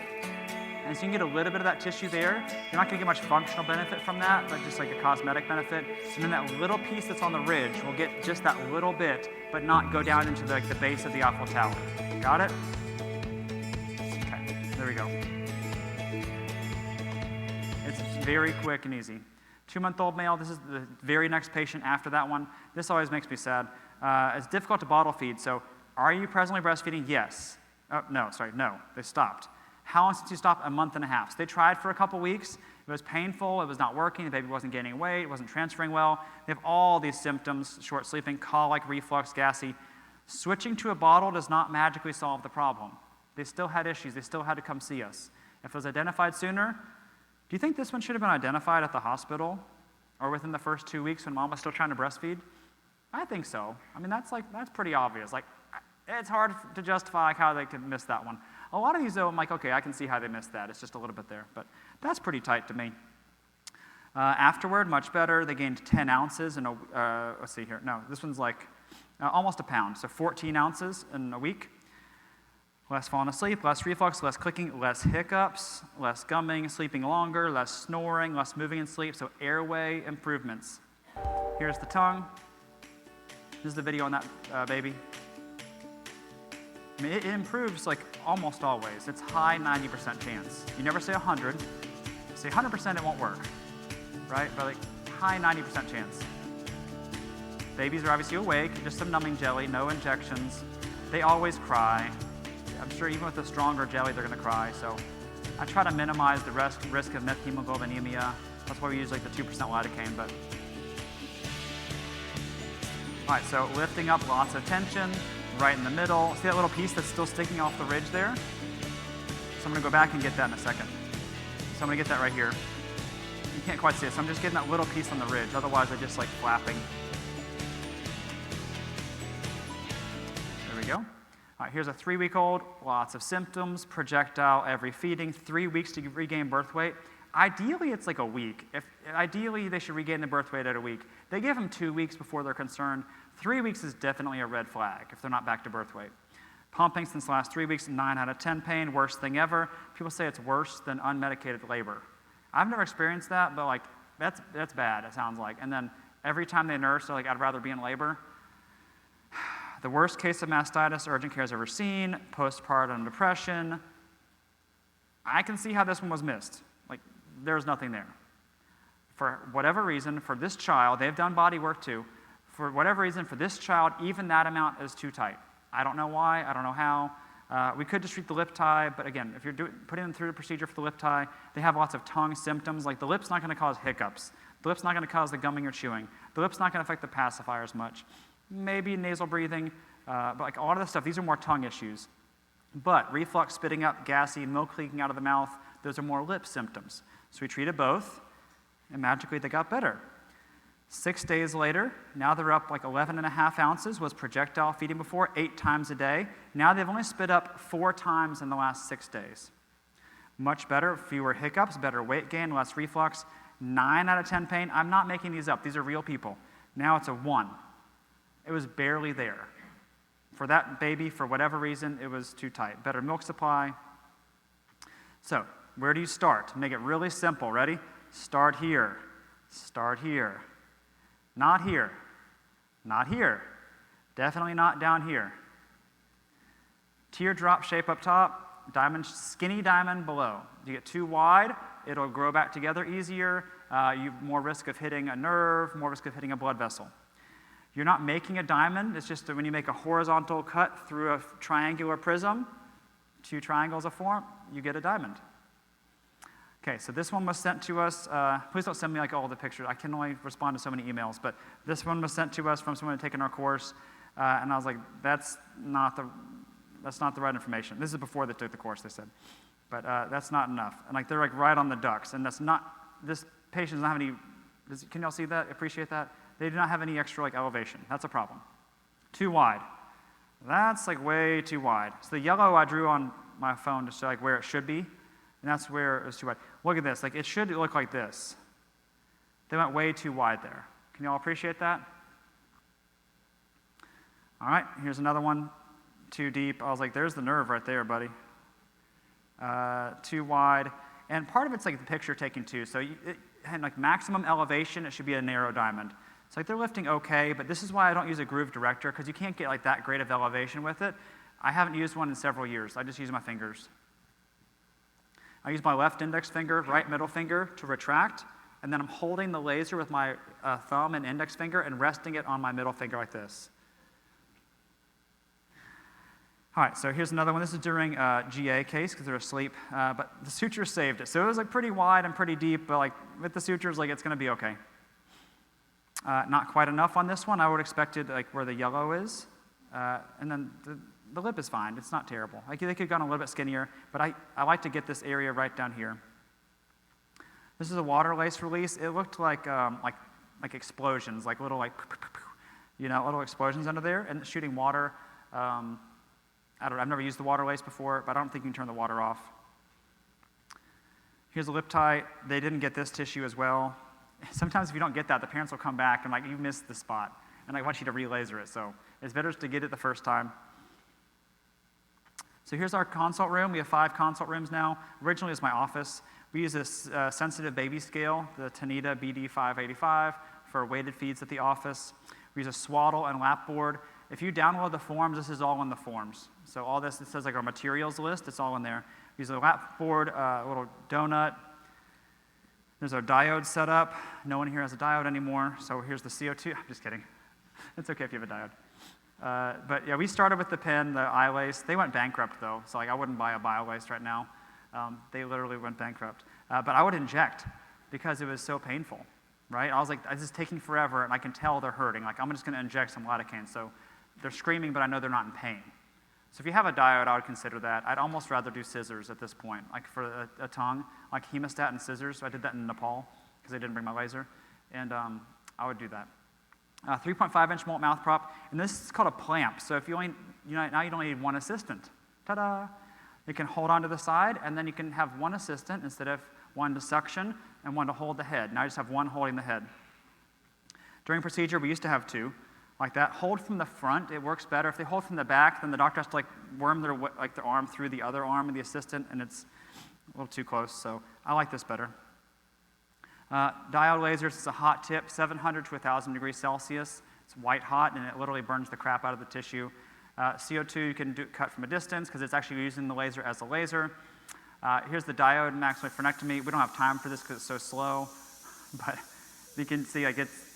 And so you can get a little bit of that tissue there. You're not gonna get much functional benefit from that, but just like a cosmetic benefit. And then that little piece that's on the ridge will get just that little bit, but not go down into the base of the Eiffel Tower. Got it? Okay, there we go. It's very quick and easy. 2-month-old male, this is the very next patient after that one. This always makes me sad. It's difficult to bottle feed, so are you presently breastfeeding? Yes. No, they stopped. How long since you stopped? A month and a half. So they tried for a couple weeks. It was painful, it was not working, the baby wasn't gaining weight, it wasn't transferring well. They have all these symptoms, short sleeping, colic, reflux, gassy. Switching to a bottle does not magically solve the problem. They still had issues, they still had to come see us. If it was identified sooner, do you think this one should have been identified at the hospital or within the first 2 weeks when mom was still trying to breastfeed? I think so. I mean, that's pretty obvious. Like, it's hard to justify how they could miss that one. A lot of these, though, I'm like, okay, I can see how they missed that. It's just a little bit there, but that's pretty tight to me. Afterward, much better. They gained 10 ounces in let's see here. No, this one's like almost a pound, so 14 ounces in a week. Less falling asleep, less reflux, less clicking, less hiccups, less gumming, sleeping longer, less snoring, less moving in sleep, so airway improvements. Here's the tongue. This is the video on that baby. I mean, it improves like almost always. It's high 90% chance. You never say 100. Say 100% it won't work, right? But like high 90% chance. Babies are obviously awake, just some numbing jelly, no injections. They always cry. I'm sure even with a stronger jelly, they're gonna cry. So I try to minimize the risk of methemoglobinemia. That's why we use like the 2% lidocaine, but. All right, so lifting up, lots of tension, right in the middle. See that little piece that's still sticking off the ridge there? So I'm gonna go back and get that in a second. So I'm gonna get that right here. You can't quite see it, so I'm just getting that little piece on the ridge. Otherwise, I just like flapping. There we go. All right, here's a 3-week-old, lots of symptoms, projectile every feeding, 3 weeks to regain birth weight. Ideally, it's like a week. Ideally, they should regain the birth weight at a week. They give them 2 weeks before they're concerned. 3 weeks is definitely a red flag if they're not back to birth weight. Pumping since the last 3 weeks, 9 out of 10 pain, worst thing ever. People say it's worse than unmedicated labor. I've never experienced that, but like that's bad, it sounds like. And then every time they nurse, they're like, I'd rather be in labor. The worst case of mastitis urgent care has ever seen, postpartum depression. I can see how this one was missed. Like, there's nothing there. For whatever reason, for this child, they've done body work too. For whatever reason, for this child, even that amount is too tight. I don't know why, I don't know how. We could just treat the lip tie, but again, if you're putting them through the procedure for the lip tie, they have lots of tongue symptoms, like the lip's not gonna cause hiccups. The lip's not gonna cause the gumming or chewing. The lip's not gonna affect the pacifier as much. Maybe nasal breathing, but like a lot of this stuff, these are more tongue issues. But reflux, spitting up, gassy, milk leaking out of the mouth, those are more lip symptoms. So we treated both, and magically they got better. 6 days later, now they're up like 11.5 ounces, was projectile feeding before, 8 times a day. Now they've only spit up 4 times in the last 6 days. Much better, fewer hiccups, better weight gain, less reflux, 9 out of 10 pain. I'm not making these up, these are real people. Now it's a 1. It was barely there. For that baby, for whatever reason, it was too tight. Better milk supply. So, where do you start? Make it really simple. Ready? Start here. Start here. Not here. Not here. Definitely not down here. Teardrop shape up top, diamond, skinny diamond below. You get too wide, it'll grow back together easier. You have more risk of hitting a nerve, more risk of hitting a blood vessel. You're not making a diamond, it's just that when you make a horizontal cut through a triangular prism, 2 triangles of form, you get a diamond. Okay, so this one was sent to us. Please don't send me like all the pictures. I can only respond to so many emails, but this one was sent to us from someone who had taken our course, and I was like, that's not the right information. This is before they took the course, they said, but that's not enough. And like they're like right on the ducts, and that's not. This patient doesn't have any Can y'all see that? Appreciate that? They do not have any extra like elevation. That's a problem. Too wide. That's like way too wide. So the yellow I drew on my phone to show like where it should be, and that's where it was too wide. Look at this. Like it should look like this. They went way too wide there. Can y'all appreciate that? All right, here's another one. Too deep. I was like, there's the nerve right there, buddy. Too wide. And part of it's like the picture taking too. So it had like maximum elevation, it should be a narrow diamond. So like they're lifting okay, but this is why I don't use a groove director, because you can't get like that great of elevation with it. I haven't used one in several years. I just use my fingers. I use my left index finger, right middle finger to retract, and then I'm holding the laser with my thumb and index finger and resting it on my middle finger like this. All right, so here's another one. This is during GA case because they're asleep, but the sutures saved it. So it was like pretty wide and pretty deep, but like with the sutures, like it's going to be okay. Not quite enough on this one. I would expect it like where the yellow is, and then the lip is fine. It's not terrible. Like they could have gone a little bit skinnier, but I like to get this area right down here. This is a water lace release. It looked like explosions, like little little explosions under there, and shooting water. I've never used the water lace before, but I don't think you can turn the water off. Here's a lip tie. They didn't get this tissue as well. Sometimes if you don't get that, the parents will come back and like, you missed the spot, and I want you to re-laser it. So it's better to get it the first time. So here's our consult room. We have 5 consult rooms now. Originally it was my office. We use this sensitive baby scale, the Tanita BD585, for weighted feeds at the office. We use a swaddle and lap board. If you download the forms, this is all in the forms. So all this, it says like our materials list, it's all in there. We use a lap board, a little donut. There's our diode set up. No one here has a diode anymore, so here's the CO2. I'm just kidding. It's okay if you have a diode. But yeah, we started with the pen, the eye lace. They went bankrupt though, so like I wouldn't buy a bio lace right now. They literally went bankrupt. But I would inject because it was so painful, right? I was like, this is taking forever, and I can tell they're hurting. Like, I'm just going to inject some lidocaine. So they're screaming, but I know they're not in pain. So if you have a diode, I would consider that. I'd almost rather do scissors at this point, like for a tongue, like hemostat and scissors. So I did that in Nepal because they didn't bring my laser, and I would do that. 3.5-inch molt mouth prop, and this is called a plamp. So if now you don't need one assistant. Ta-da! You can hold on to the side, and then you can have one assistant instead of one to suction and one to hold the head. Now you just have one holding the head. During procedure, we used to have 2. Like that. Hold from the front, it works better. If they hold from the back, then the doctor has to like worm their arm through the other arm of the assistant, and it's a little too close, so I like this better. Diode lasers, it's a hot tip, 700 to 1,000 degrees Celsius. It's white hot, and it literally burns the crap out of the tissue. CO2 you can cut from a distance because it's actually using the laser as a laser. Here's the diode maxillary frenectomy. We don't have time for this because it's so slow, but you can see like it's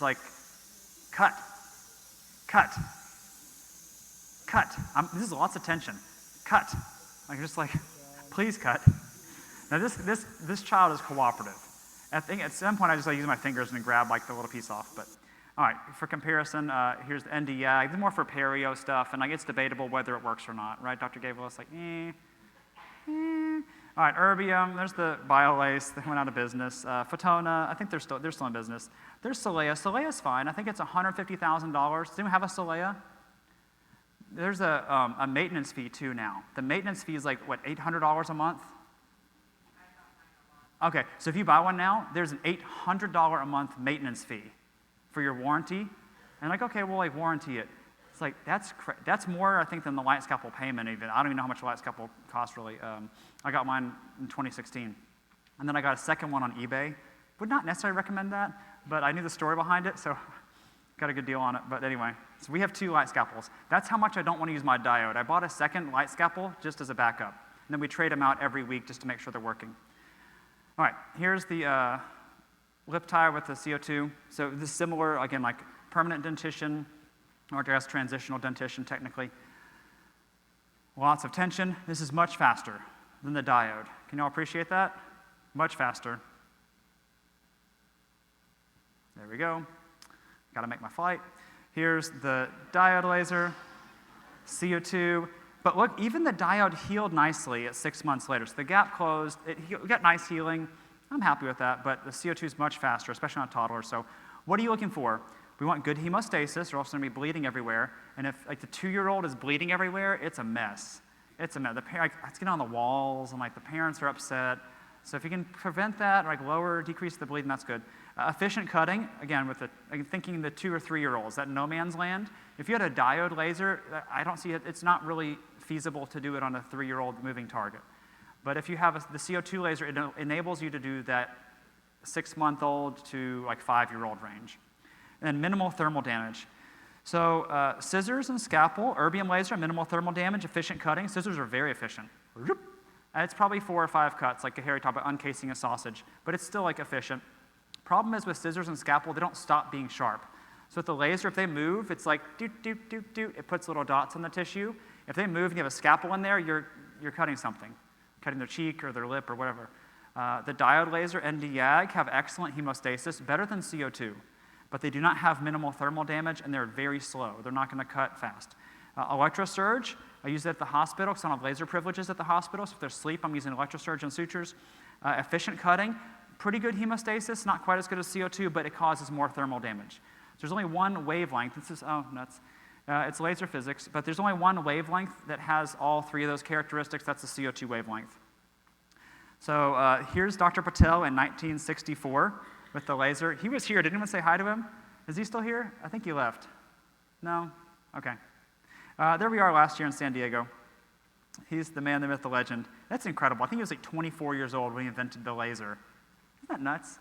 like cut, cut, cut. This is lots of tension. Cut. Like just like, please cut. Now this child is cooperative. I think at some point I just like use my fingers and grab like the little piece off. But all right, for comparison, here's the NDI. This is more for perio stuff, and like it's debatable whether it works or not, right? Dr. Gavelis like, All right, Erbium, there's the BioLace, they went out of business. Fotona, I think they're still in business. There's Solea. Solea's fine. I think it's $150,000. Does anyone have a Solea? There's a maintenance fee too now. The maintenance fee is like, what, $800 a month? Okay, so if you buy one now, there's an $800 a month maintenance fee for your warranty. And like, okay, we'll like warranty it. It's like, that's more, I think, than the light scalpel payment even. I don't even know how much a light scalpel costs really. I got mine in 2016. And then I got a second one on eBay. Would not necessarily recommend that, but I knew the story behind it, so got a good deal on it. But anyway, so we have 2 light scalpels. That's how much I don't want to use my diode. I bought a second light scalpel just as a backup. And then we trade them out every week just to make sure they're working. All right, here's the lip tie with the CO2. So this is similar, again, like permanent dentition, or just transitional dentition technically. Lots of tension. This is much faster than the diode. Can you all appreciate that? Much faster. There we go. Got to make my flight. Here's the diode laser, CO2. But look, even the diode healed nicely at 6 months later. So the gap closed. It got nice healing. I'm happy with that, but the CO2 is much faster, especially on toddlers. So what are you looking for? We want good hemostasis, or else going to be bleeding everywhere. And if like the 2-year-old is bleeding everywhere, it's a mess. It's a mess. It's getting on the walls, and like the parents are upset. So if you can prevent that, like decrease the bleeding, that's good. Efficient cutting, again, thinking the 2 or 3-year-olds, that no man's land. If you had a diode laser, I don't see it. It's not really feasible to do it on a 3-year-old moving target. But if you have the CO2 laser, it enables you to do that 6-month-old to like 5-year-old range. And then minimal thermal damage. So scissors and scalpel, erbium laser, minimal thermal damage, efficient cutting. Scissors are very efficient. And it's probably 4 or 5 cuts, like Harry talked about uncasing a sausage, but it's still like efficient. Problem is with scissors and scalpel, they don't stop being sharp. So with the laser, if they move, it's like doot, doot, doot, doot. It puts little dots on the tissue. If they move and you have a scalpel in there, you're cutting something, cutting their cheek or their lip or whatever. The diode laser and YAG have excellent hemostasis, better than CO2, but they do not have minimal thermal damage, and they're very slow. They're not going to cut fast. Electrosurge, I use it at the hospital because I don't have laser privileges at the hospital, so if there's sleep, I'm using electrosurge and sutures. Efficient cutting, pretty good hemostasis, not quite as good as CO2, but it causes more thermal damage. So there's only one wavelength. This is, oh, nuts. It's laser physics, but there's only one wavelength that has all 3 of those characteristics. That's the CO2 wavelength. So here's Dr. Patel in 1964 with the laser. He was here. Did anyone say hi to him? Is he still here? I think he left. No? Okay. There we are last year in San Diego. He's the man, the myth, the legend. That's incredible. I think he was like 24 years old when he invented the laser. Isn't that nuts?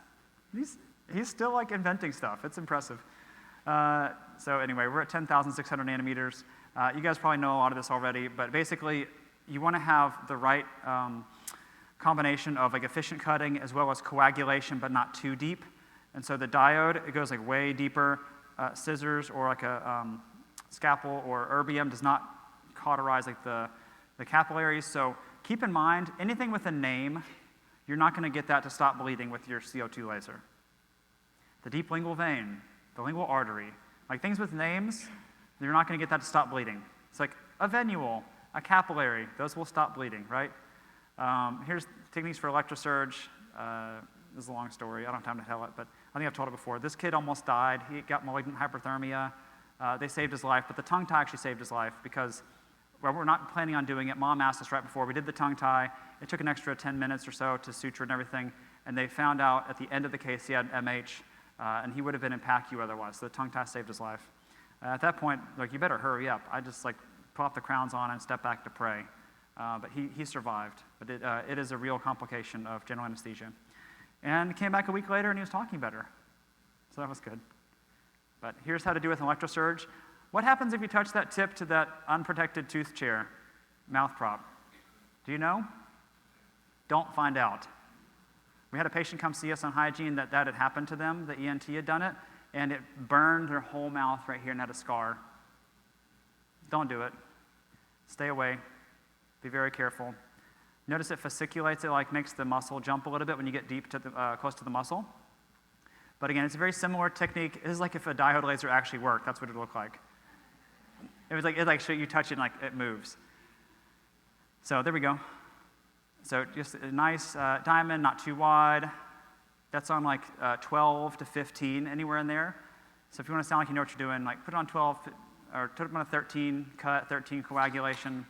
He's still like inventing stuff. It's impressive. So anyway, we're at 10,600 nanometers. You guys probably know a lot of this already, but basically you want to have the right combination of like efficient cutting as well as coagulation, but not too deep. And so the diode, it goes like way deeper. Scissors or like a scalpel or erbium does not cauterize like the capillaries. So keep in mind, anything with a name, you're not going to get that to stop bleeding with your CO2 laser. The deep lingual vein, the lingual artery, like things with names, you're not going to get that to stop bleeding. It's like a venule, a capillary, those will stop bleeding, right? Here's techniques for electrosurge. This is a long story. I don't have time to tell it, but I think I've told it before. This kid almost died. He got malignant hyperthermia. They saved his life, but the tongue tie actually saved his life because we're not planning on doing it. Mom asked us right before we did the tongue tie. It took an extra 10 minutes or so to suture and everything, and they found out at the end of the case he had MH, and he would have been in PACU otherwise, so the tongue tie saved his life. At that point, like, you better hurry up. I just like put the crowns on and step back to pray. But he survived, but it is a real complication of general anesthesia. And came back a week later and he was talking better, so that was good. But here's how to do with an electrosurge. What happens if you touch that tip to that unprotected tooth chair, mouth prop? Do you know? Don't find out. We had a patient come see us on hygiene that had happened to them. The ENT had done it, and it burned their whole mouth right here and had a scar. Don't do it. Stay away. Be very careful. Notice it fasciculates, it like makes the muscle jump a little bit when you get deep to close to the muscle. But again, it's a very similar technique. It is like if a diode laser actually worked. That's what it would look like. It was like you touch it and like it moves. So there we go. So just a nice diamond, not too wide. That's on like 12 to 15, anywhere in there. So if you want to sound like you know what you're doing, like put it on 12 or put it on a 13 cut, 13 coagulation.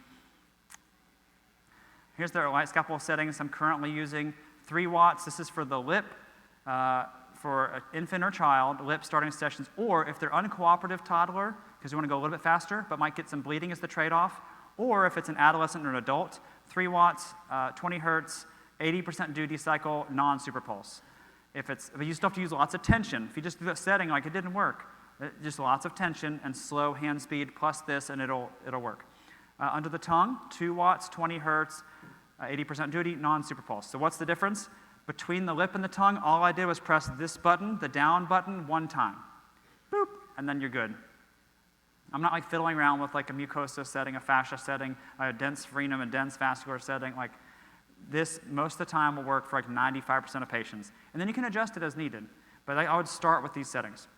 Here's the light scalpel settings I'm currently using. 3 watts, this is for the lip, for an infant or child, lip starting sessions, or if they're uncooperative toddler, because you want to go a little bit faster, but might get some bleeding as the trade-off, or if it's an adolescent or an adult, 3 watts, 20 hertz, 80% duty cycle, non-super pulse. But you still have to use lots of tension. If you just do that setting like it didn't work, just lots of tension and slow hand speed plus this, and it'll work. Under the tongue, 2 watts, 20 hertz, 80% duty, non-super pulse. So what's the difference? Between the lip and the tongue, all I did was press this button, the down button, 1 time. Boop, and then you're good. I'm not like fiddling around with like a mucosa setting, a fascia setting, a dense frenum, a dense vascular setting. Like this, most of the time will work for like 95% of patients. And then you can adjust it as needed. But I would start with these settings.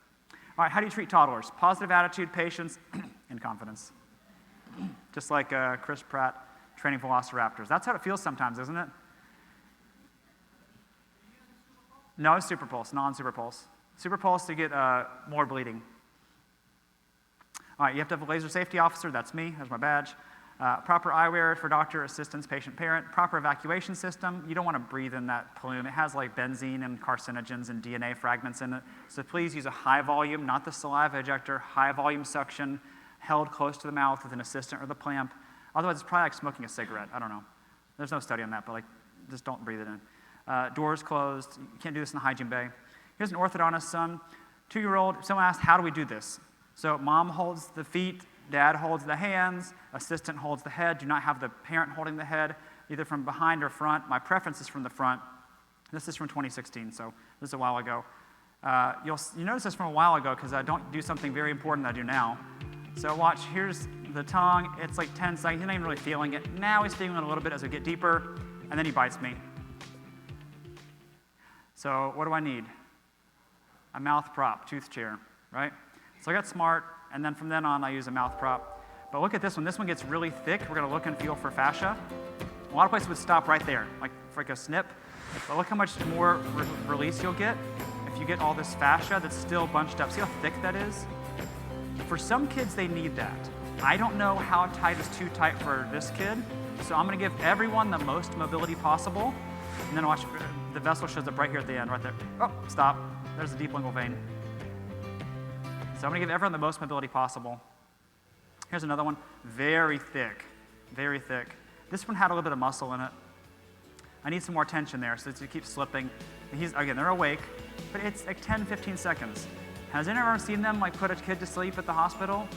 All right, how do you treat toddlers? Positive attitude, patience, and confidence. Just like Chris Pratt training velociraptors. That's how it feels sometimes, isn't it? No, it's super pulse, non-super pulse. Super pulse to get more bleeding. All right, you have to have a laser safety officer. That's me. That's my badge. Proper eyewear for doctor, assistants, patient, parent. Proper evacuation system. You don't want to breathe in that plume. It has like benzene and carcinogens and DNA fragments in it. So please use a high volume, not the saliva ejector, high volume suction, held close to the mouth with an assistant or the clamp. Otherwise, it's probably like smoking a cigarette. I don't know. There's no study on that, but like, just don't breathe it in. Doors closed. You can't do this in the hygiene bay. Here's an orthodontist son, 2-year-old. Someone asked, how do we do this? So mom holds the feet, dad holds the hands, assistant holds the head. Do not have the parent holding the head, either from behind or front. My preference is from the front. This is from 2016, so this is a while ago. You notice this from a while ago because I don't do something very important that I do now. So watch, here's the tongue. It's like 10 seconds. He's not even really feeling it. Now he's feeling it a little bit as we get deeper, and then he bites me. So what do I need? A mouth prop, tooth chair, right? So I got smart, and then from then on I use a mouth prop. But look at this one. This one gets really thick. We're going to look and feel for fascia. A lot of places would stop right there, like for like a snip. But look how much more release you'll get if you get all this fascia that's still bunched up. See how thick that is? For some kids, they need that. I don't know how tight is too tight for this kid, so I'm going to give everyone the most mobility possible. And then watch, the vessel shows up right here at the end, right there. Oh, stop. There's the deep lingual vein. So I'm going to give everyone the most mobility possible. Here's another one. Very thick. Very thick. This one had a little bit of muscle in it. I need some more tension there, so it keeps slipping. Again, they're awake, but it's like 10, 15 seconds. Has anyone ever seen them like put a kid to sleep at the hospital?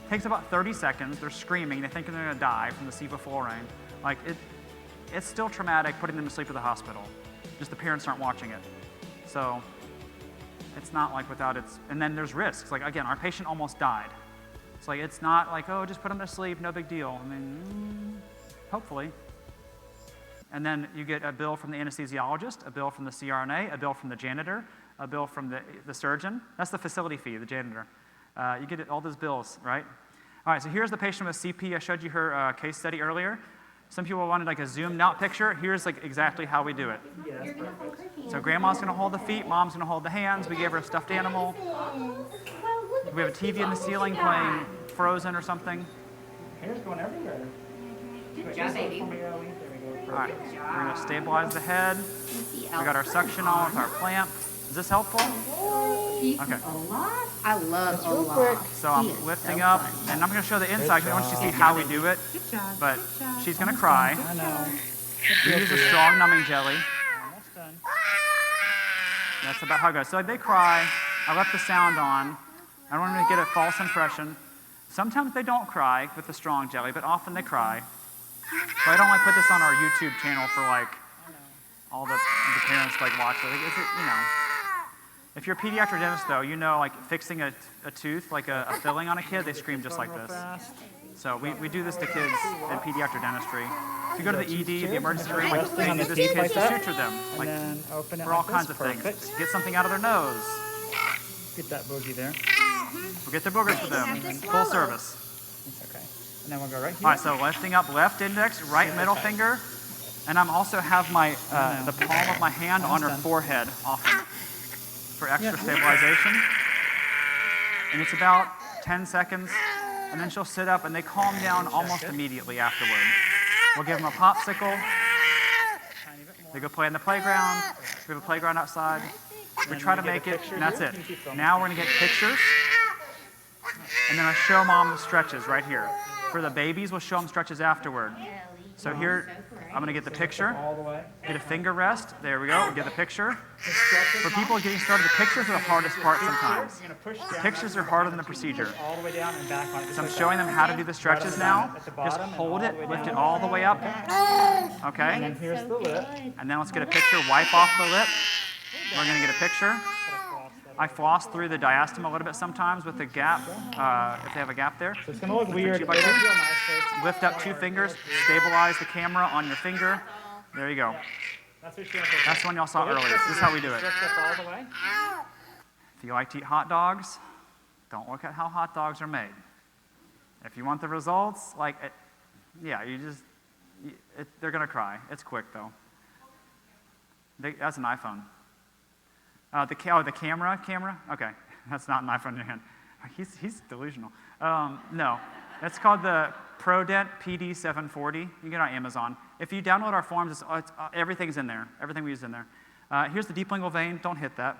It takes about 30 seconds. They're screaming. They think they're going to die from the sevoflurane. Like it's still traumatic putting them to sleep at the hospital. Just the parents aren't watching it. So it's not like without its, and then there's risks. Like again, our patient almost died. It's like, it's not like, oh, just put them to sleep, no big deal. I mean, hopefully. And then you get a bill from the anesthesiologist, a bill from the CRNA, a bill from the janitor, a bill from the surgeon. That's the facility fee, the janitor. You get all those bills, right? All right, so here's the patient with CP. I showed you her case study earlier. Some people wanted like a zoomed out picture. Here's like exactly how we do it. So grandma's gonna hold the feet, mom's gonna hold the hands. We gave her a stuffed animal. We have a TV in the ceiling playing Frozen or something. Hair's going everywhere. Good job, baby. All right, we're gonna stabilize the head. We got our suction on with our clamp. Is this helpful? Okay. I love Olaf. So I'm lifting up, and I'm going to show the inside because I want you to see how we do it. But she's going to cry. I know. We use a strong numbing jelly. That's about how it goes. So they cry. I left the sound on. I don't want them to get a false impression. Sometimes they don't cry with the strong jelly, but often they cry. So I don't like put this on our YouTube channel for like all the parents like watch it. Is it, you know. If you're a pediatric dentist, though, you know, like fixing a tooth, like a filling on a kid, they scream just like this. So we do this to kids in pediatric dentistry. If you go to the ED, the emergency room, like they do this to kids to suture them, like for all kinds of things. Get something out of their nose. Get that boogie there. We'll get the boogers for them. Full service. It's okay. And then we'll go right here. All right, so lifting up left index, right middle finger, and I'm also have my the palm of my hand on her forehead often. For extra stabilization. And it's about 10 seconds, and then she'll sit up, and they calm down almost immediately afterward. We'll give them a popsicle. They go play in the playground. We have a playground outside. We try to make it, and that's it. Now we're going to get pictures, and then I'll show mom the stretches right here. For the babies, we'll show them stretches afterward. So here, I'm going to get the picture, get a finger rest. There we go, get the picture. For people getting started, the pictures are the hardest part sometimes. Pictures are harder than the procedure. So I'm showing them how to do the stretches now. Just hold it, lift it all the way up. Okay? And then here's the lip. And then let's get a picture, wipe off the lip. We're going to get a picture. I floss through the diastema a little bit sometimes with the gap, if they have a gap there. So it's going to look weird. Lift up 2 fingers, stabilize the camera on your finger. There you go. That's the one y'all saw earlier. This is how we do it. If you like to eat hot dogs, don't look at how hot dogs are made. If you want the results, like, they're going to cry. It's quick, though. That's an iPhone. The camera? Okay, that's not a knife on your hand. He's delusional. No, it's called the ProDent PD740. You can get it on Amazon. If you download our forms, everything's in there. Everything we use in there. Here's the deep lingual vein. Don't hit that.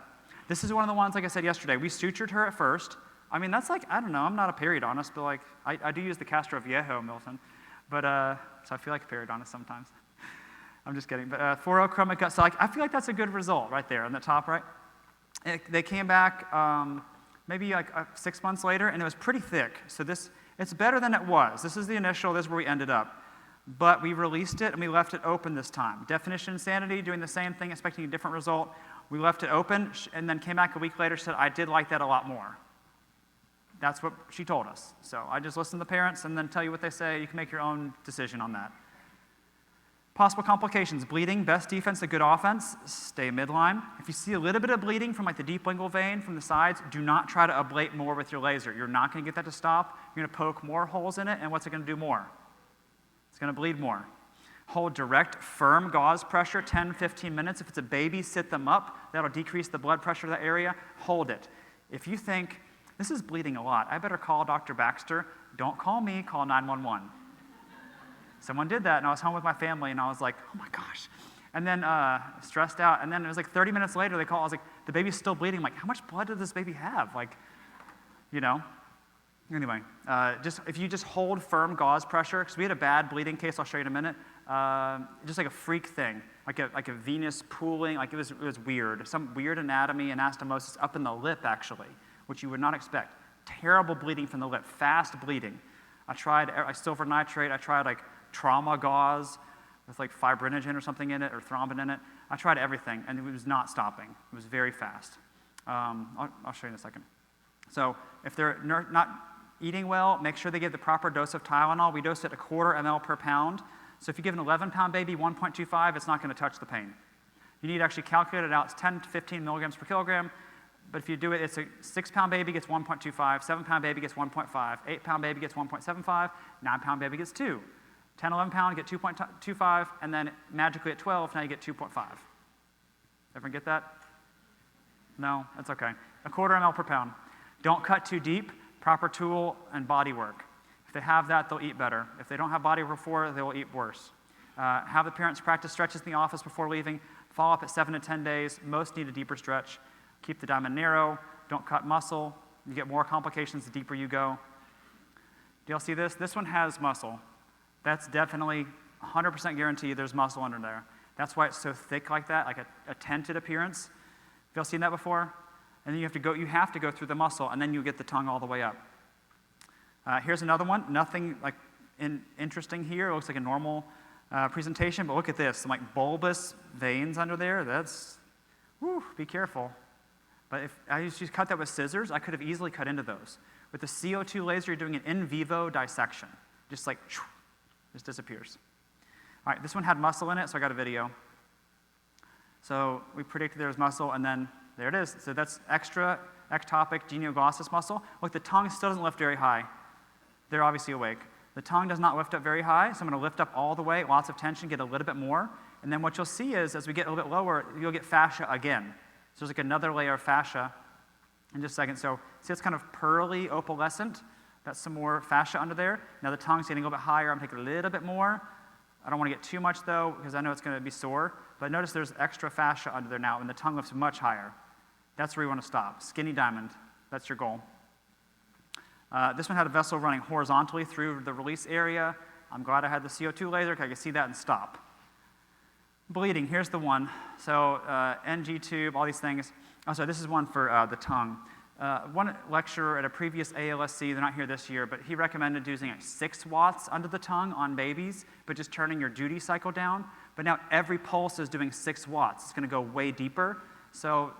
This is one of the ones, like I said yesterday, we sutured her at first. I mean, that's like, I don't know, I'm not a periodontist, but like, I do use the Castro Viejo, Milton. But, so I feel like a periodontist sometimes. I'm just kidding. But photochromic gut, so like, I feel like that's a good result right there on the top right. They came back maybe like 6 months later, and it was pretty thick. So it's better than it was. This is the initial, this is where we ended up. But we released it, and we left it open this time. Definition insanity, doing the same thing, expecting a different result. We left it open, and then came back a week later, said, I did like that a lot more. That's what she told us. So I just listen to the parents and then tell you what they say. You can make your own decision on that. Possible complications, bleeding, best defense, a good offense, stay midline. If you see a little bit of bleeding from like the deep lingual vein from the sides, do not try to ablate more with your laser. You're not going to get that to stop. You're going to poke more holes in it, and what's it going to do more? It's going to bleed more. Hold direct, firm gauze pressure, 10, 15 minutes. If it's a baby, sit them up. That'll decrease the blood pressure of that area. Hold it. If you think, this is bleeding a lot, I better call Dr. Baxter, don't call me, call 911. Someone did that, and I was home with my family, and I was like, oh my gosh. And then stressed out, and then it was like 30 minutes later, they called, I was like, the baby's still bleeding. I'm like, how much blood did this baby have? Like, you know. Anyway, if you just hold firm gauze pressure, because we had a bad bleeding case, I'll show you in a minute, just like a freak thing, like a venous pooling, like it was weird. Some weird anatomy, anastomosis up in the lip, actually, which you would not expect. Terrible bleeding from the lip, fast bleeding. I tried silver nitrate, I tried like trauma gauze with like fibrinogen or something in it, or thrombin in it. I tried everything, and it was not stopping. It was very fast. I'll show you in a second. So if they're not eating well, make sure they get the proper dose of Tylenol. We dose it 1/4 ml per pound. So if you give an 11-pound baby 1.25, it's not going to touch the pain. You need to actually calculate it out. It's 10 to 15 milligrams per kilogram. But if you do it, it's a 6-pound baby gets 1.25, 7-pound baby gets 1.5, 8-pound baby gets 1.75, 9-pound baby gets 2. 10, 11-pound get 2.25, and then magically at 12, now you get 2.5. Everyone get that? No? That's okay. 1/4 ml per pound. Don't cut too deep. Proper tool and body work. If they have that, they'll eat better. If they don't have body work before, they will eat worse. Have the parents practice stretches in the office before leaving. Follow up at 7 to 10 days. Most need a deeper stretch. Keep the diamond narrow. Don't cut muscle. You get more complications the deeper you go. Do y'all see this? This one has muscle. That's definitely 100% guarantee there's muscle under there. That's why it's so thick like that, like a tented appearance. Have y'all seen that before? And then you have to go through the muscle, and then you get the tongue all the way up. Here's another one. Nothing like interesting here. It looks like a normal presentation, but look at this. Some like bulbous veins under there. That's, be careful. But if I used to cut that with scissors, I could have easily cut into those. With the CO2 laser, you're doing an in vivo dissection. Just like, just disappears. All right, this one had muscle in it, so I got a video. So we predicted there was muscle, and then there it is. So that's extra ectopic genioglossus muscle. Look, the tongue still doesn't lift very high. They're obviously awake. The tongue does not lift up very high, so I'm going to lift up all the way, lots of tension, get a little bit more. And then what you'll see is, as we get a little bit lower, you'll get fascia again. So there's like another layer of fascia in just a second. So see, it's kind of pearly, opalescent. That's some more fascia under there. Now the tongue's getting a little bit higher. I'm taking a little bit more. I don't want to get too much, though, because I know it's going to be sore. But notice there's extra fascia under there now, and the tongue lifts much higher. That's where you want to stop. Skinny diamond. That's your goal. This one had a vessel running horizontally through the release area. I'm glad I had the CO2 laser because I could see that and stop. Bleeding, here's the one. So NG tube, all these things. Oh, sorry, this is one for the tongue. One lecturer at a previous ALSC, they're not here this year, but he recommended using like 6 watts under the tongue on babies, but just turning your duty cycle down. But now every pulse is doing 6 watts. It's going to go way deeper. So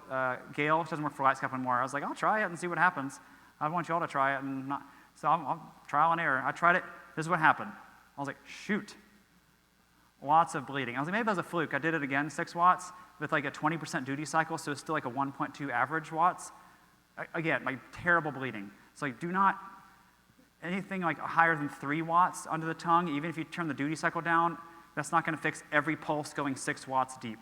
Gail, she doesn't work for Lightscope anymore. I was like, I'll try it and see what happens. I want you all to try it. And not, so I'll trial and error. I tried it. This is what happened. I was like, shoot. Lots of bleeding. I was like, maybe that was a fluke. I did it again, 6 watts, with like a 20% duty cycle, so it's still like a 1.2 average watts. Again, like terrible bleeding. It's like, do not, anything like higher than 3 watts under the tongue, even if you turn the duty cycle down, that's not going to fix every pulse going 6 watts deep.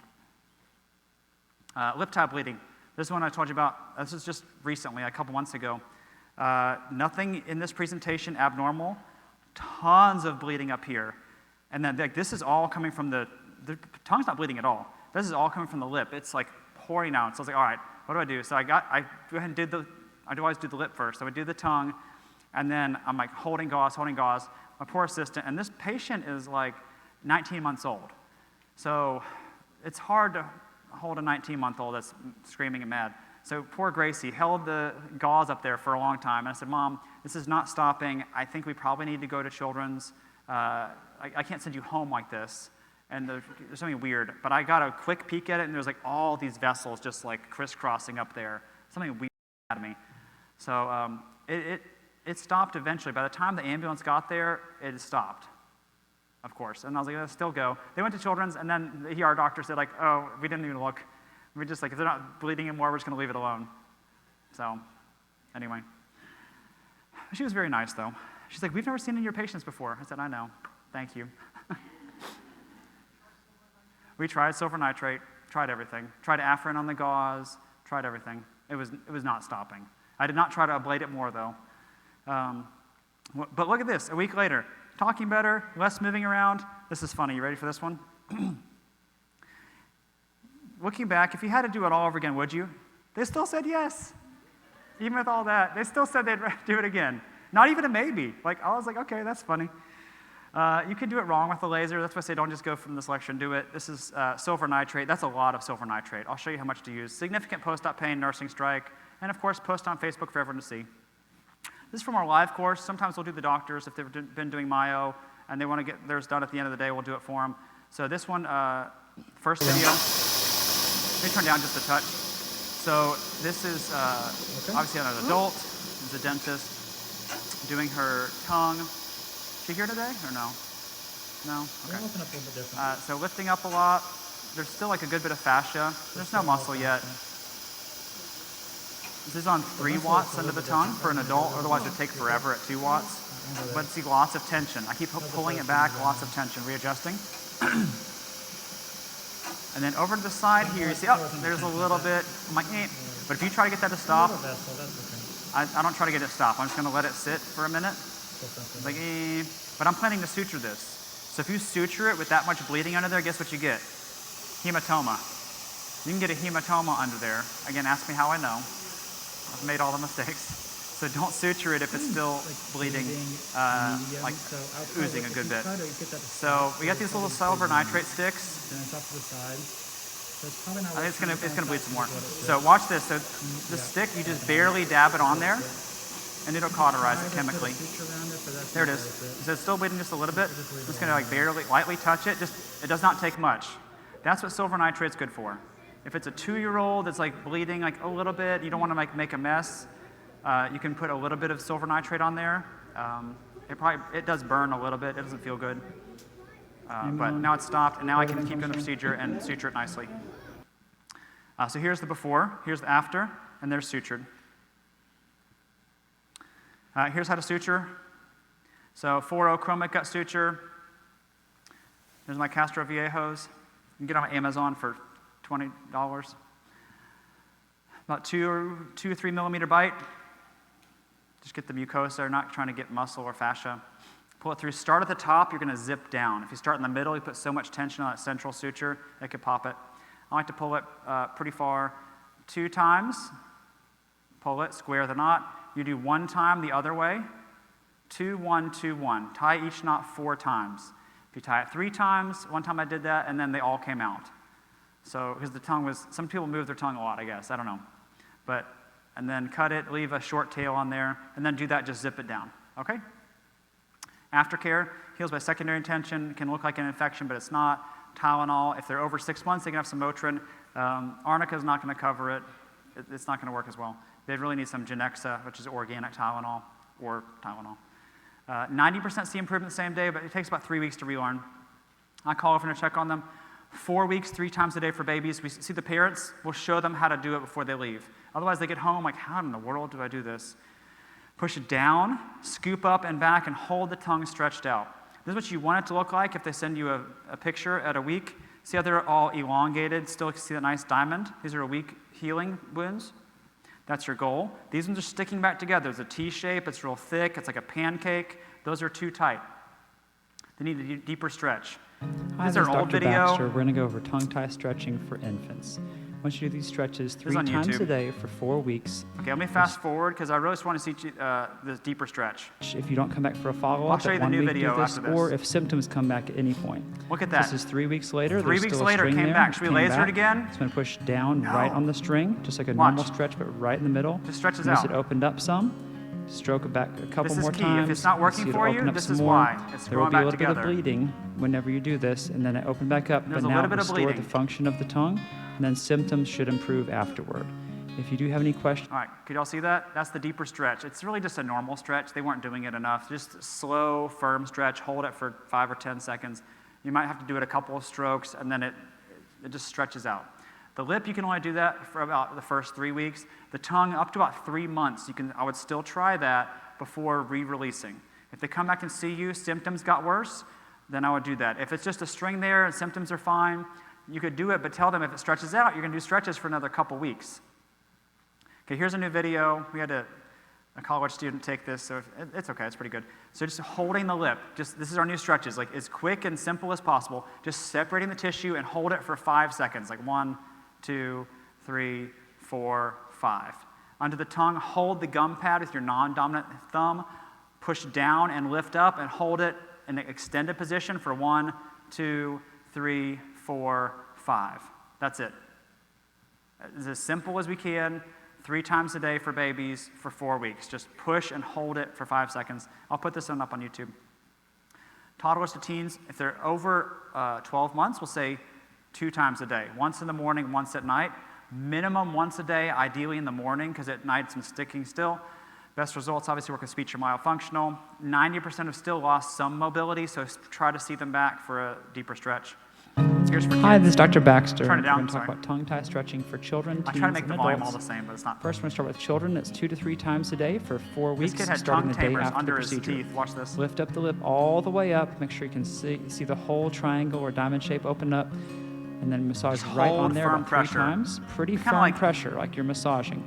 Lip tap bleeding. This one I told you about, this is just recently, a couple months ago. Nothing in this presentation abnormal, tons of bleeding up here. And then like, this is all coming from the tongue's not bleeding at all. This is all coming from the lip. It's like pouring out. So I was like, all right, what do I do? So I go ahead and did I always do the lip first. So I would do the tongue, and then I'm like holding gauze. My poor assistant, and this patient is like 19 months old. So it's hard to hold a 19-month-old that's screaming and mad. So poor Gracie held the gauze up there for a long time. And I said, Mom, this is not stopping. I think we probably need to go to Children's. I can't send you home like this. And there's something weird. But I got a quick peek at it, and there's like all these vessels just like crisscrossing up there. Something weird at me. So it stopped eventually. By the time the ambulance got there, it stopped, of course. And I was like, let's still go. They went to Children's, and then the ER doctor said, like, oh, we didn't even look. We just like, if they're not bleeding anymore, we're just going to leave it alone. So anyway. She was very nice, though. She's like, we've never seen any of your patients before. I said, I know. Thank you. We tried silver nitrate, tried everything. Tried Afrin on the gauze, tried everything. It was not stopping. I did not try to ablate it more, though. But look at this, a week later. Talking better, less moving around. This is funny. You ready for this one? Looking back, if you had to do it all over again, would you? They still said yes. Even with all that, they still said they'd do it again. Not even a maybe. Like, I was like, okay, that's funny. You could do it wrong with the laser. That's why I say don't just go from this lecture and do it. This is silver nitrate. That's a lot of silver nitrate. I'll show you how much to use. Significant post-op pain, nursing strike, and of course, post on Facebook for everyone to see. This is from our live course. Sometimes we'll do the doctors if they've been doing myo and they want to get theirs done at the end of the day, we'll do it for them. So this one, first video, let me turn down just a touch. So this is obviously an adult. This is a dentist doing her tongue. Is she here today or no? No? Okay. Open up a little bit different. So lifting up a lot. There's still like a good bit of fascia. There's no muscle yet. This is on 3 watts under the tongue for an adult, otherwise it would take forever at 2 watts. But see lots of tension. I keep pulling it back, lots of tension, readjusting. And then over to the side here, you see, oh, there's a little bit. I'm like, eh. But if you try to get that to stop, I don't try to get it to stop. I'm just going to let it sit for a minute. Like, eh. But I'm planning to suture this. So if you suture it with that much bleeding under there, guess what you get? Hematoma. You can get a hematoma under there. Again, ask me how I know. I've made all the mistakes. So don't suture it if it's still bleeding, like oozing a good bit. So we got these little silver nitrate sticks. I think it's gonna bleed some more. So watch this. So the stick, you just barely dab it on there, and it'll cauterize it chemically. There it is. So it's still bleeding just a little bit. I'm just gonna like barely, lightly touch it. It does not take much. That's what silver nitrate's good for. If it's a 2-year-old that's like bleeding like a little bit, you don't want to make a mess, you can put a little bit of silver nitrate on there. It does burn a little bit. It doesn't feel good. But now it's stopped, and now I can keep doing the procedure and suture it nicely. So here's the before, here's the after, and there's sutured. Here's how to suture. So 4.0 chromic gut suture. There's my Castro Viejos. You can get on Amazon for $20. About 2 or 3 millimeter bite. Just get the mucosa, not trying to get muscle or fascia. Pull it through. Start at the top, you're going to zip down. If you start in the middle, you put so much tension on that central suture, it could pop it. I like to pull it pretty far 2 times. Pull it, square the knot. You do 1 time the other way. 2, 1, 2, 1. Tie each knot 4 times. If you tie it 3 times, one time I did that, and then they all came out. So, because the tongue was, some people move their tongue a lot, I guess, I don't know. But, and then cut it, leave a short tail on there, and then do that, just zip it down, okay? Aftercare, heals by secondary tension, can look like an infection, but it's not. Tylenol, if they're over 6 months, they can have some Motrin. Arnica is not gonna cover it. It's not gonna work as well. They really need some Genexa, which is organic Tylenol, or Tylenol. 90% see improvement the same day, but it takes about 3 weeks to relearn. I call often to check on them. 4 weeks, 3 times a day for babies. We see the parents, we'll show them how to do it before they leave. Otherwise, they get home like, how in the world do I do this? Push it down, scoop up and back, and hold the tongue stretched out. This is what you want it to look like if they send you a picture at a week. See how they're all elongated? Still see that nice diamond? These are weak healing wounds. That's your goal. These ones are sticking back together. It's a T shape. It's real thick. It's like a pancake. Those are too tight. They need a deeper stretch. Hi, This this is is our old Dr. video. Baxter. We're going to go over tongue tie stretching for infants. I want you to do these stretches This 3 is on times YouTube. a day for 4 weeks. Okay, let me fast forward because I really just want to see this deeper stretch. If you don't come back for a follow-up, I'll show you at the 1 new week video do this, after this. or if symptoms come back at any point. Look at that. This is 3 weeks later. 3 There's weeks still a later, string came there. back. Should we Came laser back. it again? It's going to push down right on the string, just like a Watch. normal stretch, but right in the middle. Just stretches Notice out. it opened up some. Stroke it back a couple This is more key. times. If it's not You'll working see it for open you, up this some is more. why. It's There will growing be a back little bit together. of bleeding whenever you do this, and then it opened back up. There's but a now little bit of restore the bleeding. function of the tongue, and then symptoms should improve afterward. If you do have any questions, All right, could y'all see that? That's the deeper stretch. It's really just a normal stretch. They weren't doing it enough. Just slow, firm stretch. Hold it for 5 or 10 seconds. You might have to do it a couple of strokes, and then it just stretches out. The lip, you can only do that for about the first 3 weeks. The tongue, up to about 3 months. I would still try that before re-releasing. If they come back and see you, symptoms got worse, then I would do that. If it's just a string there and symptoms are fine, you could do it, but tell them if it stretches out, you're going to do stretches for another couple weeks. Okay, here's a new video. We had a college student take this, so it's okay, it's pretty good. So just holding the lip, this is our new stretches, like as quick and simple as possible, just separating the tissue and hold it for 5 seconds, like 1, 2, 3, 4, 5. Under the tongue, hold the gum pad with your non-dominant thumb, push down and lift up and hold it in an extended position for 1, 2, 3, 4, 5. That's it. It's as simple as we can. 3 times a day for babies for 4 weeks. Just push and hold it for 5 seconds. I'll put this one up on YouTube. Toddlers to teens, if they're over 12 months, we'll say 2 times a day. Once in the morning, once at night. Minimum once a day, ideally in the morning, because at night it's been sticking still. Best results, obviously, work with speech or myofunctional. 90% have still lost some mobility, so try to see them back for a deeper stretch. Here's for kids. hi, this is Dr. Baxter. Turn it down, We're going to talk sorry. about tongue tie stretching for children, teens, I try to make and the volume all adults. the same, but it's not. First, we're going to start with children. It's 2 to 3 times a day for 4 weeks, This kid had starting tongue the day tamers after under the his procedure. teeth. Watch this. Lift up the lip all the way up. Make sure you can see the whole triangle or diamond shape open up, and then massage Just right hold on there firm about 3 pressure. times. Pretty Kinda firm like- pressure, like you're massaging.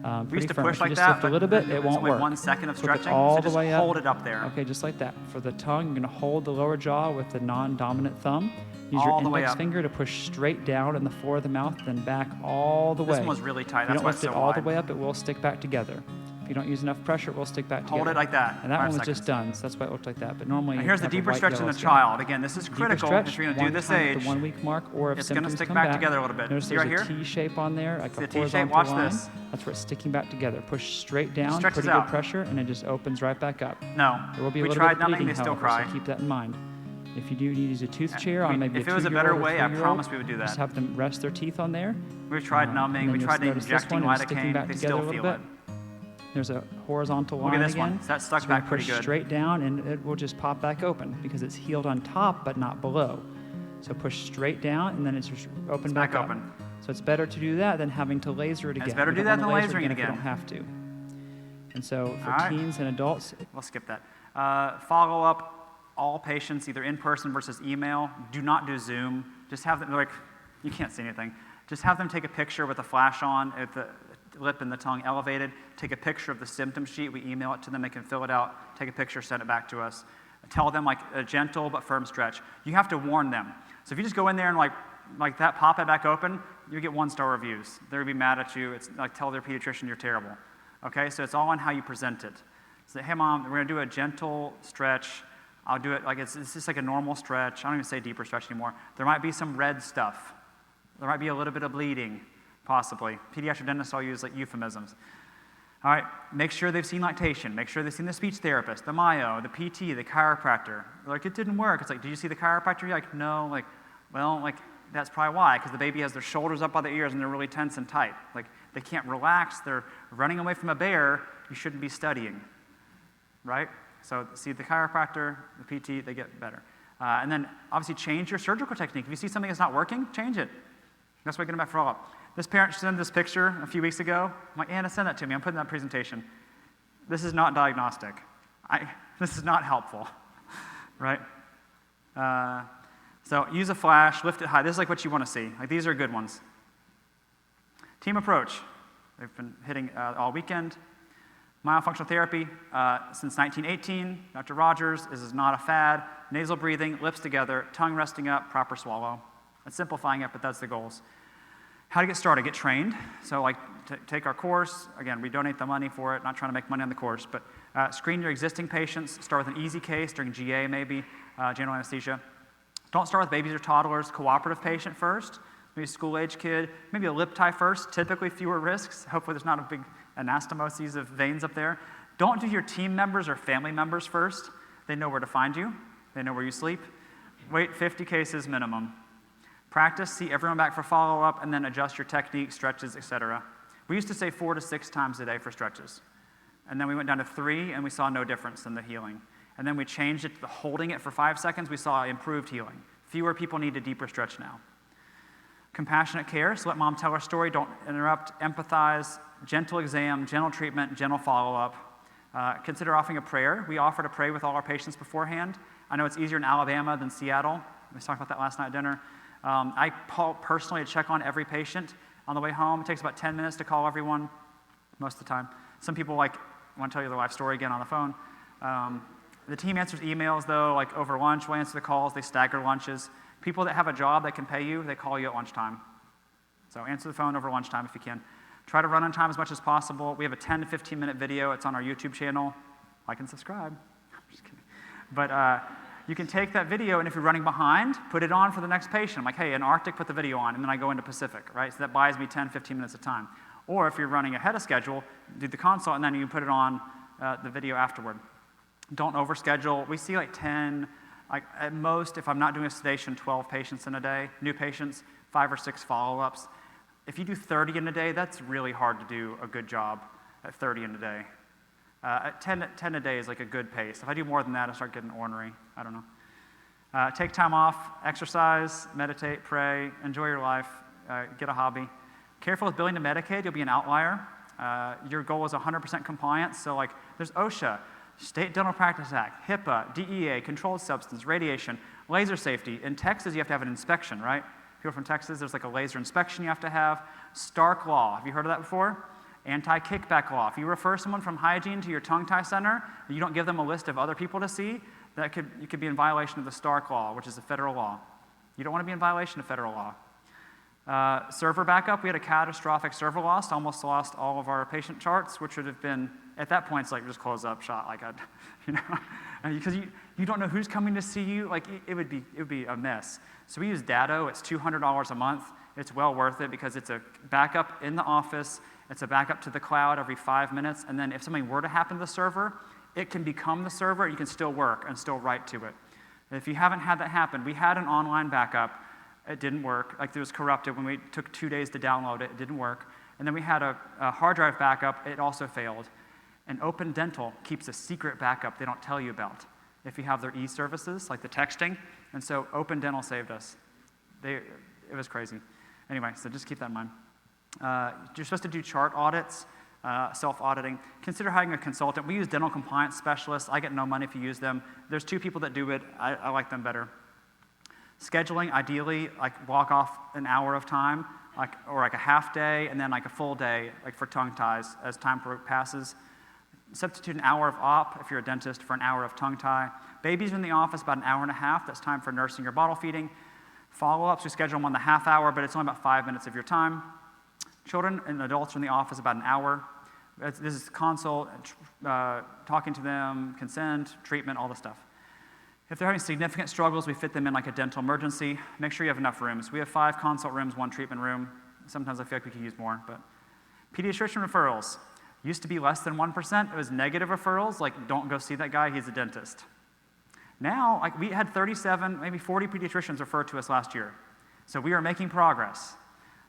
We Pretty used to firm. push If you like just that, lift a but little bit, it's it won't only work. 1 second of Flip it stretching, all so the just way up. hold it up there. Okay, just like that. For the tongue, you're going to hold the lower jaw with the non-dominant thumb. Use All your the way index up. finger to push straight down in the floor of the mouth, then back all the way. This one was really tight. If you That's don't why lift it's it so all the wide. way up, it will stick back together. If you don't use enough pressure, it will stick back together. Hold it like that, And that 5 one was seconds. just done, so that's why it looked like that. But normally, Now you here's the have a deeper white, stretch in yellow the skin. child. Again, this is Deeper critical stretch, if you're going to do one this time at age. the 1 week mark, or if It's gonna symptoms stick come back together a little bit. Notice See right there's a here? T shape on there, like See a the T shape? horizontal Watch line. this. That's where it's sticking back together. Push straight down, Stretches pretty out. good pressure, and it just opens right back up. No. There will be a We little tried bit of numbing, bleeding, they still however, cry. so keep that in mind. If you do need to use a tooth chair on maybe if a it was a 2-year-old better or way, I 3-year-old, promise we would do just that. have them rest their teeth on there. We've tried and numbing, then we you'll tried notice this injecting one is sticking lidocaine, back they together still a little feel bit. it. There's a horizontal Look at line this one. again. That stuck So back we pretty push good. straight down, and it will just pop back open because it's healed on top but not below. So push straight down, and then it's just open back up. open. So it's better to do that than having to laser it again. It's better We to do don't that wanna than laser lasering it if you again. don't have to. And so for All right. teens and adults, We'll skip that. Follow up all patients, either in person versus email. Do not do Zoom. Just have them, like, you can't see anything. Just have them take a picture with a flash on, with the lip and the tongue elevated. Take a picture of the symptom sheet. We email it to them. They can fill it out, take a picture, send it back to us. Tell them like a gentle but firm stretch. You have to warn them. So if you just go in there and like that, pop it back open, you get 1-star reviews. They'll be mad at you. It's like tell their pediatrician you're terrible. Okay, so it's all on how you present it. So hey mom, we're gonna do a gentle stretch. I'll do it like it's just like a normal stretch. I don't even say deeper stretch anymore. There might be some red stuff. There might be a little bit of bleeding, possibly. Pediatric dentists all use like euphemisms. All right, make sure they've seen lactation. Make sure they've seen the speech therapist, the myo, the PT, the chiropractor. They're like, it didn't work. It's like, did you see the chiropractor? You're like, no. Like, well, like that's probably why, because the baby has their shoulders up by their ears and they're really tense and tight. Like they can't relax. They're running away from a bear. You shouldn't be studying, right? So see the chiropractor, the PT, they get better. And then obviously change your surgical technique. If you see something that's not working, change it. That's why I get them back for follow-up. This parent sent this picture a few weeks ago. I'm like, Anna, send that to me. I'm putting that presentation. This is not diagnostic. This is not helpful, right? So use a flash, lift it high. This is like what you want to see. Like these are good ones. Team approach. They've been hitting all weekend. Myofunctional therapy since 1918. Dr. Rogers, this is not a fad. Nasal breathing, lips together, tongue resting up, proper swallow. That's simplifying it, but that's the goals. How to get started, get trained. So like take our course. Again, we donate the money for it, not trying to make money on the course, but screen your existing patients. Start with an easy case during GA maybe, general anesthesia. Don't start with babies or toddlers. Cooperative patient first, maybe a school-age kid, maybe a lip tie first, typically fewer risks. Hopefully there's not a big anastomosis of veins up there. Don't do your team members or family members first. They know where to find you. They know where you sleep. Wait 50 cases minimum. Practice, see everyone back for follow-up, and then adjust your technique, stretches, etc. We used to say 4 to 6 times a day for stretches. And then we went down to 3, and we saw no difference in the healing. And then we changed it to holding it for 5 seconds. We saw improved healing. Fewer people need a deeper stretch now. Compassionate care, so let mom tell her story. Don't interrupt, empathize, gentle exam, gentle treatment, gentle follow-up. Consider offering a prayer. We offer to pray with all our patients beforehand. I know it's easier in Alabama than Seattle. We talked about that last night at dinner. I personally check on every patient on the way home. It takes about 10 minutes to call everyone most of the time. Some people want to tell you their life story again on the phone. The team answers emails, though, like over lunch. We'll answer the calls. They stagger lunches. People that have a job that can pay you, they call you at lunchtime. So answer the phone over lunchtime if you can. Try to run on time as much as possible. We have a 10 to 15-minute video. It's on our YouTube channel. Like and subscribe. I'm just kidding. But you can take that video, and if you're running behind, put it on for the next patient. I'm like, hey, in Arctic, put the video on, and then I go into Pacific, right? So that buys me 10, 15 minutes of time. Or if you're running ahead of schedule, do the consult, and then you can put it on the video afterward. Don't overschedule. We see like 10, like at most, if I'm not doing a sedation, 12 patients in a day. New patients, 5 or 6 follow-ups. If you do 30 in a day, that's really hard to do a good job at 30 in a day. At 10 a day is like a good pace. If I do more than that, I start getting ornery. I don't know. Take time off, exercise, meditate, pray, enjoy your life, get a hobby. Careful with billing to Medicaid, you'll be an outlier. Your goal is 100% compliance, so like there's OSHA, State Dental Practice Act, HIPAA, DEA, controlled substance, radiation, laser safety. In Texas, you have to have an inspection, right? People from Texas, there's like a laser inspection you have to have. Stark law, have you heard of that before? Anti-kickback law. If you refer someone from hygiene to your tongue tie center, and you don't give them a list of other people to see, you could be in violation of the Stark law, which is a federal law. You don't want to be in violation of federal law. Server backup, we had a catastrophic server loss, almost lost all of our patient charts, which would have been, at that point, it's like just close up shop, like because you don't know who's coming to see you, like it would be a mess. So we use Datto, it's $200 a month. It's well worth it because it's a backup in the office, it's a backup to the cloud every 5 minutes, and then if something were to happen to the server, it can become the server, you can still work and still write to it. And if you haven't had that happen, we had an online backup, it didn't work, like it was corrupted when we took 2 days to download it, it didn't work. And then we had a hard drive backup, it also failed. And Open Dental keeps a secret backup they don't tell you about if you have their e-services, like the texting. And so Open Dental saved us. It was crazy. Anyway, so just keep that in mind. You're supposed to do chart audits, self-auditing. Consider hiring a consultant. We use dental compliance specialists. I get no money if you use them. There's 2 people that do it. I like them better. Scheduling, ideally, like block off an hour of time, or like a half day, and then like a full day, like for tongue ties as time passes. Substitute an hour of op, if you're a dentist, for an hour of tongue tie. Babies in the office, about an hour and a half. That's time for nursing or bottle feeding. Follow-ups, we schedule them on the half hour, but it's only about 5 minutes of your time. Children and adults are in the office about an hour. This is consult, talking to them, consent, treatment, all the stuff. If they're having significant struggles, we fit them in like a dental emergency. Make sure you have enough rooms. We have 5 consult rooms, 1 treatment room. Sometimes I feel like we could use more, but pediatrician referrals. Used to be less than 1%. It was negative referrals, like don't go see that guy, he's a dentist. Now, like we had 37, maybe 40 pediatricians referred to us last year. So we are making progress,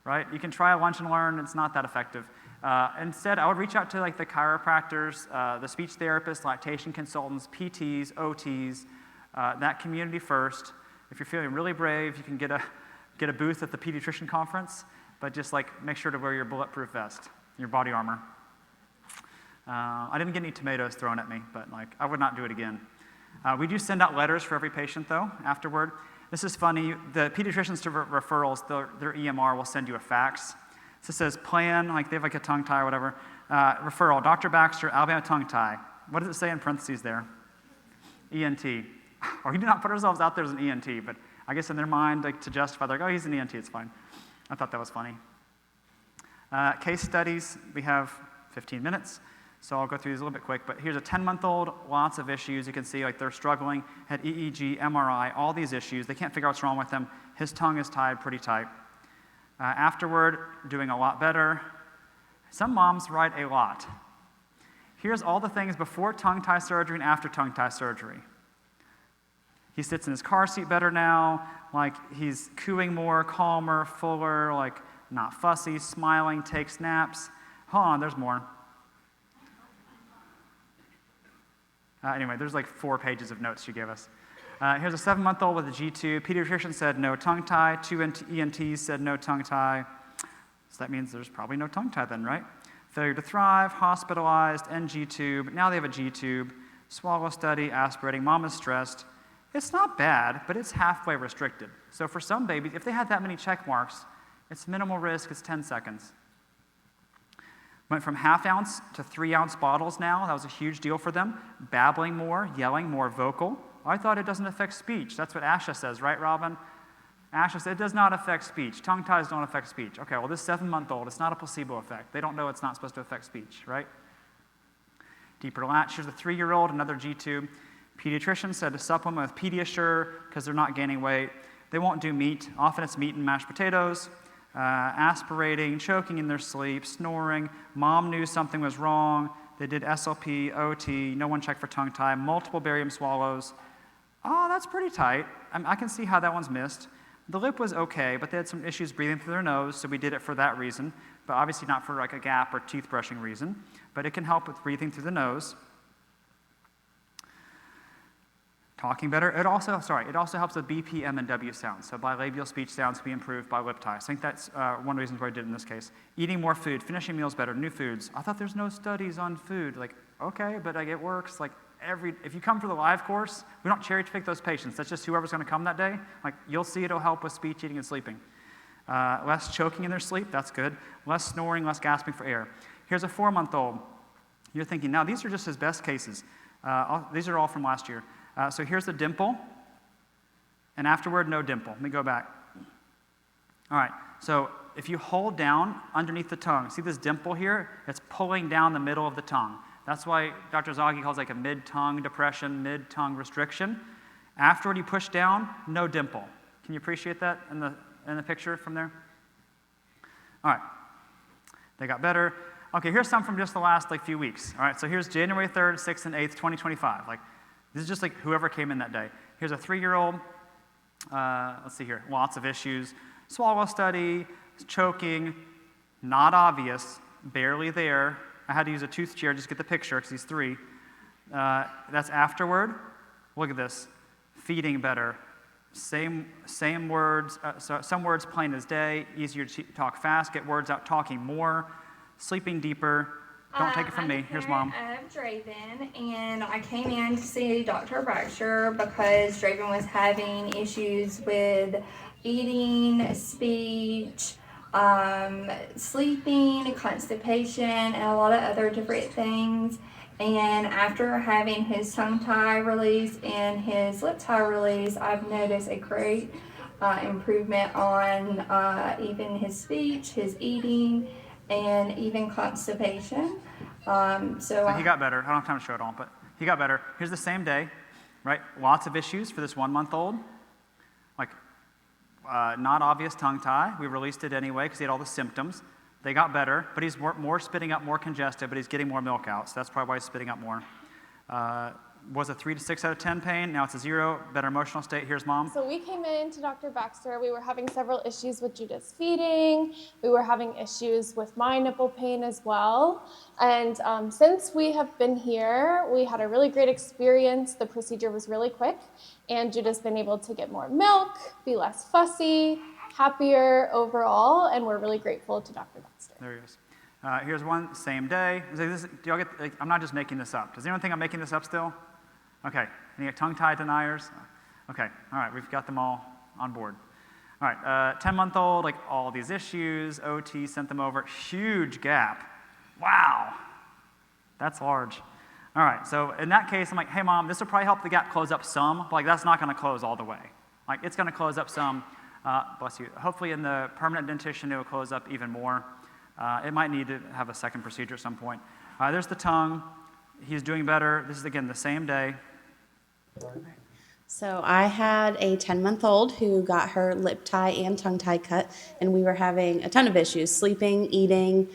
right? You can try a lunch and learn, it's not that effective. Instead, I would reach out to like the chiropractors, the speech therapists, lactation consultants, PTs, OTs, that community first. If you're feeling really brave, you can get a booth at the pediatrician conference, but just like make sure to wear your bulletproof vest, your body armor. I didn't get any tomatoes thrown at me, but like I would not do it again. We do send out letters for every patient though afterward. This is funny. The pediatricians to referrals, their EMR will send you a fax. So it says plan, like they have like a tongue tie or whatever. Referral, Dr. Baxter, Alabama tongue tie. What does it say in parentheses there? ENT. Or we do not put ourselves out there as an ENT, but I guess in their mind, like to justify, they're like, oh, he's an ENT, it's fine. I thought that was funny. Case studies, we have 15 minutes, so I'll go through these a little bit quick, but here's a 10-month-old, lots of issues. You can see like they're struggling, had EEG, MRI, all these issues. They can't figure out what's wrong with them. His tongue is tied pretty tight. Afterward, doing a lot better. Some moms write a lot. Here's all the things before tongue tie surgery and after tongue tie surgery. He sits in his car seat better now, like he's cooing more, calmer, fuller, like not fussy, smiling, takes naps. Hold on, there's more. Anyway, there's like 4 pages of notes she gave us. Here's a 7-month-old with a G-tube. Pediatrician said no tongue tie. 2 ENTs said no tongue tie. So that means there's probably no tongue tie then, right? Failure to thrive, hospitalized, NG tube. Now they have a G-tube. Swallow study, aspirating. Mom is stressed. It's not bad, but it's halfway restricted. So for some babies, if they had that many check marks, it's minimal risk, it's 10 seconds. Went from 1/2 ounce to 3 ounce bottles now. That was a huge deal for them. Babbling more, yelling, more vocal. I thought it doesn't affect speech. That's what Asha says, right, Robin? Asha said it does not affect speech. Tongue ties don't affect speech. Okay, well, this 7-month-old, it's not a placebo effect. They don't know it's not supposed to affect speech, right? Deeper latch. Here's a 3-year-old, another G-tube. Pediatrician said to supplement with Pediasure because they're not gaining weight. They won't do meat. Often it's meat and mashed potatoes. Aspirating, choking in their sleep, snoring. Mom knew something was wrong. They did SLP, OT. No one checked for tongue tie. Multiple barium swallows. Oh, that's pretty tight. I can see how that one's missed. The lip was okay, but they had some issues breathing through their nose, so we did it for that reason, but obviously not for like a gap or teeth brushing reason, but it can help with breathing through the nose. Talking better. It also helps with BP, M, and W sounds. So bilabial speech sounds can be improved by lip ties. I think that's one of the reasons why I did it in this case. Eating more food, finishing meals better, new foods. I thought there's no studies on food. Like, okay, but like it works. Like if you come for the live course, we don't cherry pick those patients. That's just whoever's going to come that day. Like you'll see it'll help with speech, eating, and sleeping. Less choking in their sleep. That's good. Less snoring, less gasping for air. Here's a 4-month-old. You're thinking, now these are just his best cases. These are all from last year. So here's the dimple, and afterward, no dimple. Let me go back. All right, so if you hold down underneath the tongue, see this dimple here? It's pulling down the middle of the tongue. That's why Dr. Zaghi calls it like a mid-tongue depression, mid-tongue restriction. Afterward, you push down, no dimple. Can you appreciate that in the picture from there? All right, they got better. Okay, here's some from just the last few weeks. All right, so here's January 3rd, 6th, and 8th, 2025. This is just like whoever came in that day. Here's a 3-year-old. Let's see here. Lots of issues. Swallow study, choking, not obvious, barely there. I had to use a tooth chair just to get the picture because he's 3. That's afterward. Look at this. Feeding better. Same words. Some words plain as day. Easier to talk fast. Get words out. Talking more. Sleeping deeper. Don't take it from me. Here's Mom. I'm Draven, and I came in to see Dr. Baxter because Draven was having issues with eating, speech, sleeping, constipation, and a lot of other different things. And after having his tongue tie release and his lip tie release, I've noticed a great improvement on even his speech, his eating, and even constipation. So he got better. I don't have time to show it all, but he got better. Here's the same day, right? Lots of issues for this 1-month-old. Not obvious tongue tie. We released it anyway because he had all the symptoms. They got better, but he's more spitting up, more congested, but he's getting more milk out, so that's probably why he's spitting up more. Was a 3 to 6 out of 10 pain. Now it's a 0. Better emotional state. Here's Mom. So we came in to Dr. Baxter. We were having several issues with Judith's feeding. We were having issues with my nipple pain as well. And since we have been here, we had a really great experience. The procedure was really quick, and Judith's been able to get more milk, be less fussy, happier overall, and we're really grateful to Dr. Baxter. There he is. Here's one, same day. Do y'all get? I'm not just making this up. Does anyone think I'm making this up still? Okay. Any tongue tie deniers? Okay. All right. We've got them all. on board. All right, 10-month-old, like all these issues, OT sent them over, huge gap. Wow, that's large. All right, so in that case, I'm like, hey mom, this will probably help the gap close up some, but like that's not gonna close all the way. Like it's gonna close up some, bless you. Hopefully in the permanent dentition, it will close up even more. It might need to have a second procedure at some point. There's the tongue. He's doing better. This is, again, the same day. So I had a 10-month-old who got her lip tie and tongue tie cut, and we were having a ton of issues, sleeping, eating,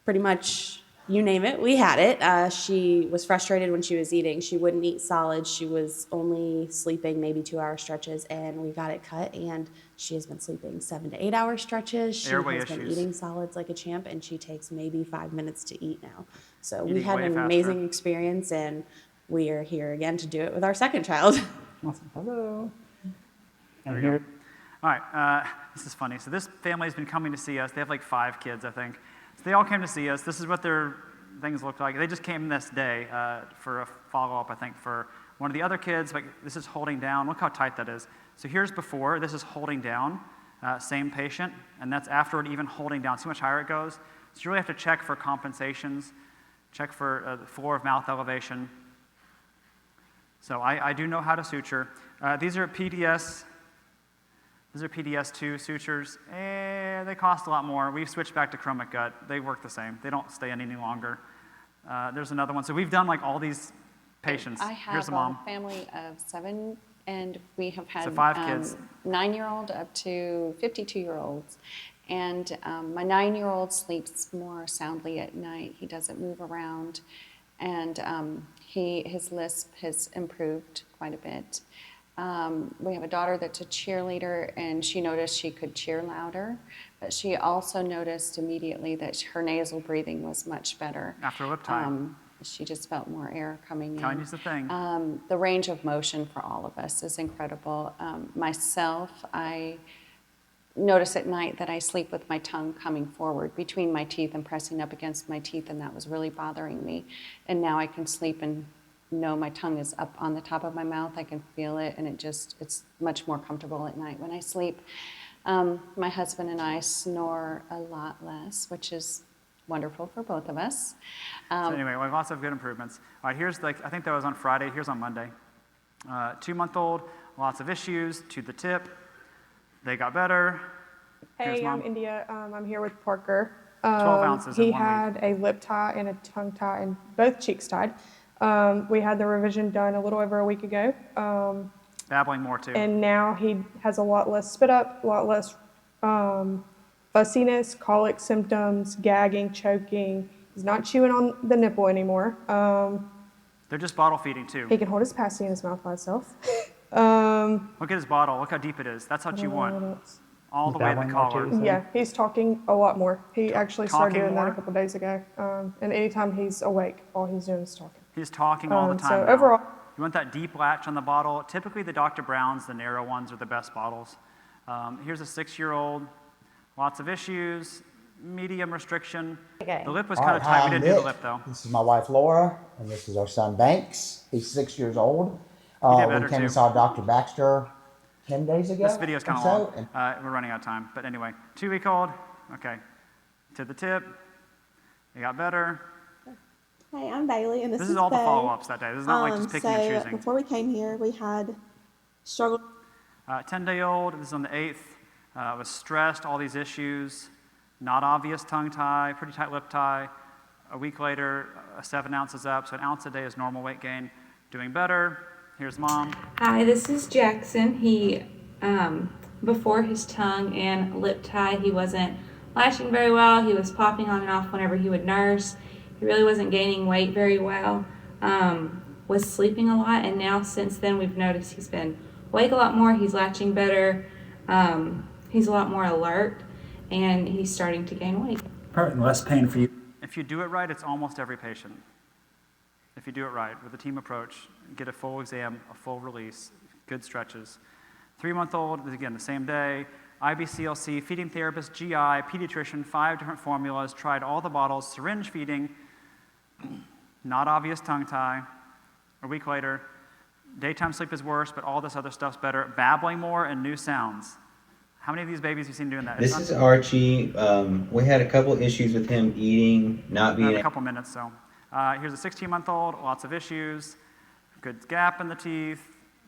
pretty much you name it, we had it. She was frustrated when she was eating. She wouldn't eat solids. She was only sleeping maybe 2-hour stretches, and we got it cut, and she has been sleeping 7 to 8 hour stretches. She Airway has been issues. eating solids like a champ, and she takes maybe 5 minutes to eat now. So we Eating had way an faster. amazing experience, and we are here again to do it with our second child. Awesome. Hello. There we go. All right, this is funny. So this family has been coming to see us. They have like 5 kids, I think. So they all came to see us. This is what their things look like. They just came this day for a follow-up, I think, for one of the other kids. Like this is holding down. Look how tight that is. So here's before. This is holding down. Same patient, and that's afterward even holding down. See how much higher it goes? So you really have to check for compensations, check for the floor of mouth elevation. So I do know how to suture. These are PDS. These are PDS2 sutures. They cost a lot more. We've switched back to chromic gut. They work the same. They don't stay in any longer. There's another one. So we've done like all these patients. I have Here's the mom. a family of 7, and we have had So 5 kids. 9-year-old up to 52-year-olds. And my 9-year-old sleeps more soundly at night. He doesn't move around. And his lisp has improved quite a bit. We have a daughter that's a cheerleader, and she noticed she could cheer louder, but she also noticed immediately that her nasal breathing was much better. After lip tie. She just felt more air coming in. Tini's the thing. The range of motion for all of us is incredible. Myself, I notice at night that I sleep with my tongue coming forward between my teeth and pressing up against my teeth, and that was really bothering me. And now I can sleep and know my tongue is up on the top of my mouth. I can feel it, and it's much more comfortable at night when I sleep. My husband and I snore a lot less, which is wonderful for both of us. So anyway, we have lots of good improvements. All right, here's I think that was on Friday. Here's on Monday. 2-month-old, lots of issues, to the tip. They got better. Here's Hey, mom. I'm India. I'm here with Parker. 12 ounces in He 1 had a lip tie and a tongue tie and both cheeks tied. We had the revision done a little over a week ago. Babbling more too. And now he has a lot less spit up, a lot less fussiness, colic symptoms, gagging, choking. He's not chewing on the nipple anymore. They're just bottle feeding too. He can hold his passy in his mouth by itself. Look at his bottle. Look how deep it is. That's what you want. All the way in the collar. Yeah, he's talking a lot more. He actually started Talking doing that more? a couple days ago. And anytime he's awake, all he's doing is talking. He's talking all the time. So now. overall, You want that deep latch on the bottle. Typically the Dr. Browns, the narrow ones, are the best bottles. Here's a 6-year-old. Lots of issues. Medium restriction. The lip was kind of tight. We didn't do the lip though. This is my wife Laura, and this is our son Banks. He's 6 years old. did We better, came too. and saw Dr. Baxter 10 days ago. This video is kind of or long. so, We're running out of time. But anyway, 2-week-old. Okay. To the tip. They got better. Hey, I'm Bailey, and this is all the Faye. follow-ups that day. This is not like just picking and so choosing. before we came here, we had struggled. 10-day-old. This is on the 8th. Was stressed. All these issues. Not obvious tongue tie. Pretty tight lip tie. A week later, 7 ounces up. So 1 ounce a day is normal weight gain. Doing better. Here's mom. Hi, this is Jackson. He, before his tongue and lip tie, he wasn't lashing very well. He was popping on and off whenever he would nurse. He really wasn't gaining weight very well. Was sleeping a lot, and now since then we've noticed he's been awake a lot more. He's latching better. He's a lot more alert, and he's starting to gain weight. Perfect, and less pain for you. If you do it right, it's almost every patient. If you do it right with a team approach, get a full exam, a full release, good stretches. 3-month-old, again, the same day. IBCLC, feeding therapist, GI, pediatrician, 5 different formulas, tried all the bottles, syringe feeding, not obvious tongue tie. A week later, Daytime sleep is worse, but all this other stuff's better. Babbling more and new sounds. How many of these babies have you seen doing that? This is Archie. We had a couple issues with him eating, not I being. have a couple minutes, so. Here's a 16-month-old, lots of issues, good gap in the teeth,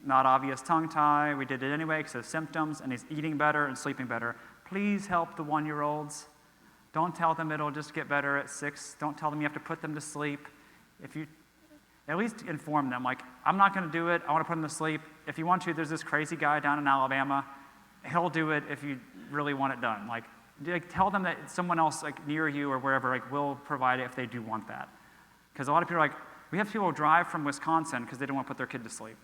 not obvious tongue tie. We did it anyway because of symptoms, and he's eating better and sleeping better. Please help the 1-year-olds. Don't tell them it'll just get better at 6. Don't tell them you have to put them to sleep. If you, at least inform them, like, I'm not going to do it. I want to put them to sleep. If you want to, there's this crazy guy down in Alabama. He'll do it if you really want it done. Like tell them that someone else, like near you or wherever, like will provide it if they do want that. Because a lot of people are like, we have people who drive from Wisconsin because they don't want to put their kid to sleep,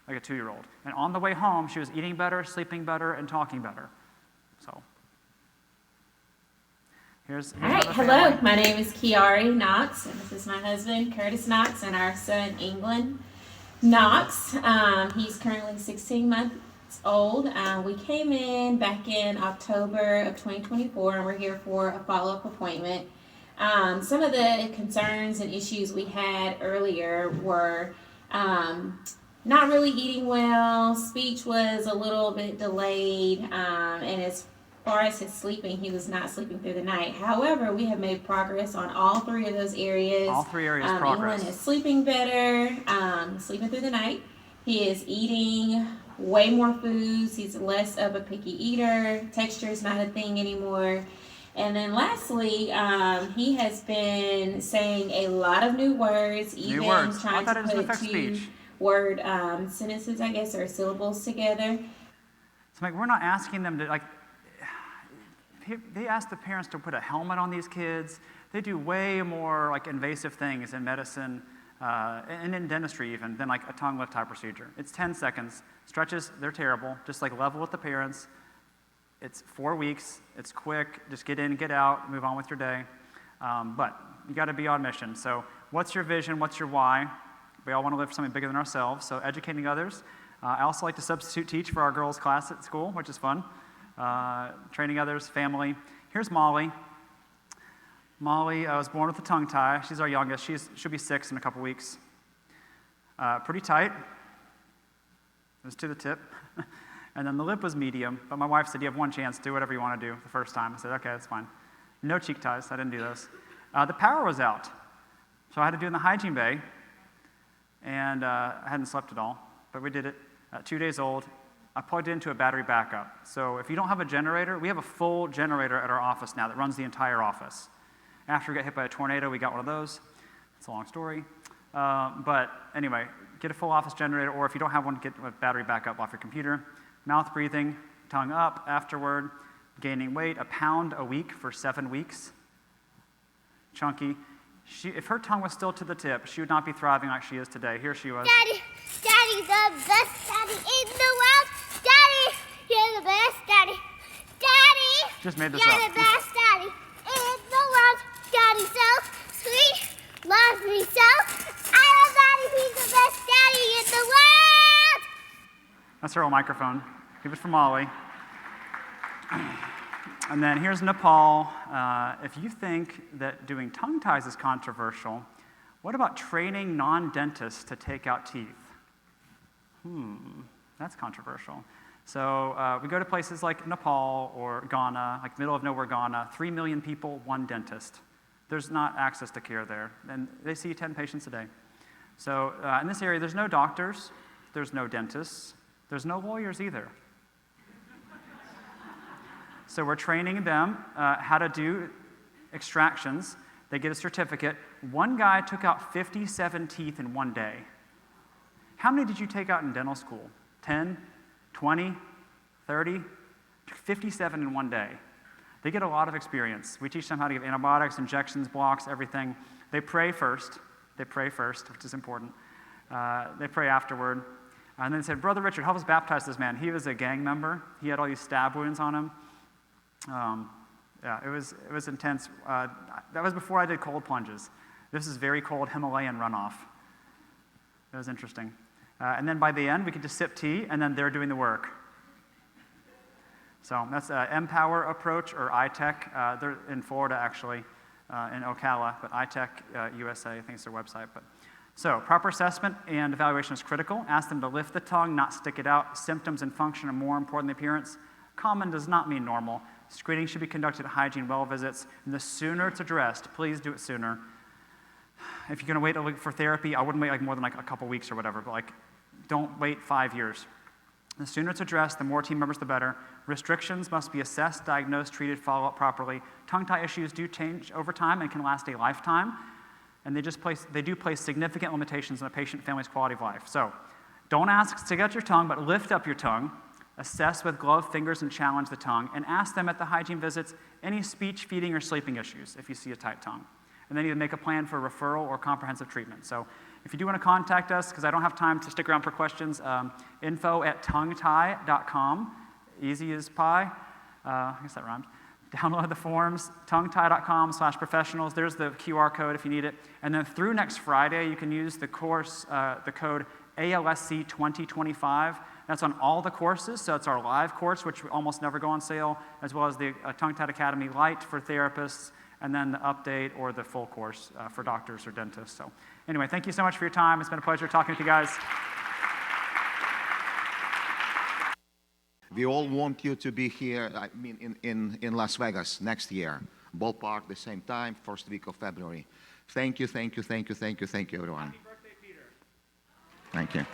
like a 2-year-old. And on the way home, she was eating better, sleeping better, and talking better. So here's all right, hello. My name is Kiari Knox, and this is my husband, Curtis Knox, and our son, England Knox. He's currently 16 months old. We came in back in October of 2024, and we're here for a follow-up appointment. Some of the concerns and issues we had earlier were not really eating well, speech was a little bit delayed, and as far as his sleeping, he was not sleeping through the night. However, we have made progress on all 3 of those areas. All 3 areas progress. England is sleeping better, sleeping through the night. He is eating way more foods. He's less of a picky eater. Texture is not a thing anymore. And then lastly, he has been saying a lot of new words, even trying to put 2-word sentences, I guess, or syllables together. So like, we're not asking them to, like, they ask the parents to put a helmet on these kids. They do way more like invasive things in medicine and in dentistry even than like a tongue lift tie procedure. It's 10 seconds. Stretches, they're terrible. Just like level with the parents. It's 4 weeks. It's quick. Just get in, get out, move on with your day. But you got to be on mission. So what's your vision? What's your why? We all want to live for something bigger than ourselves. So educating others. I also like to substitute teach for our girls' class at school, which is fun. Training others, family. Here's Molly. Molly was born with a tongue tie. She's our youngest. She'll be 6 in a couple weeks. Pretty tight. It was to the tip. And then the lip was medium, but my wife said, you have one chance, do whatever you want to do the first time. I said, okay, that's fine. No cheek ties, I didn't do those. The power was out, so I had to do it in the hygiene bay, and I hadn't slept at all, but we did it at 2 days old. I plugged it into a battery backup. So if you don't have a generator, we have a full generator at our office now that runs the entire office. After we got hit by a tornado, we got one of those. It's a long story. But anyway, get a full office generator, or if you don't have one, get a battery backup off your computer. Mouth breathing, tongue up afterward, gaining weight, 1 pound a week for 7 weeks. Chunky. If her tongue was still to the tip, she would not be thriving like she is today. Here she was. Daddy, the best daddy in the world. Daddy, you're the best daddy. Daddy, just made this you're up. the best daddy in the world. Daddy so sweet, loves me so. I love Daddy, he's the best daddy in the world. That's her old microphone. Give it for Molly. And then here's Nepal. If you think that doing tongue ties is controversial, what about training non-dentists to take out teeth? That's controversial. So we go to places like Nepal or Ghana, like middle of nowhere Ghana, 3 million people, 1 dentist. There's not access to care there, and they see 10 patients a day. So in this area, there's no doctors, there's no dentists, there's no lawyers either. So we're training them how to do extractions. They get a certificate. One guy took out 57 teeth in 1 day. How many did you take out in dental school? 10, 20, 30? 57 in 1 day. They get a lot of experience. We teach them how to give antibiotics, injections, blocks, everything. They pray first. They pray first, which is important. They pray afterward. And then they said, Brother Richard, help us baptize this man. He was a gang member. He had all these stab wounds on him. Yeah, it was intense. That was before I did cold plunges. This is very cold Himalayan runoff. It was interesting. And then by the end, we could just sip tea, and then they're doing the work. So that's Empower approach, or iTech. They're in Florida, actually, in Ocala, but iTech USA, I think it's their website. But So proper assessment and evaluation is critical. Ask them to lift the tongue, not stick it out. Symptoms and function are more important than appearance. Common does not mean normal. Screening should be conducted at hygiene well visits, and the sooner it's addressed, please do it sooner. If you're gonna wait for therapy, I wouldn't wait like more than like a couple weeks or whatever, but like don't wait 5 years. The sooner it's addressed, the more team members, the better. Restrictions must be assessed, diagnosed, treated, follow up properly. Tongue tie issues do change over time and can last a lifetime, and they do place significant limitations on a patient family's quality of life. So don't ask to stick out your tongue, but lift up your tongue, assess with gloved fingers and challenge the tongue, and ask them at the hygiene visits any speech, feeding, or sleeping issues if you see a tight tongue. And then either make a plan for referral or comprehensive treatment. So if you do want to contact us, because I don't have time to stick around for questions, info@tonguetie.com, easy as pie, I guess that rhymes. Download the forms, tonguetie.com/professionals. There's the QR code if you need it. And then through next Friday, you can use the course, the code ALSC 2025. That's on all the courses, so it's our live course, which almost never go on sale, as well as the Tongue Tied Academy Lite for therapists, and then the update or the full course for doctors or dentists. So anyway, thank you so much for your time. It's been a pleasure talking with you guys. We all want you to be here, I mean, in Las Vegas next year. Ballpark, the same time, first week of February. Thank you, thank you, thank you, thank you, thank you, everyone. Happy birthday, Peter. Thank you.